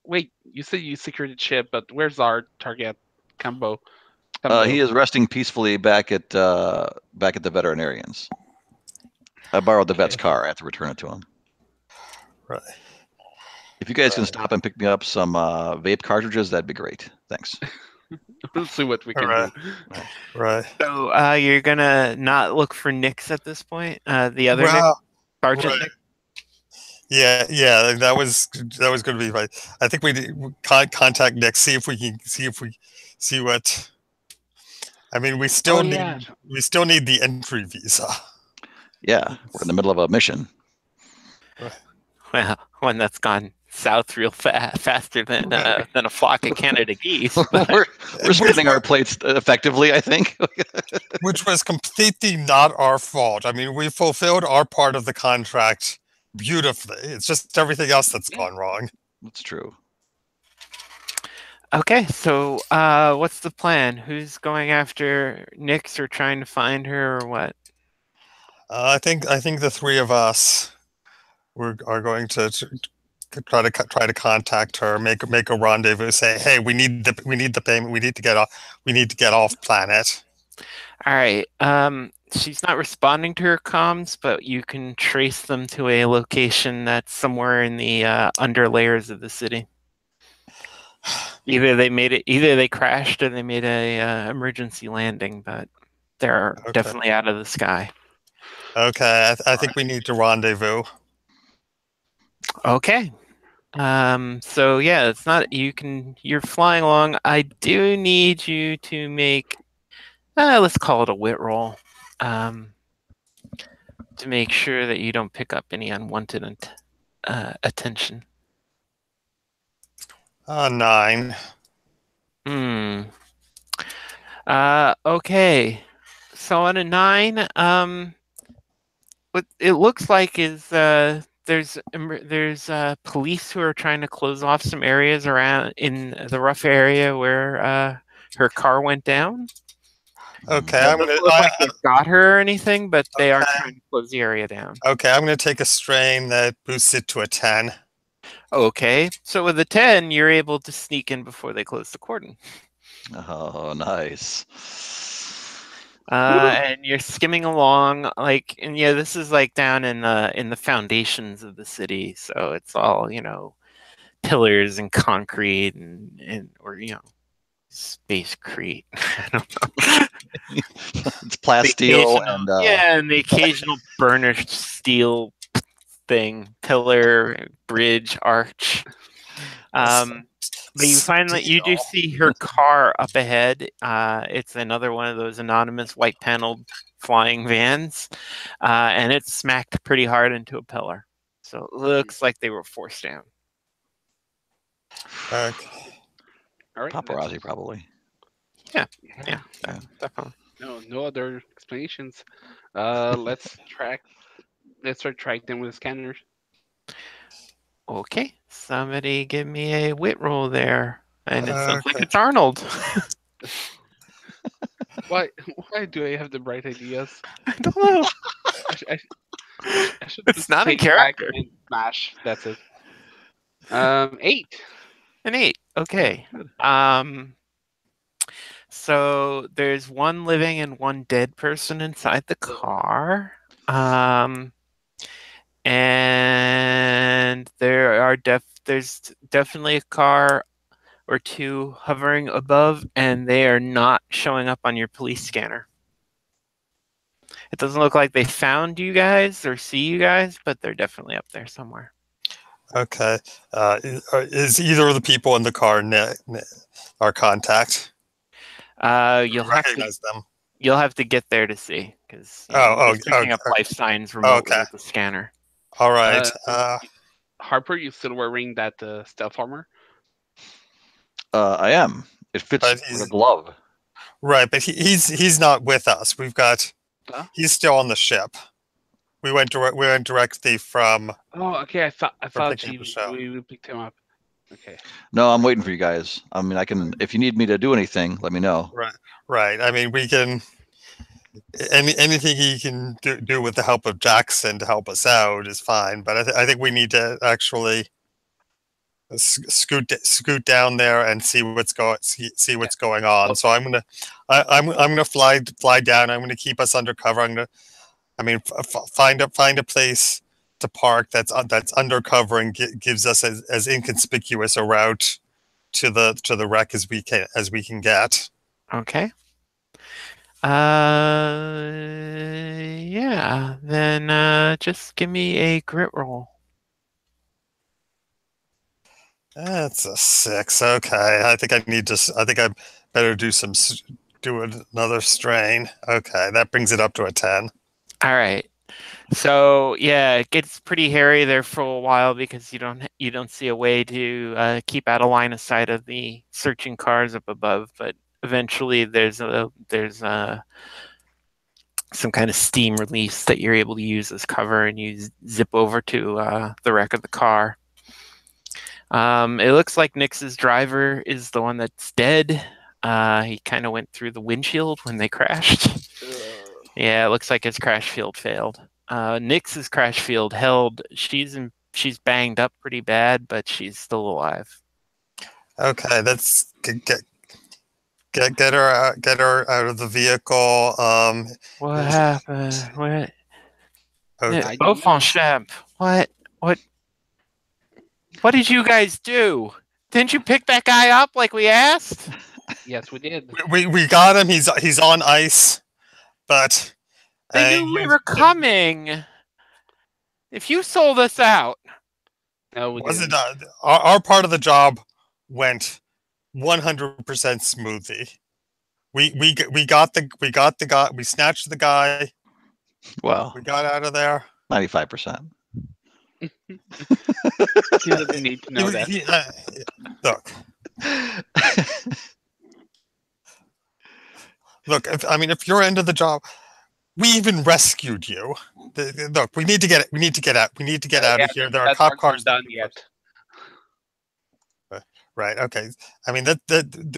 Wait, you said you secured the ship, but where's our target, Cambo? He is resting peacefully back at the veterinarians. I borrowed the vet's Okay. car. I have to return it to him. Right. If you guys can stop and pick me up some vape cartridges, that'd be great. Thanks. We'll see what we can Right. do. Right. So you're gonna not look for Nix at this point? The other Nick, Well, Sergeant right. Nick? Yeah. That was going to be right. I think we contact Nick, see if we see what. I mean, we still Oh need yeah. the entry visa. Yeah, we're in the middle of a mission. Well, one that's gone south real faster than a flock of Canada geese. But we're spinning our plates effectively, I think. Which was completely not our fault. I mean, we fulfilled our part of the contract beautifully. It's just everything else that's gone wrong. That's true. okay, so what's the plan? Who's going after Nix or trying to find her or what? I think the three of us are going to try to contact her, make a rendezvous, say, hey, we need the payment, we need to get off planet. All right. She's not responding to her comms, but you can trace them to a location that's somewhere in the under layers of the city. Either they crashed or they made a emergency landing, but they're definitely out of the sky. Okay, I think we need to rendezvous. Okay. So yeah, it's not you're flying along. I do need you to make let's call it a wit roll. To make sure that you don't pick up any unwanted attention. 9. Okay. So on a 9, what it looks like is there's police who are trying to close off some areas around in the rough area where her car went down. Okay, It doesn't look like they've got her or anything, but they are trying to close the area down. Okay, I'm going to take a strain that boosts it to a 10. Okay, so with a 10, you're able to sneak in before they close the cordon. Oh, nice. And you're skimming along, and yeah, this is like down in the foundations of the city, so it's all pillars and concrete and or spacecrete. I don't know. It's plasteel and and the occasional burnished steel thing, pillar, bridge, arch. But you find that you do see her car up ahead. It's another one of those anonymous white paneled flying vans, and it's smacked pretty hard into a pillar. So it looks like they were forced down. Okay. All right. paparazzi, probably. Yeah, definitely. No other explanations. Let's start tracking them with scanners. Okay, somebody give me a wit roll there. And it sounds like it's Arnold. Why do I have the bright ideas? I don't know. I should It's just not a take back character. and smash. That's it. 8. An 8. Okay. So there's one living and one dead person inside the car. And there's definitely a car or two hovering above, and they are not showing up on your police scanner. It doesn't look like they found you guys or see you guys, but they're definitely up there somewhere. Okay. Is either of the people in the car our contact? You'll have to Recognize them. you'll have to get there to see, because I'm just picking up life signs remotely with the scanner. All right. Harper, you still wearing that stealth armor? I am. It fits like a glove. Right, but he's not with us. We've got. He's still on the ship. We went directly from. Oh, okay. I thought we picked him up. Okay. No, I'm waiting for you guys. I mean, I can. If you need me to do anything, let me know. Right. I mean, we can. Anything he can do with the help of Jackson to help us out is fine. But I think we need to actually scoot down there and see what's going on. So I'm gonna fly down. I'm gonna keep us undercover. Find a place to park that's undercover and gives us as inconspicuous a route to the wreck as we can get. Okay. Yeah. Then just give me a grit roll. That's a 6. Okay, I think I better do another strain. Okay, that brings it up to a 10. All right. So yeah, it gets pretty hairy there for a while because you don't see a way to keep out of line of sight of the searching cars up above. But eventually, there's some kind of steam release that you're able to use as cover, and you zip over to the wreck of the car. It looks like Nix's driver is the one that's dead. He kind of went through the windshield when they crashed. Yeah, it looks like his crash field failed. Nix's crash field held. She's banged up pretty bad, but she's still alive. Okay, let's get her out of the vehicle. What happened? What? Okay. Beaufonchemp. What did you guys do? Didn't you pick that guy up like we asked? Yes, we did. We got him. He's on ice, but they knew we were coming. If you sold us out, no, we didn't. Our part of the job went 100% smoothly. We got the guy. We snatched the guy. Well, we got out of there. 95%. He doesn't need to know that. Look. Look, if you're into the job, we even rescued you. Look, we need to get out. We need to get out of here. There are cop cars. Done yet. Right. Okay. I mean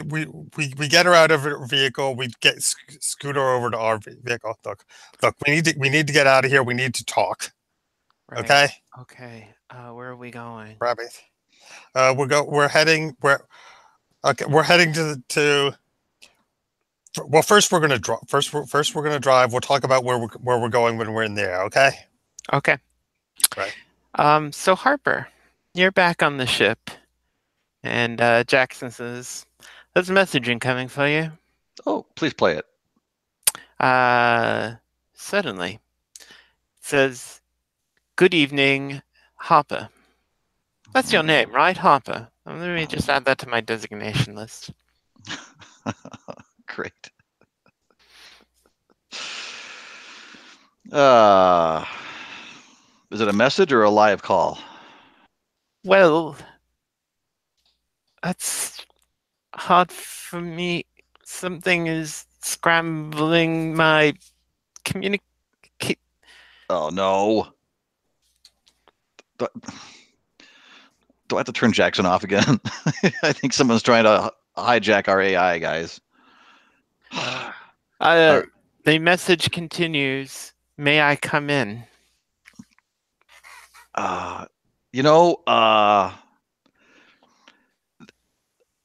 we get her out of her vehicle. We scoot her over to our vehicle. Look. We need to get out of here. We need to talk. Right. Okay. Okay. Where are we going? Rabbit. We're heading to. Well, first we're gonna drive. First we're gonna drive. We'll talk about where we're going when we're in there. Okay. Okay. Right. So Harper, you're back on the ship, and Jackson says, "There's a message incoming for you." Oh, please play it. Suddenly, it says, "Good evening, Harper." That's your name, right, Harper? Let me just add that to my designation list. Great. Is it a message or a live call? Well, that's hard for me. Something is scrambling my communicate. Oh no. Do I have to turn Jackson off again? I think someone's trying to hijack our AI, guys. The message continues. May I come in?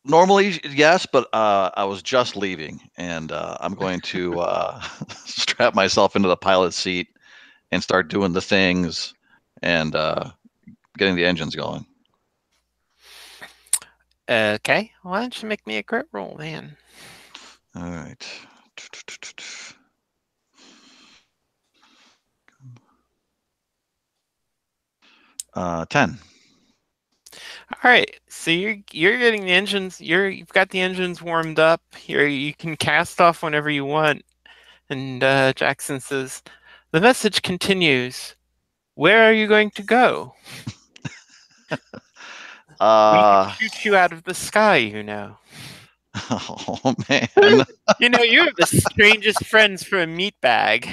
Normally, yes, but I was just leaving, and I'm going to strap myself into the pilot's seat and start doing the things and getting the engines going. Okay. Why don't you make me a grit roll, man? All right. 10. All right, so you're getting the engines. You've got the engines warmed up. Here, you can cast off whenever you want. And Jackson says, "The message continues. Where are you going to go? We could shoot you out of the sky, you know." Oh man. You know, you're the strangest friends for a meat bag.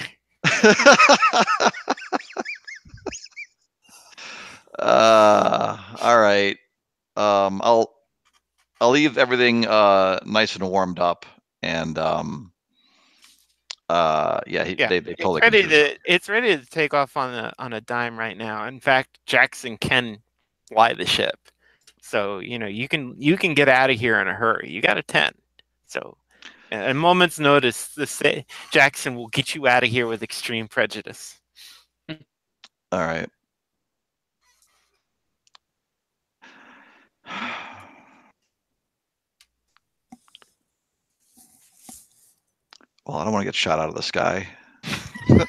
All right. I'll leave everything nice and warmed up, and they totally confused. It's ready to take off on a dime right now. In fact, Jackson can fly the ship. So, you know, you can get out of here in a hurry. You got a 10. So, at a moment's notice, Jackson will get you out of here with extreme prejudice. All right. Well, I don't want to get shot out of the sky. That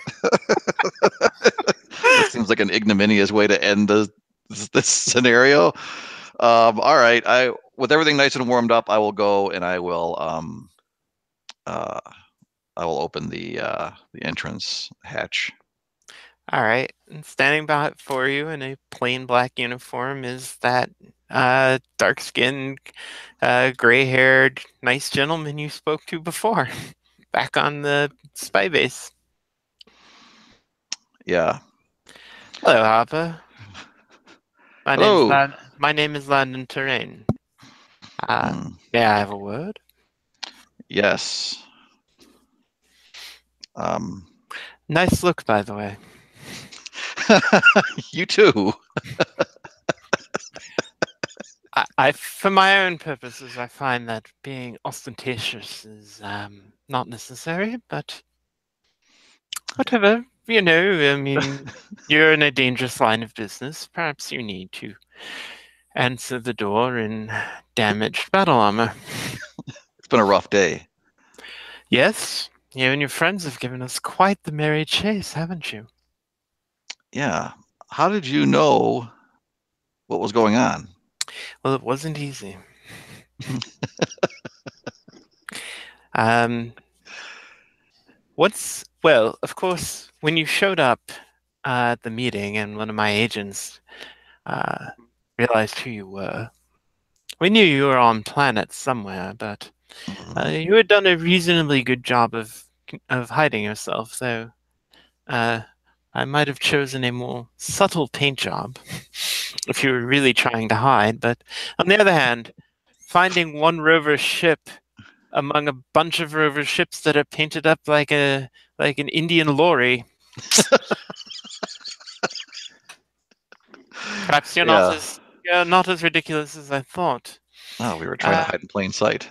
seems like an ignominious way to end this scenario. All right. With everything nice and warmed up, I will go and I will open the entrance hatch. All right. And standing by for you in a plain black uniform is that dark-skinned, gray-haired, nice gentleman you spoke to before, back on the spy base. Yeah. Hello, Harper. Hello. My name is Landon Terrain. May I have a word? Yes. Nice look, by the way. You too. For my own purposes, I find that being ostentatious is not necessary, but whatever. You know, I mean, you're in a dangerous line of business. Perhaps you need to answer the door in damaged battle armor. It's been a rough day. Yes, you and your friends have given us quite the merry chase, haven't you? Yeah. How did you know what was going on? Well, it wasn't easy. Well, of course, when you showed up at the meeting and one of my agents realized who you were, we knew you were on planet somewhere, but you had done a reasonably good job of hiding yourself, though I might have chosen a more subtle paint job if you were really trying to hide. But on the other hand, finding one rover ship among a bunch of rover ships that are painted up like an Indian lorry. Perhaps you're not as ridiculous as I thought. Oh, we were trying to hide in plain sight.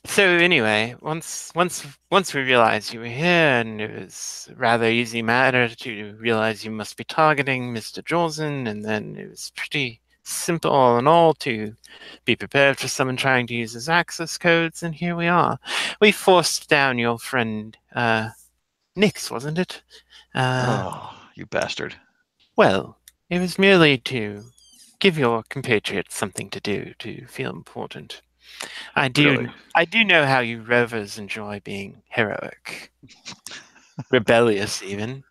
So anyway, once we realized you were here, and it was a rather easy matter to realize you must be targeting Mr. Jolson, and then it was pretty simple all in all to be prepared for someone trying to use his access codes, and here we are. We forced down your friend Nix, wasn't it? Oh, you bastard. Well, it was merely to give your compatriots something to do, to feel important. I do know how you rovers enjoy being heroic. Rebellious, even.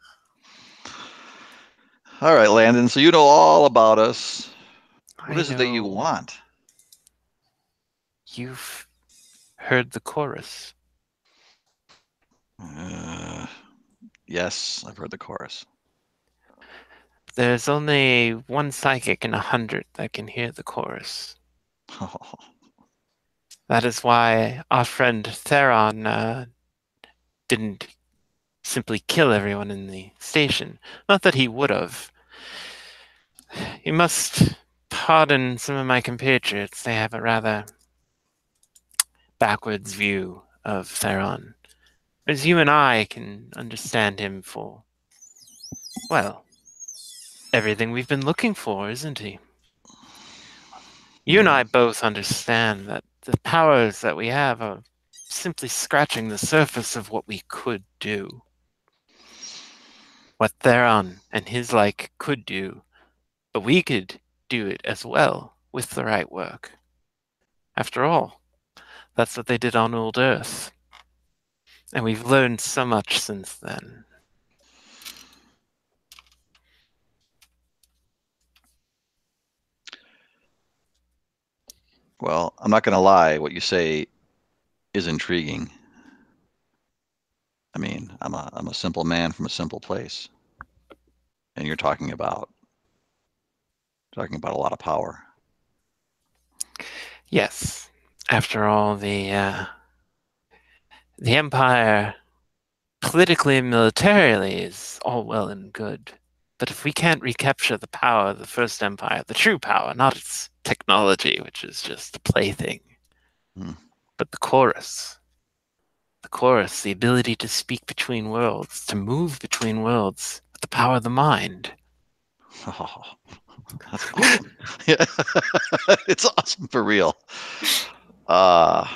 All right, Landon, so you know all about us. What is it that you know want? You've heard the chorus. Yes, I've heard the chorus. There's only one psychic in 100 that can hear the chorus. That is why our friend Theron didn't simply kill everyone in the station. Not that he would have. You must pardon some of my compatriots. They have a rather backwards view of Theron. As you and I can understand him for, well, everything we've been looking for, isn't he? You and I both understand that the powers that we have are simply scratching the surface of what we could do. What Theron and his like could do, but we could do it as well with the right work. After all, That's what they did on old Earth. And we've learned so much since then. Well, I'm not going to lie. What you say is intriguing. I mean, I'm a simple man from a simple place, and you're talking about a lot of power. Yes. After all, the Empire, politically and militarily, is all well and good. But if we can't recapture the power of the First Empire, the true power, not its technology, which is just a plaything, but the chorus, the ability to speak between worlds, to move between worlds, the power of the mind. Oh, that's awesome. Yeah. It's awesome for real. All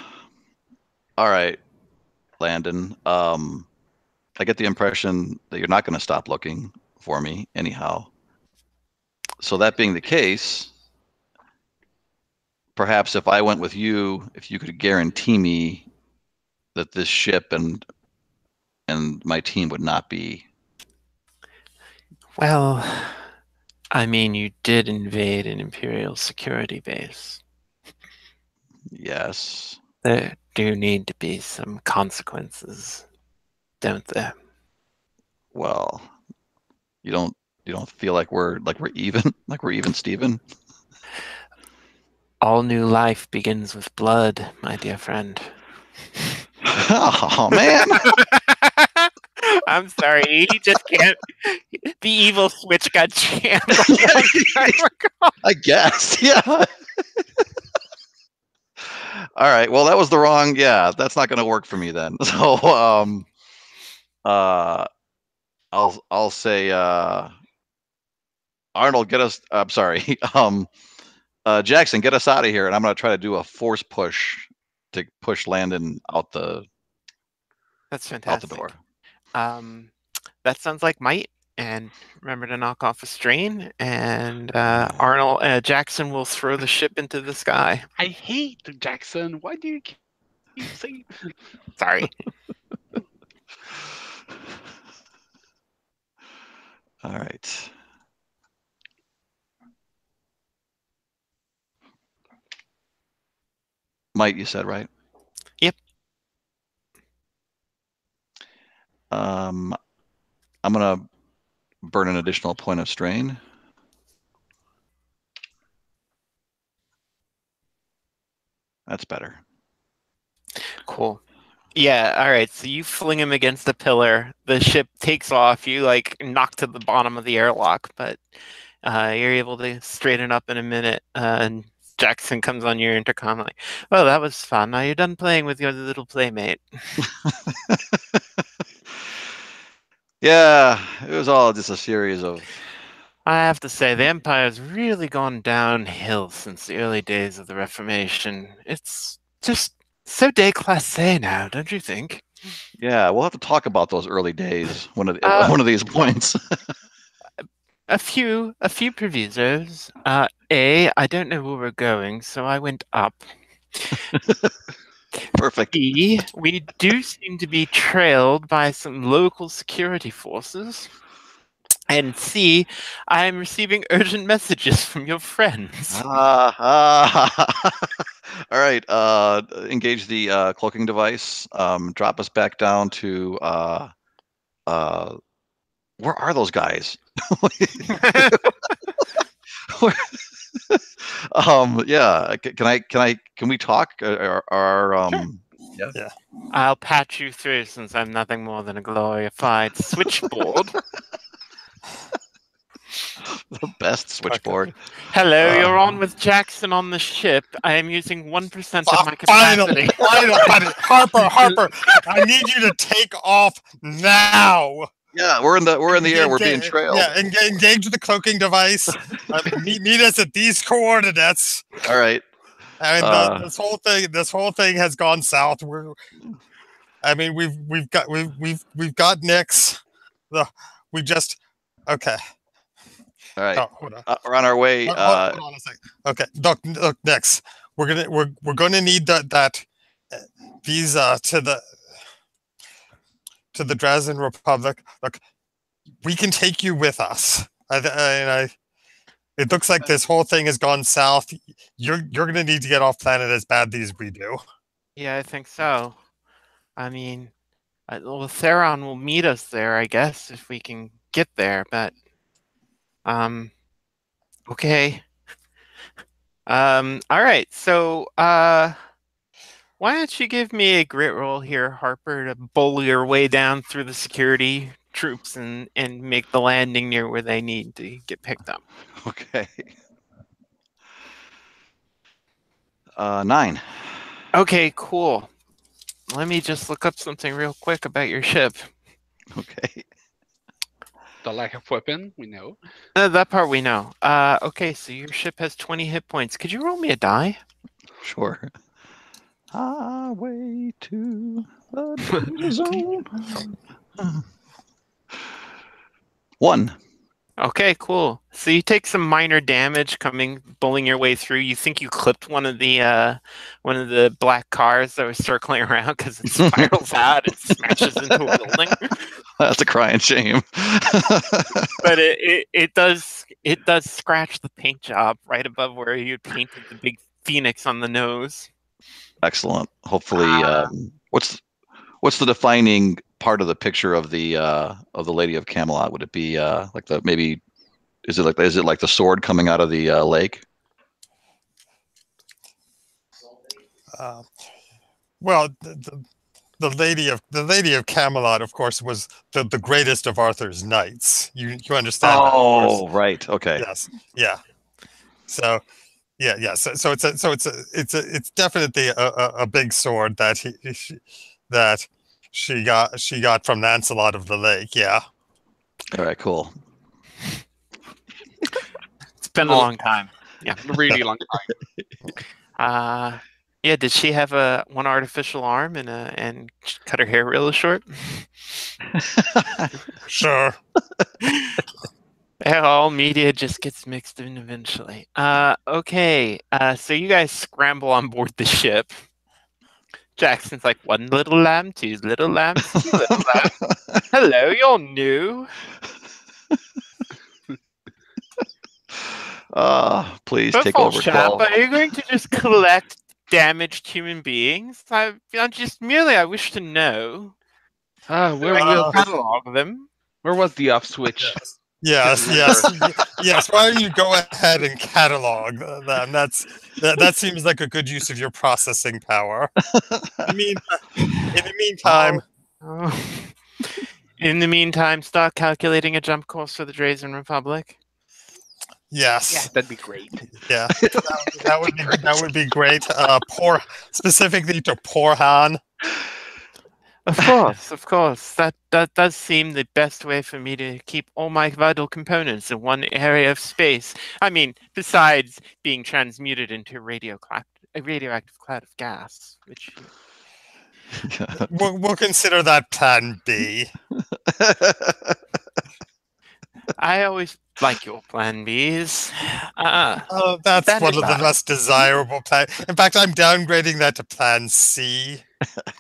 right, Landon. I get the impression that you're not going to stop looking for me anyhow. So that being the case, perhaps if I went with you, if you could guarantee me that this ship and my team would not be. Well, I mean, you did invade an Imperial security base. Yes. There do need to be some consequences, don't there? Well, you don't feel like we're even, like we're even, Steven? All new life begins with blood, my dear friend. Oh man. I'm sorry, he just can't. The evil switch got jammed. I guess, yeah. All right. Well, that was the wrong. Yeah, that's not going to work for me then. So, I'll say, Arnold, get us. I'm sorry. Jackson, get us out of here, and I'm going to try to do a force push to push Landon out the. That's fantastic. Out the door. That sounds like might. And remember to knock off a strain, and Arnold Jackson will throw the ship into the sky. I hate Jackson. Why do you keep saying? Sorry. All right. Might, you said, right? Yep. I'm gonna burn an additional point of strain. That's better. Cool. Yeah, all right. So you fling him against the pillar. The ship takes off. You knock to the bottom of the airlock, but you're able to straighten up in a minute. And Jackson comes on your intercom like, "Oh, that was fun. Are you done playing with your little playmate?" Yeah, it was all just a series of. I have to say, the Empire's really gone downhill since the early days of the Reformation. It's just so déclassé now, don't you think? Yeah, we'll have to talk about those early days one of these points. A few provisos. I don't know where we're going, so I went up. Perfect. B, we do seem to be trailed by some local security forces. And C, I'm receiving urgent messages from your friends. All right. Engage the cloaking device. Drop us back down to where are those guys? Yeah. Can we talk? Sure. Yeah. I'll patch you through since I'm nothing more than a glorified switchboard. The best switchboard. Hello, you're on with Jackson on the ship. I am using 1% of my capacity. Finally, Harper, I need you to take off now. Yeah, we're in the air. We're being trailed. Yeah, engage the cloaking device. Meet us at these coordinates. All right. I mean, this whole thing has gone south. We've got Nix. Okay. All right. Oh, hold on. We're on our way. Hold on a second. Okay, look, Nix. We're gonna need that visa to the Dresden Republic. Look, we can take you with us. It looks like this whole thing has gone south. You're going to need to get off planet as badly as we do. Yeah, I think so. I mean, well, Theron will meet us there, I guess, if we can get there, but okay. All right. So, why don't you give me a grit roll here, Harper, to bully your way down through the security troops and make the landing near where they need to get picked up. Okay. 9. Okay, cool. Let me just look up something real quick about your ship. Okay. The lack of weapon, we know. That part we know. Okay, so your ship has 20 hit points. Could you roll me a die? Sure. Highway to the danger zone. 1. Okay, cool. So you take some minor damage bullying your way through. You think you clipped one of the black cars that was circling around because it spirals out and smashes into a building. That's a crying shame. But it does scratch the paint job right above where you painted the big phoenix on the nose. Excellent. Hopefully, what's the defining part of the picture of the Lady of Camelot? Would it be like the maybe? Is it like the sword coming out of the lake? Well, the Lady of Camelot, of course, was the greatest of Arthur's knights. You understand that, of course. Oh, right. Okay. Yes. Yeah. So yeah. So it's definitely a big sword that she got from Lancelot of the Lake. Yeah. All right. Cool. It's been a long time. Yeah. Really long time. Yeah, did she have one artificial arm and cut her hair real short? Sure. All media just gets mixed in eventually. Okay. So you guys scramble on board the ship. Jackson's like, 1 little lamb, 2 little lambs, 2 little lambs. Hello, you're new. Please But take over, chap, 12. are you going to just collect damaged human beings? I wish to know. Where We'll catalog them. Where was the off switch? Yes. Why don't you go ahead and catalog them? That seems like a good use of your processing power. In the meantime, in the meantime, start calculating a jump course for the Dresden Republic. Yes. Yeah, that'd be great. Yeah, that would be great. Specifically to poor Han. Of course. That does seem the best way for me to keep all my vital components in one area of space. I mean, besides being transmuted into a radioactive cloud of gas, which we'll consider that Plan B. I always like your Plan Bs. That's one of the less desirable plans. In fact, I'm downgrading that to Plan C,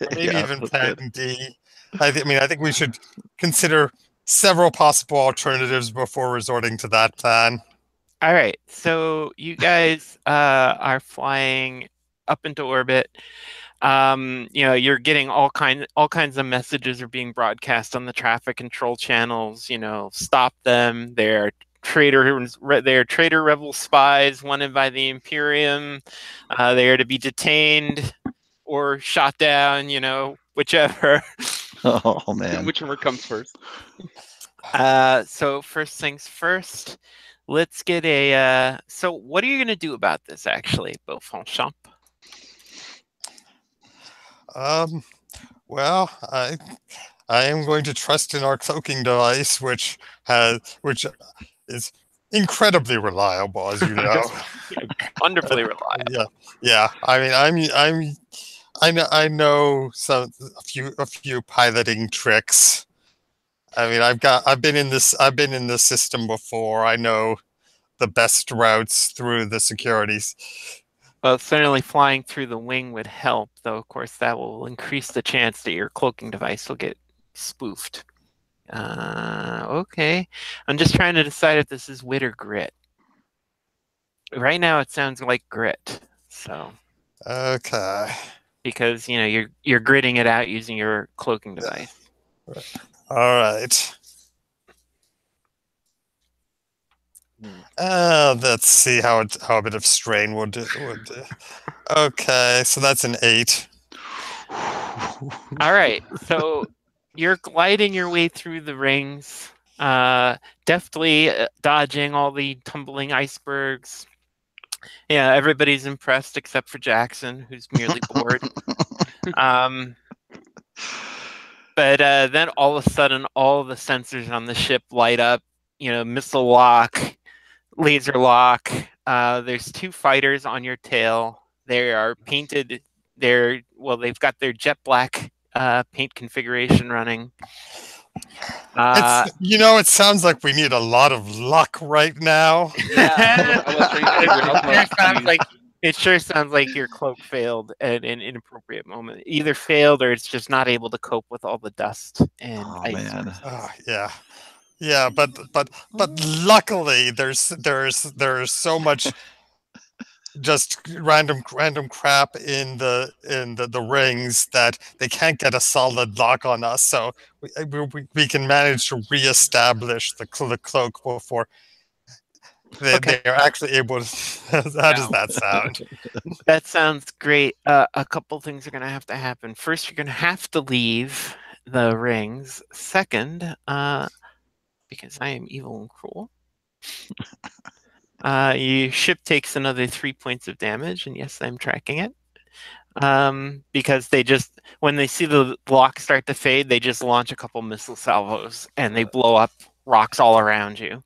or maybe even Plan D. I think we should consider several possible alternatives before resorting to that plan. All right, so you guys are flying up into orbit. You're getting all kinds of messages are being broadcast on the traffic control channels. Stop them. They're traitor rebel spies wanted by the Imperium. They are to be detained or shot down. Whichever. Oh man, whichever comes first. So first things first. Let's get a. So what are you going to do about this, actually, Beaufonchamp? Well, I am going to trust in our cloaking device, which is incredibly reliable, as you know. Wonderfully reliable. Yeah. I mean, I know a few piloting tricks. I mean, I've been in this system before. I know the best routes through the securities. Well, certainly flying through the wing would help, though, of course, that will increase the chance that your cloaking device will get spoofed. Okay. I'm just trying to decide if this is wit or grit. Right now, it sounds like grit. So, Okay. because you're gritting it out using your cloaking device. All right. Let's see how a bit of strain would do. Okay, so that's an 8. All right. So you're gliding your way through the rings, deftly dodging all the tumbling icebergs. Yeah, everybody's impressed except for Jackson, who's merely bored. But then all of a sudden, all the sensors on the ship light up. Missile lock, laser lock. There's 2 fighters on your tail. They are painted. They've got their jet black paint configuration running. It sounds like we need a lot of luck right now. Yeah, I was trying to figure out it sure sounds like your cloak failed at an inappropriate moment. Either failed or it's just not able to cope with all the dust and ice. Man. Yeah, but luckily there's so much just random crap in the rings that they can't get a solid lock on us. So we can manage to reestablish the cloak before they're actually able to. How does that sound? That sounds great. A couple things are going to have to happen. First, you're going to have to leave the rings. Second, because I am evil and cruel, your ship takes another 3 points of damage, and yes, I'm tracking it. Because when they see the lock start to fade, they just launch a couple missile salvos, and they blow up rocks all around you.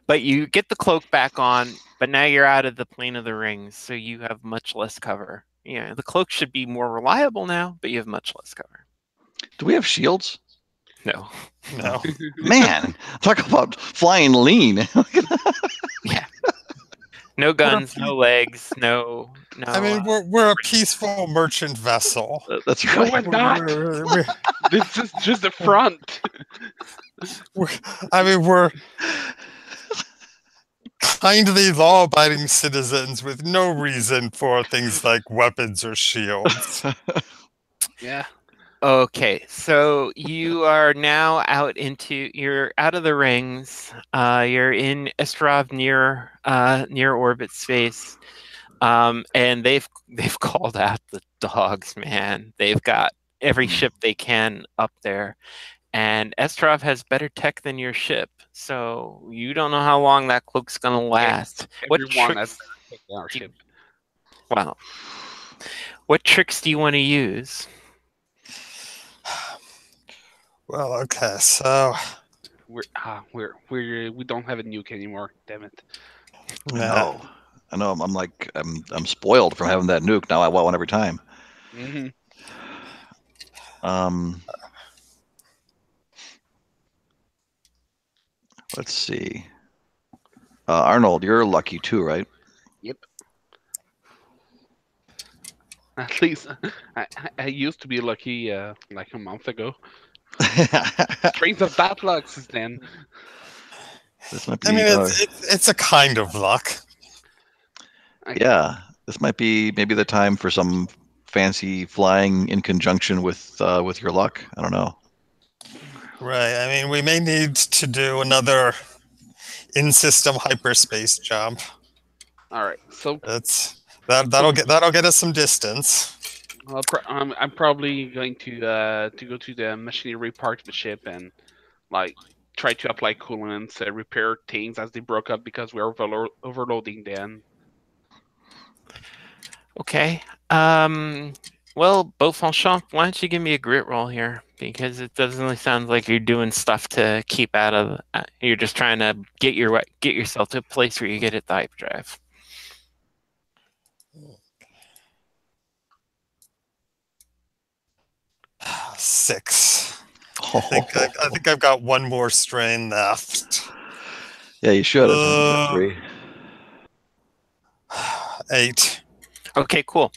But you get the cloak back on, but now you're out of the plane of the rings, so you have much less cover. The cloak should be more reliable now, but you have much less cover. Do we have shields? No. Man, talk about flying lean. Yeah. No guns, no legs, no. I mean, we're a peaceful merchant vessel. That's right. No, we're not. This is just the front. We're kindly law-abiding citizens with no reason for things like weapons or shields. Yeah. Okay, so you are now you're out of the rings. You're in Estrov near orbit space, and they've called out the dogs, man. They've got every ship they can up there, and Estrov has better tech than your ship, so you don't know how long that cloak's gonna last. Everyone at our ship. Wow. What tricks do you want to use? Well, okay, so we don't have a nuke anymore. Damn it! No, I know. I'm spoiled from having that nuke. Now I want one every time. Mm-hmm. Let's see. Arnold, you're lucky too, right? Yep. At least I used to be lucky like a month ago. Strength of bad luck since then. This might be, I mean, it's a kind of luck. Yeah, this might be maybe the time for some fancy flying in conjunction with your luck. I don't know. Right. I mean, we may need to do another in-system hyperspace jump. All right. So that'll get us some distance. I'm probably going to go to the machinery part of the ship and try to apply coolants, repair things as they broke up because we're overloading them. Okay. Well, Beaufonchamp, why don't you give me a grit roll here? Because it doesn't really sound like you're doing stuff to keep out of. You're just trying to get yourself to a place where you get at the hyperdrive. Six. I think I've got one more strain left. Yeah, you should have. 3. 8. Okay, cool.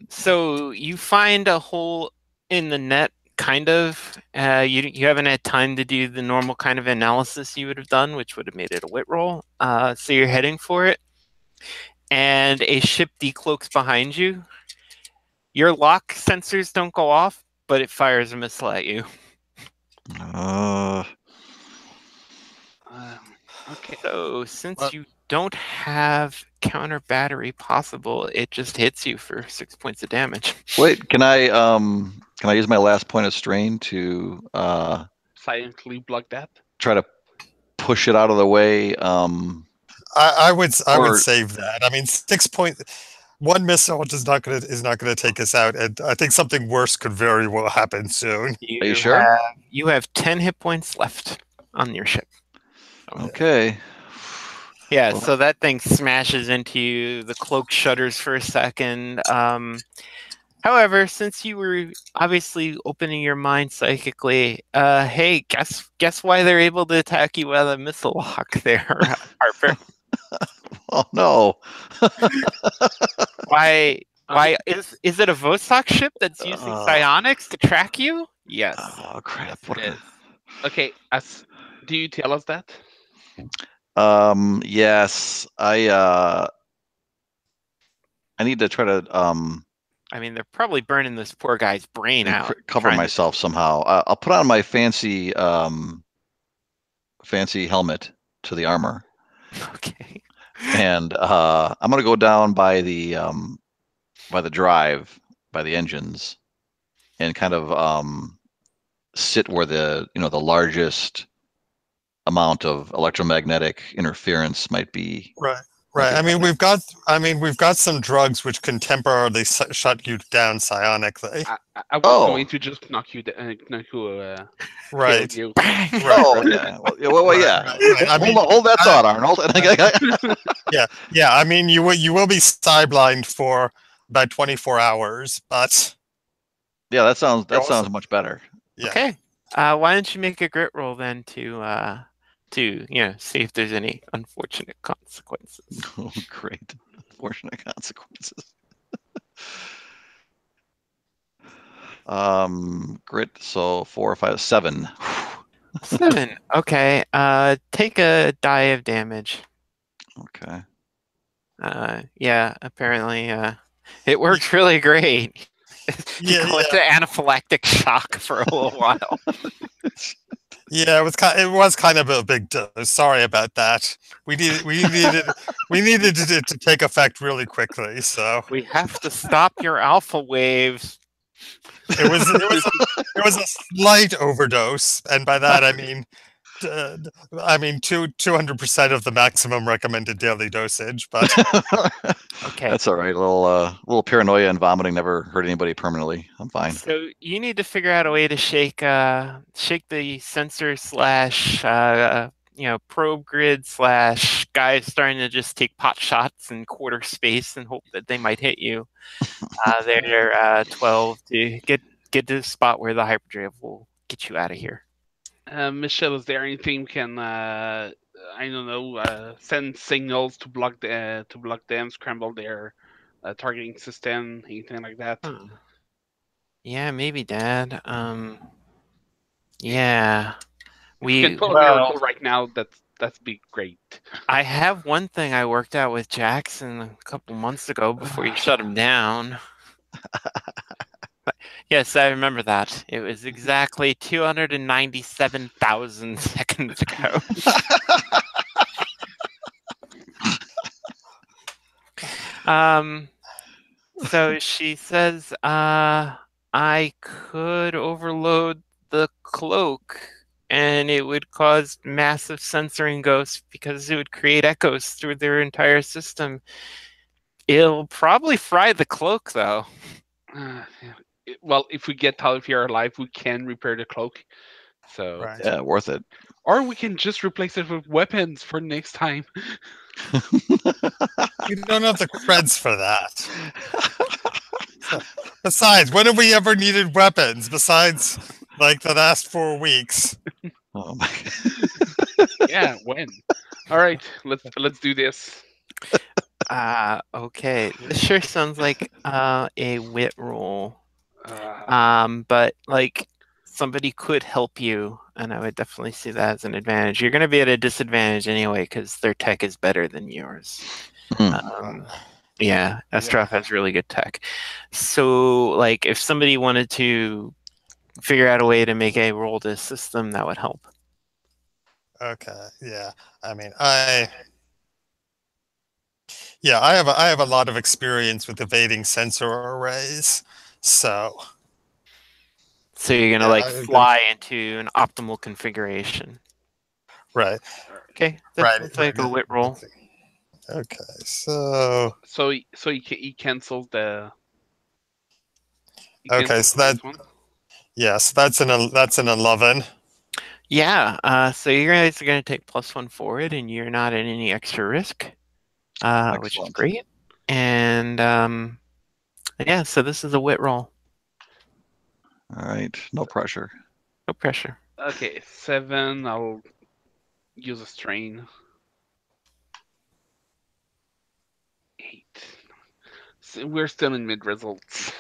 So you find a hole in the net, kind of. You haven't had time to do the normal kind of analysis you would have done, which would have made it a wit roll. So you're heading for it, and a ship decloaks behind you. Your lock sensors don't go off, but it fires a missile at you. Okay. So since What? you don't have counter battery possible, it just hits you for 6 points of damage. Wait, can I use my last point of strain to Silently block that. try to push it out of the way? I would Or- save that. I mean, 6 point. One missile is not gonna take us out, and I think something worse could very well happen soon. Are you sure? You have 10 hit points left on your ship. Okay. Yeah, Well- so that thing smashes into you. The cloak shudders for a second. However, since you were obviously opening your mind psychically, hey, guess why they're able to attack you with a missile lock there, Harper? Oh no. Why is it a Vostok ship that's using psionics to track you? Yes. Oh crap. Yes, it is. Okay, do you tell us that? Yes. I need to try to I mean, they're probably burning this poor guy's brain out. cover myself somehow. I'll put on my fancy helmet to the armor. Okay. And I'm gonna go down by the drive, by the engines, and kind of sit where the largest amount of electromagnetic interference might be. Right. I mean, we've got some drugs which can temporarily shut you down psionically. I was going to just knock you Right. kill you. Oh yeah. Well, yeah. Right. I mean, hold that thought, Arnold. yeah. I mean, you will be sidelined for about 24 hours, but yeah, that sounds much better. yeah. Okay. Why don't you make a grit roll then to see if there's any unfortunate consequences. Oh, great. Unfortunate consequences. Grit, so 4, 5, 7. 7. Okay. Take a die of damage. Okay. Yeah, apparently it works really great. You go into anaphylactic shock for a little while. Yeah, it was kind of a big dose. Sorry about that. We needed it to take effect really quickly. So we have to stop your alpha waves. It was a slight overdose, and by that I mean 200% of the maximum recommended daily dosage. But okay, that's all right. A little paranoia and vomiting never hurt anybody permanently. I'm fine. So you need to figure out a way to shake the sensor / probe grid / guys starting to just take pot shots in quarter space and hope that they might hit you. They're 12 to get to the spot where the hyperdrive will get you out of here. Michelle, is there anything we can send signals to block them, scramble their targeting system, anything like that? Yeah, maybe, Dad. Yeah. We can pull a miracle right now. That'd be great. I have one thing I worked out with Jackson a couple months ago before you shut him down. Yes, I remember that. It was exactly 297,000 seconds ago. So she says, I could overload the cloak and it would cause massive censoring ghosts because it would create echoes through their entire system. It'll probably fry the cloak, though. Well, if we get out of here alive, we can repair the cloak. So yeah, worth it. Or we can just replace it with weapons for next time. You don't have the creds for that. Besides, when have we ever needed weapons? Besides, like the last 4 weeks. Oh my. Yeah, when? All right, let's do this. Okay. This sure sounds like a wit roll. Uh, But like somebody could help you, and I would definitely see that as an advantage. You're going to be at a disadvantage anyway because their tech is better than yours. Hmm. Yeah, Astrov has really good tech. So, like, if somebody wanted to figure out a way to make a roll to assist them, that would help. Okay, yeah. I mean, I have a lot of experience with evading sensor arrays, so So you're gonna yeah, like fly into an optimal configuration. right, Okay, that right, sounds right. like a wit roll. Okay, so so he cancels the okay, so that first one. yes, that's an 11. Yeah, so you guys are gonna take +1 forward, and you're not at any extra risk, which is Excellent. great. And yeah, so this is a wit roll. All right. No pressure. No pressure. Okay, 7. I'll use a strain. 8. So we're still in mid results.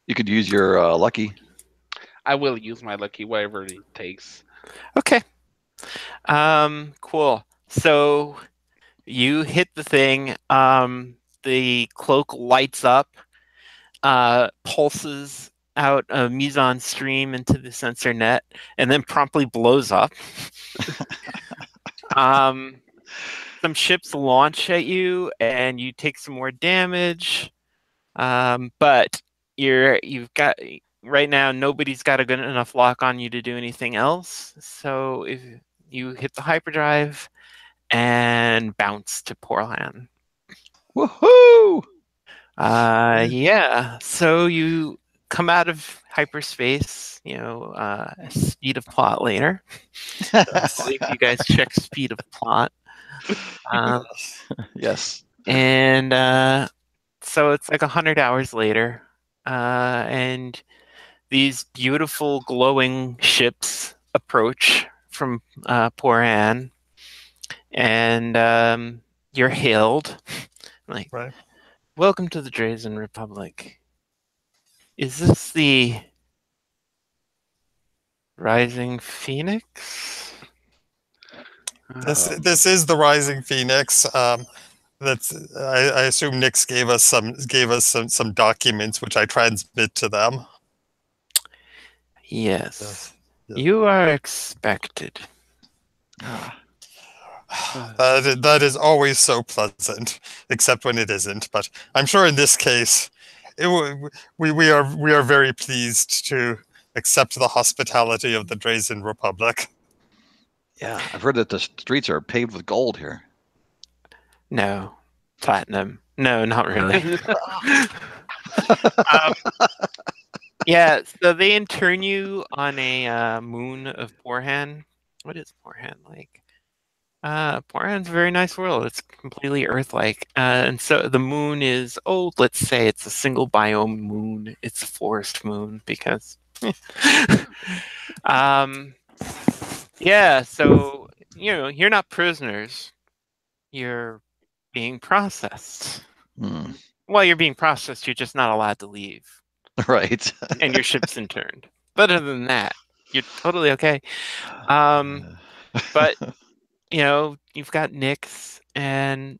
You could use your lucky. I will use my lucky, whatever it takes. Okay. Cool. So you hit the thing. The cloak lights up, pulses out a meson stream into the sensor net, and then promptly blows up. Some ships launch at you, and you take some more damage. But you've got right now nobody's got a good enough lock on you to do anything else. So if you hit the hyperdrive and bounce to Portland. Woohoo! Yeah. So you come out of hyperspace, speed of plot later. I'll leave you guys check speed of plot. Yes. And so it's like 100 hours later. And these beautiful glowing ships approach from Poor Anne. And you're hailed. Like, Right. welcome to the Drazen Republic. Is this the Rising Phoenix? This is the Rising Phoenix. That's I assume Nix gave us some documents which I transmit to them. Yes. Yes. You are expected. That is always so pleasant, except when it isn't. But I'm sure in this case, we are very pleased to accept the hospitality of the Drazen Republic. Yeah, I've heard that the streets are paved with gold here. No. Platinum. No, not really. Yeah, so they intern you on a moon of Porhan. What is Porhan like? Porhan's a very nice world. It's completely Earth-like. And so the moon is, let's say it's a single biome moon. It's a forest moon because yeah, so you're not prisoners. You're being processed. Hmm. While you're being processed, you're just not allowed to leave. Right. And your ship's interned. But other than that, you're totally okay. But you've got Nyx, and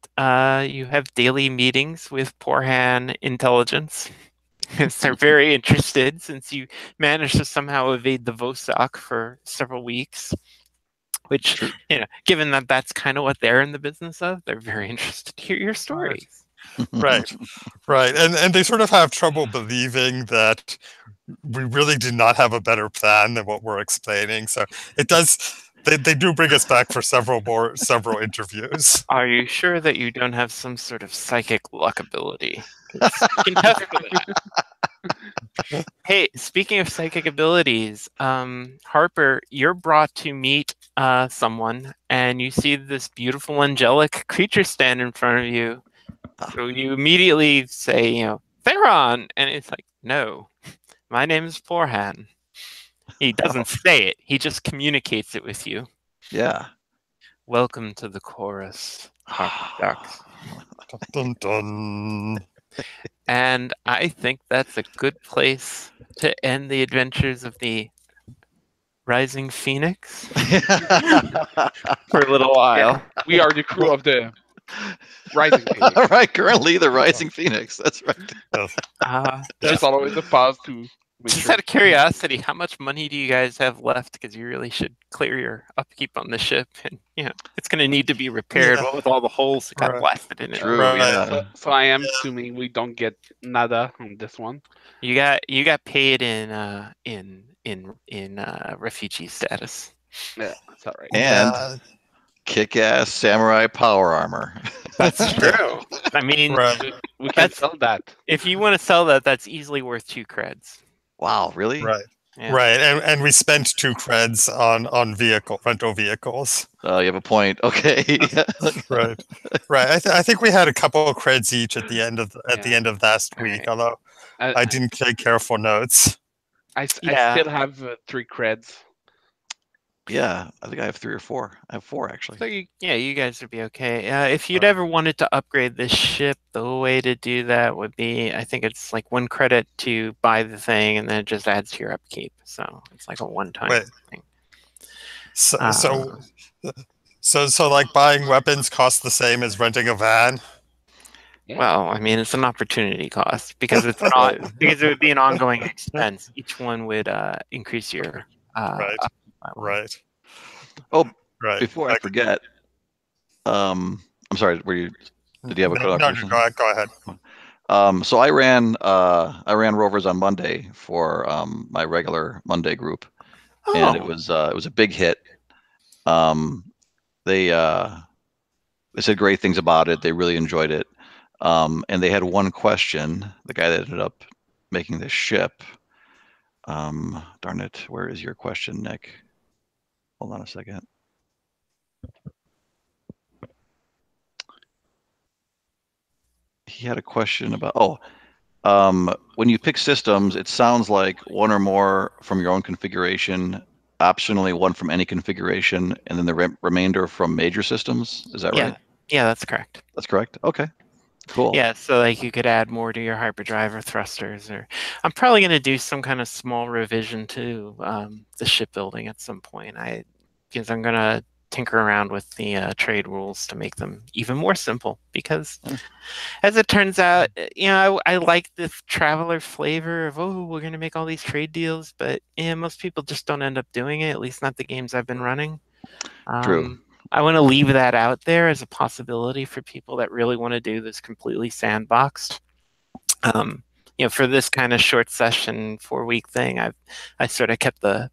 you have daily meetings with Porhan intelligence. They're very interested since you managed to somehow evade the Vosak for several weeks. Which, given that that's kind of what they're in the business of, they're very interested to hear your stories. Right, right, and they sort of have trouble believing that we really do not have a better plan than what we're explaining. So it does. They do bring us back for several interviews. Are you sure that you don't have some sort of psychic luck ability? 'Cause you can test for that. Hey, speaking of psychic abilities, Harper, you're brought to meet someone, and you see this beautiful angelic creature stand in front of you. So you immediately say, Theron, and it's like, no, my name is Porhan. He doesn't say it; he just communicates it with you. Yeah. Welcome to the chorus. ducks. Dun, dun. And I think that's a good place to end the adventures of the Rising Phoenix for a little while. We are the crew of the Rising Phoenix. Right, currently the Rising Phoenix. That's right. Just always a pause to make Just sure. out of curiosity, how much money do you guys have left? Because you really should clear your upkeep on the ship, and it's going to need to be repaired. What with all the holes that got Right. blasted in it. True. Right. Yeah. So I am assuming we don't get nada on this one. You got paid in refugee status. Yeah, that's all right. And Yeah. kick-ass samurai power armor. That's true. I mean, Right. We can That's- sell that. if you want to sell that, that's easily worth 2 creds. Wow, really? Right. Yeah. Right. And we spent 2 creds on rental vehicles. Oh, you have a point. Okay. Right. Right. I think we had a couple of creds each at the end of last week, Right. although I, I didn't take careful notes. I Yeah. still have 3 creds. Yeah, I think I have 3 or 4. I have 4 actually. So you guys would be okay. If you'd Right. ever wanted to upgrade this ship, the way to do that would be, I think it's like 1 credit to buy the thing, and then it just adds to your upkeep. So it's like a one-time Wait. thing. So like buying weapons costs the same as renting a van. Yeah. Well, I mean, it's an opportunity cost because it's not because it would be an ongoing expense. Each one would increase your Right. upkeep by 1. Right. Oh, Right. before I forget, I'm sorry. Did you have a No, question? go ahead. So I ran Rovers on Monday for my regular Monday group, and it was a big hit. They said great things about it. They really enjoyed it, and they had one question. The guy that ended up making this ship. Darn it! Where is your question, Nick? Hold on a second. He had a question about when you pick systems, it sounds like 1 or more from your own configuration, optionally 1 from any configuration, and then the remainder from major systems. Is that right? Yeah, that's correct. That's correct. Okay, cool. Yeah, so like you could add more to your hyperdrive or thrusters, or I'm probably going to do some kind of small revision to the shipbuilding at some point. Because I'm going to tinker around with the trade rules to make them even more simple. Because as it turns out, I like the traveler flavor of we're going to make all these trade deals, but most people just don't end up doing it. At least not the games I've been running. True. I want to leave that out there as a possibility for people that really want to do this completely sandboxed. For this kind of short session 4-week thing, I sort of kept the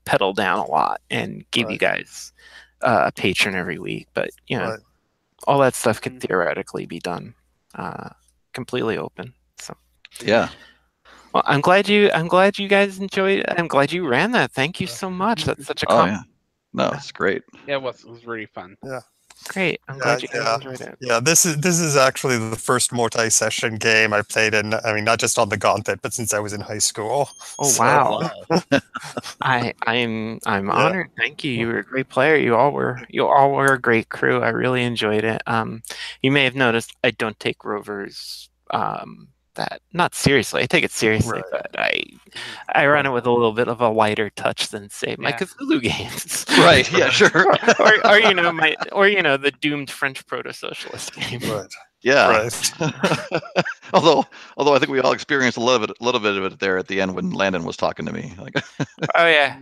pedal down a lot and give you guys a patron every week. But Right. all that stuff could theoretically be done completely open. So Yeah. well, I'm glad you guys enjoyed it. I'm glad you ran that. Thank you so much. That's such a Oh yeah. No, it's great. Yeah, it was really fun. great. I'm glad you guys enjoyed it. Yeah, this is actually the first multi-session game I played in. I mean, not just on the Gauntlet, but since I was in high school. Oh So, wow. I'm honored. Thank you. You were a great player. You all were a great crew. I really enjoyed it. You may have noticed I don't take Rovers that not seriously. I take it seriously, Right. but I run it with a little bit of a lighter touch than say my Yeah. Cthulhu games. Right. Yeah. Sure. or the doomed French proto-socialist game. Right. Yeah. Right. although I think we all experienced a little bit of it there at the end when Landon was talking to me. Like, Oh yeah.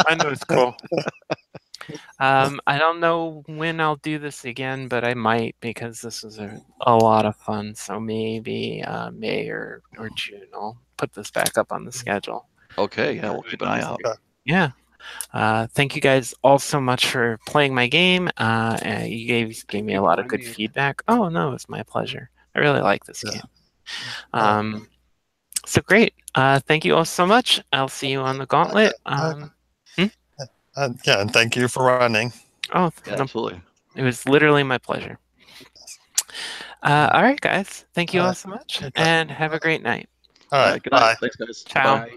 Mine was cool. I don't know when I'll do this again, but I might because this was a lot of fun. So maybe May or June I'll put this back up on the schedule. okay, yeah, we'll keep an eye out. Yeah. Thank you guys all so much for playing my game. You gave me a lot of good feedback. Oh no, it's my pleasure. I really like this game. So great. Thank you all so much. I'll see you on the Gauntlet. And thank you for running. Oh, Yeah, no, absolutely. it was literally my pleasure. All right, guys. Thank you all so much, Okay. and have a great night. All right. Good night. Bye. Thanks, guys. Ciao. Bye. Bye.